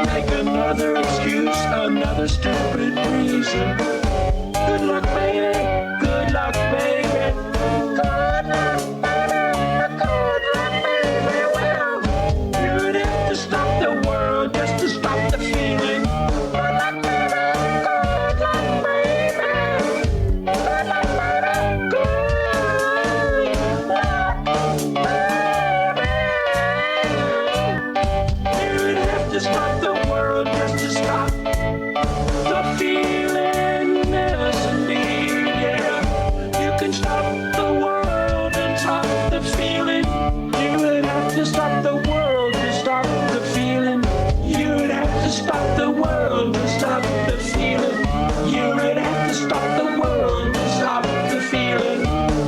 Make another excuse, another stupid reason. Good luck, baby. Good luck, baby. Good luck, baby. Good luck, baby. Well, you'd have to stop the world just to stop the feeling. Good luck, baby. Good luck, baby. Good luck, baby. Good luck, baby. You'd have to stop the world just to stop the feeling. Stop the world and stop the feeling. You would have to stop the world to stop the feeling. You would have to stop the world to stop the feeling. You would have to stop the world to stop the feeling.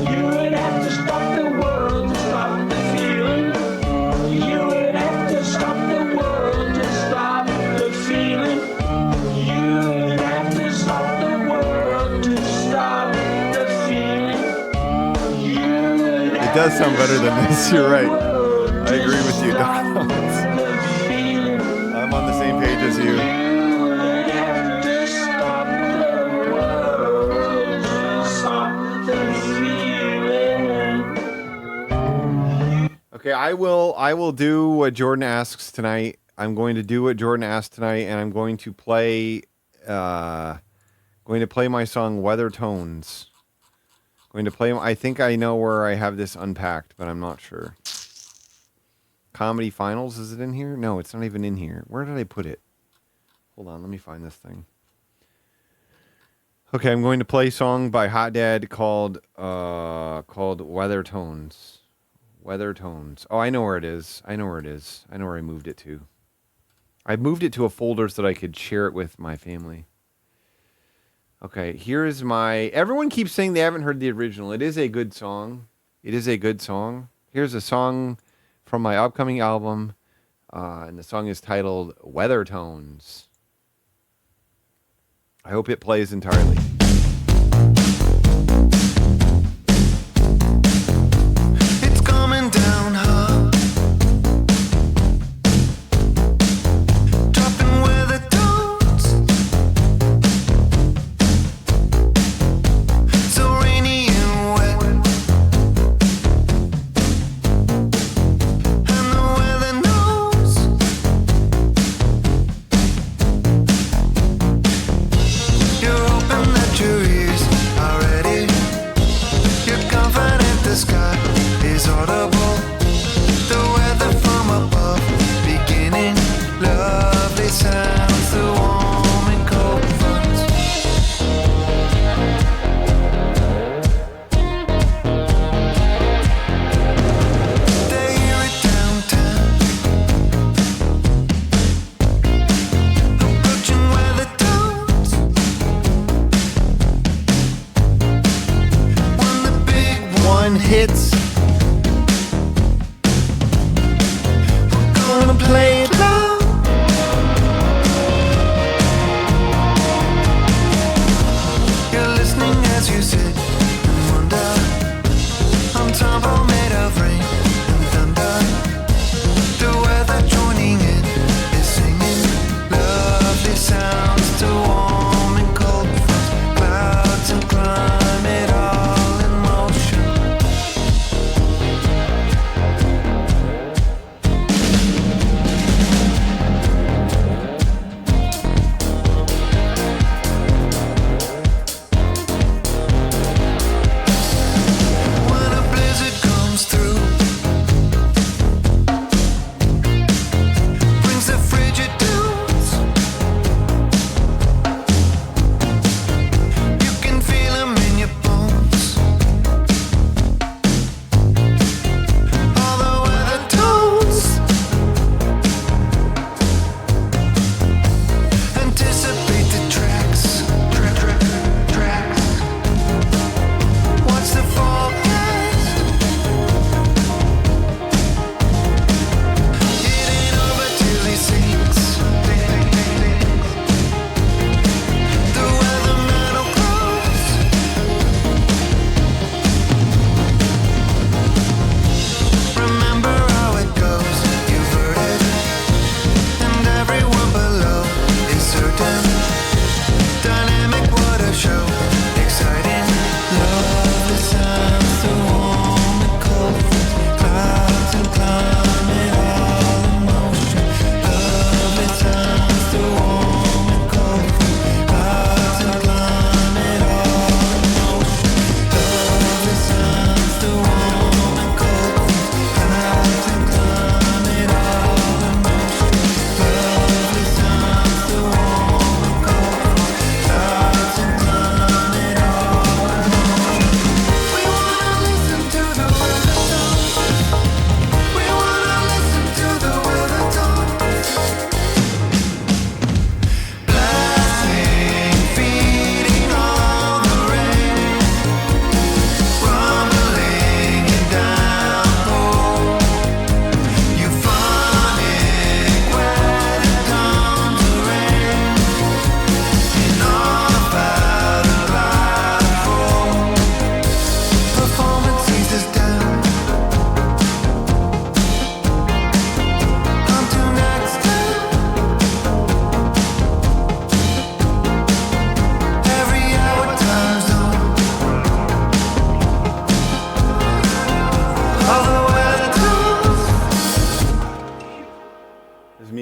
You would have to stop the world to stop the feeling. You would have to stop the world to stop the feeling. You would have to stop the world to stop the feeling. It does sound better than this. You're right. I agree with you, Doc. I'm on the same page as you. Okay, I will do what Jordan asks tonight. I'm going to do what Jordan asked tonight, and I'm going to play my song Weather Tones. Going to play. I think I know where I have this unpacked, but I'm not sure. Comedy Finals, is it in here? No, it's not even in here. Where did I put it? Hold on, let me find this thing. Okay, I'm going to play a song by Hot Dad called Weather Tones. Weather Tones. Oh, I know where it is. I know where I moved it to. I moved it to a folder so that I could share it with my family. Okay, here's my... Everyone keeps saying they haven't heard the original. It is a good song. Here's a song from my upcoming album, and the song is titled Weather Tones. I hope it plays entirely. It's coming down hard. Dropping weather tones. So rainy and wet. And the weather knows. You're hoping that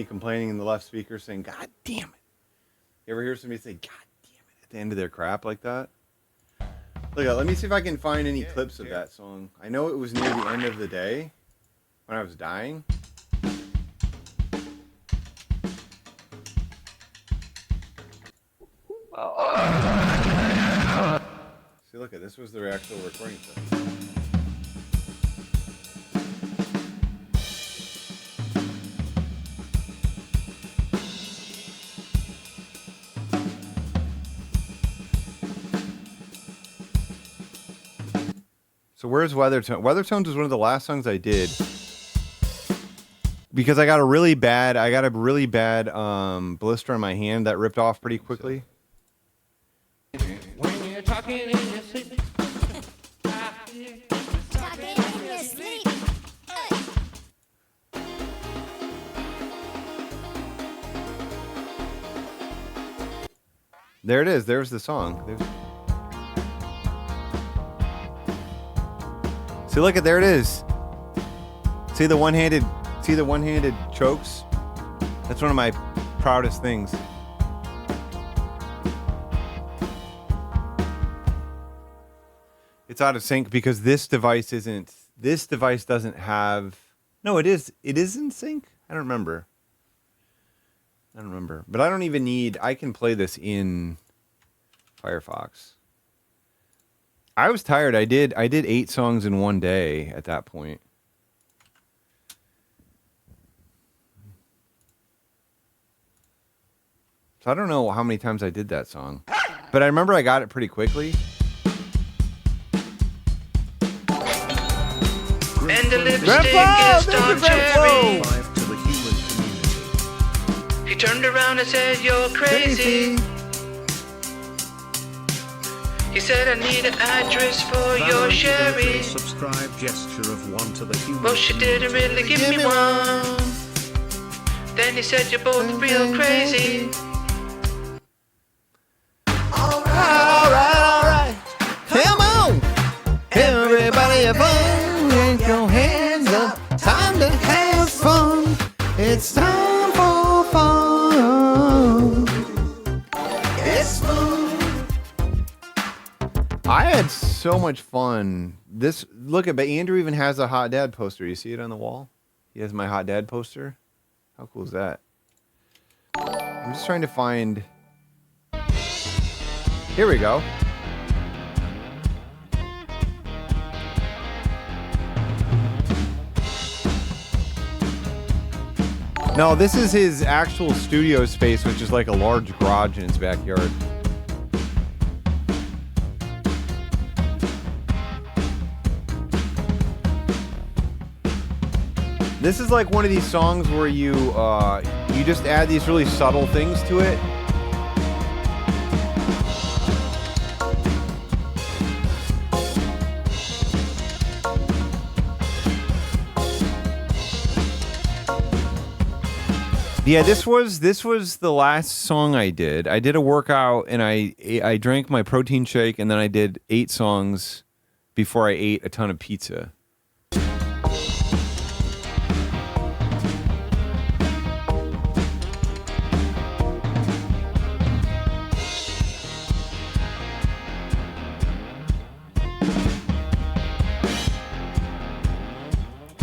complaining in the left speaker saying, God damn it. You ever hear somebody say, God damn it, at the end of their crap like that? Look, let me see if I can find any clips of that song. I know it was near the end of the day when I was dying. See, look at this was the actual recording session. So where's Weathertone? Weathertones was one of the last songs I did because I got a really bad blister on my hand that ripped off pretty quickly. When you're talking in your sleep. Talking in your sleep. There it is. There's the song. See, look at there it is. See the one-handed chokes? That's one of my proudest things. It's out of sync because this device doesn't have. No, it is in sync. I don't remember. But I don't even need. I can play this in Firefox. I was tired. I did 8 songs in one day at that point. So I don't know how many times I did that song. But I remember I got it pretty quickly. And the lipstick Grandpa, is Don Cherry. Grandpa. He turned around and said, "You're crazy." He said, "I need an address for your Sherry." Subscribe gesture of one to the human. Well, she didn't really give me one. Then he said, "You're both real crazy." Alright. Come on. Everybody have fun. Get your hands up. Time to have fun. It's time for fun. It's fun. I had so much fun. But Andrew even has a Hot Dad poster. You see it on the wall? He has my Hot Dad poster. How cool is that? I'm just trying to find. Here we go. No, this is his actual studio space, which is like a large garage in his backyard. This is like one of these songs where you just add these really subtle things to it. Yeah, this was the last song I did. I did a workout and I drank my protein shake and then I did 8 songs before I ate a ton of pizza.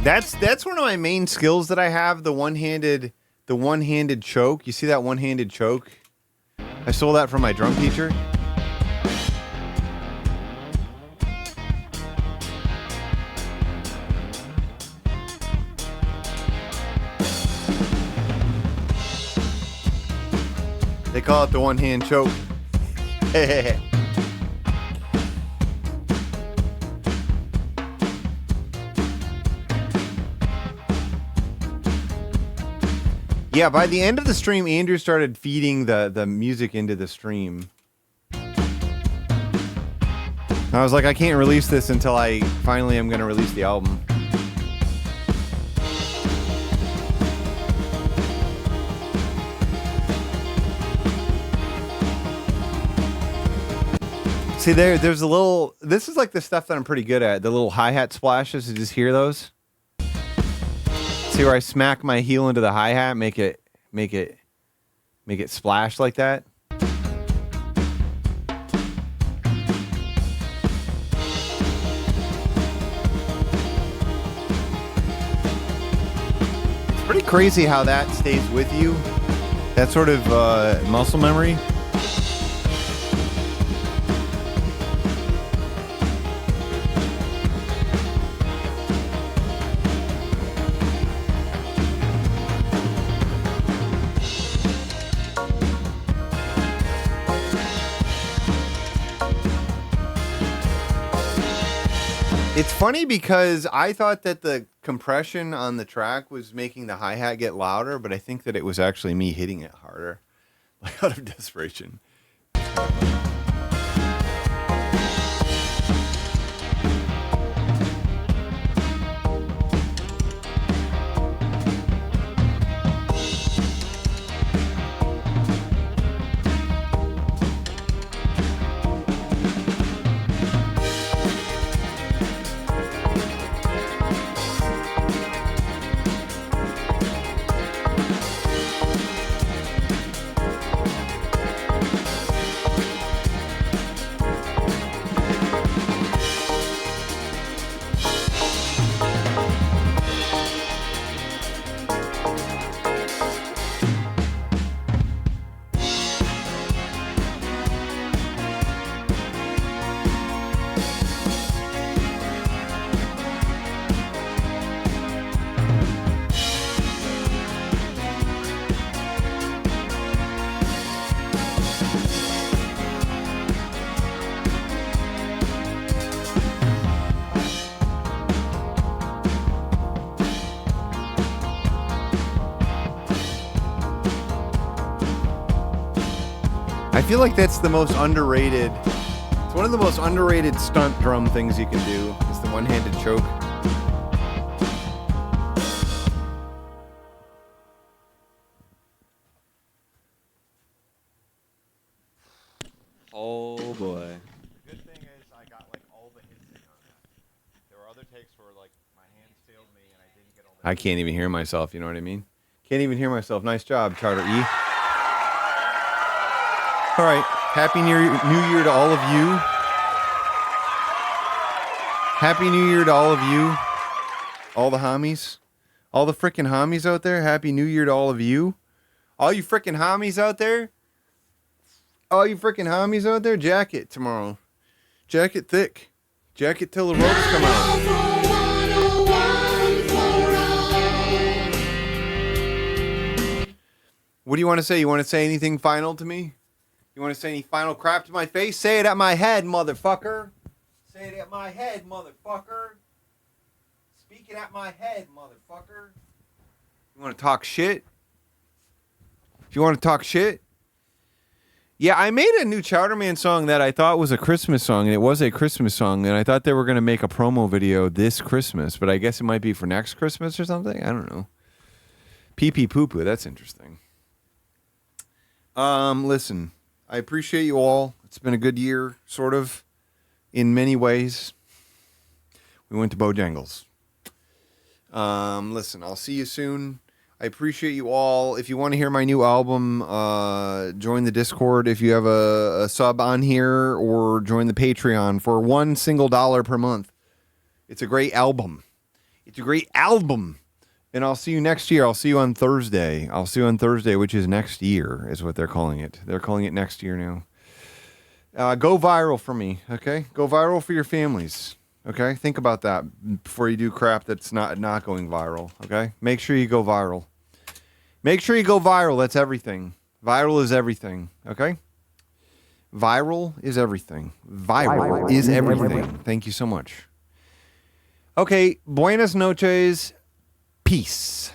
That's one of my main skills that I have, the one-handed choke. You see that one-handed choke? I stole that from my drum teacher. They call it the one-hand choke. Yeah, by the end of the stream, Andrew started feeding the music into the stream. I was like, I can't release this until I finally am going to release the album. See, there's a little... This is like the stuff that I'm pretty good at. The little hi-hat splashes. You just hear those? See where I smack my heel into the hi-hat, make it make it splash like that. It's pretty crazy how that stays with you. That sort of muscle memory. It's funny because I thought that the compression on the track was making the hi-hat get louder, but I think that it was actually me hitting it harder, like out of desperation. I feel like that's the most underrated. It's one of the most underrated stunt drum things you can do. It's the one-handed choke. Oh boy. The good thing is I got like all the hits in on that. There were other takes where like my hands failed me and I didn't get all the I can't even hear myself, you know what I mean? Can't even hear myself. Nice job, Charter E. All right. Happy New Year to all of you. Happy New Year to all of you. All the homies. All the freaking homies out there. Happy New Year to all of you. All you freaking homies out there. All you freaking homies out there. Jacket tomorrow. Jacket thick. Jacket till the ropes come out. What do you want to say? You want to say anything final to me? You want to say any final crap to my face? Say it at my head, motherfucker. Say it at my head, motherfucker. Speak it at my head, motherfucker. You want to talk shit? If you want to talk shit? Yeah, I made a new Chowderman song that I thought was a Christmas song, and it was a Christmas song, and I thought they were going to make a promo video this Christmas, but I guess it might be for next Christmas or something. I don't know. Pee-pee poo-poo, that's interesting. Listen, I appreciate you all. It's been a good year, sort of, in many ways. We went to Bojangles. Listen, I'll see you soon. I appreciate you all. If you want to hear my new album, join the Discord if you have a sub on here, or join the Patreon for $1 single per month. It's a great album. It's a great album. And I'll see you next year. I'll see you on Thursday. I'll see you on Thursday, which is next year, is what they're calling it. They're calling it next year now. Go viral for me, okay? Go viral for your families, okay? Think about that before you do crap that's not going viral, okay? Make sure you go viral. Make sure you go viral. That's everything. Viral is everything, okay? Viral is everything. Viral is everything. Thank you so much. Okay, buenas noches. Peace.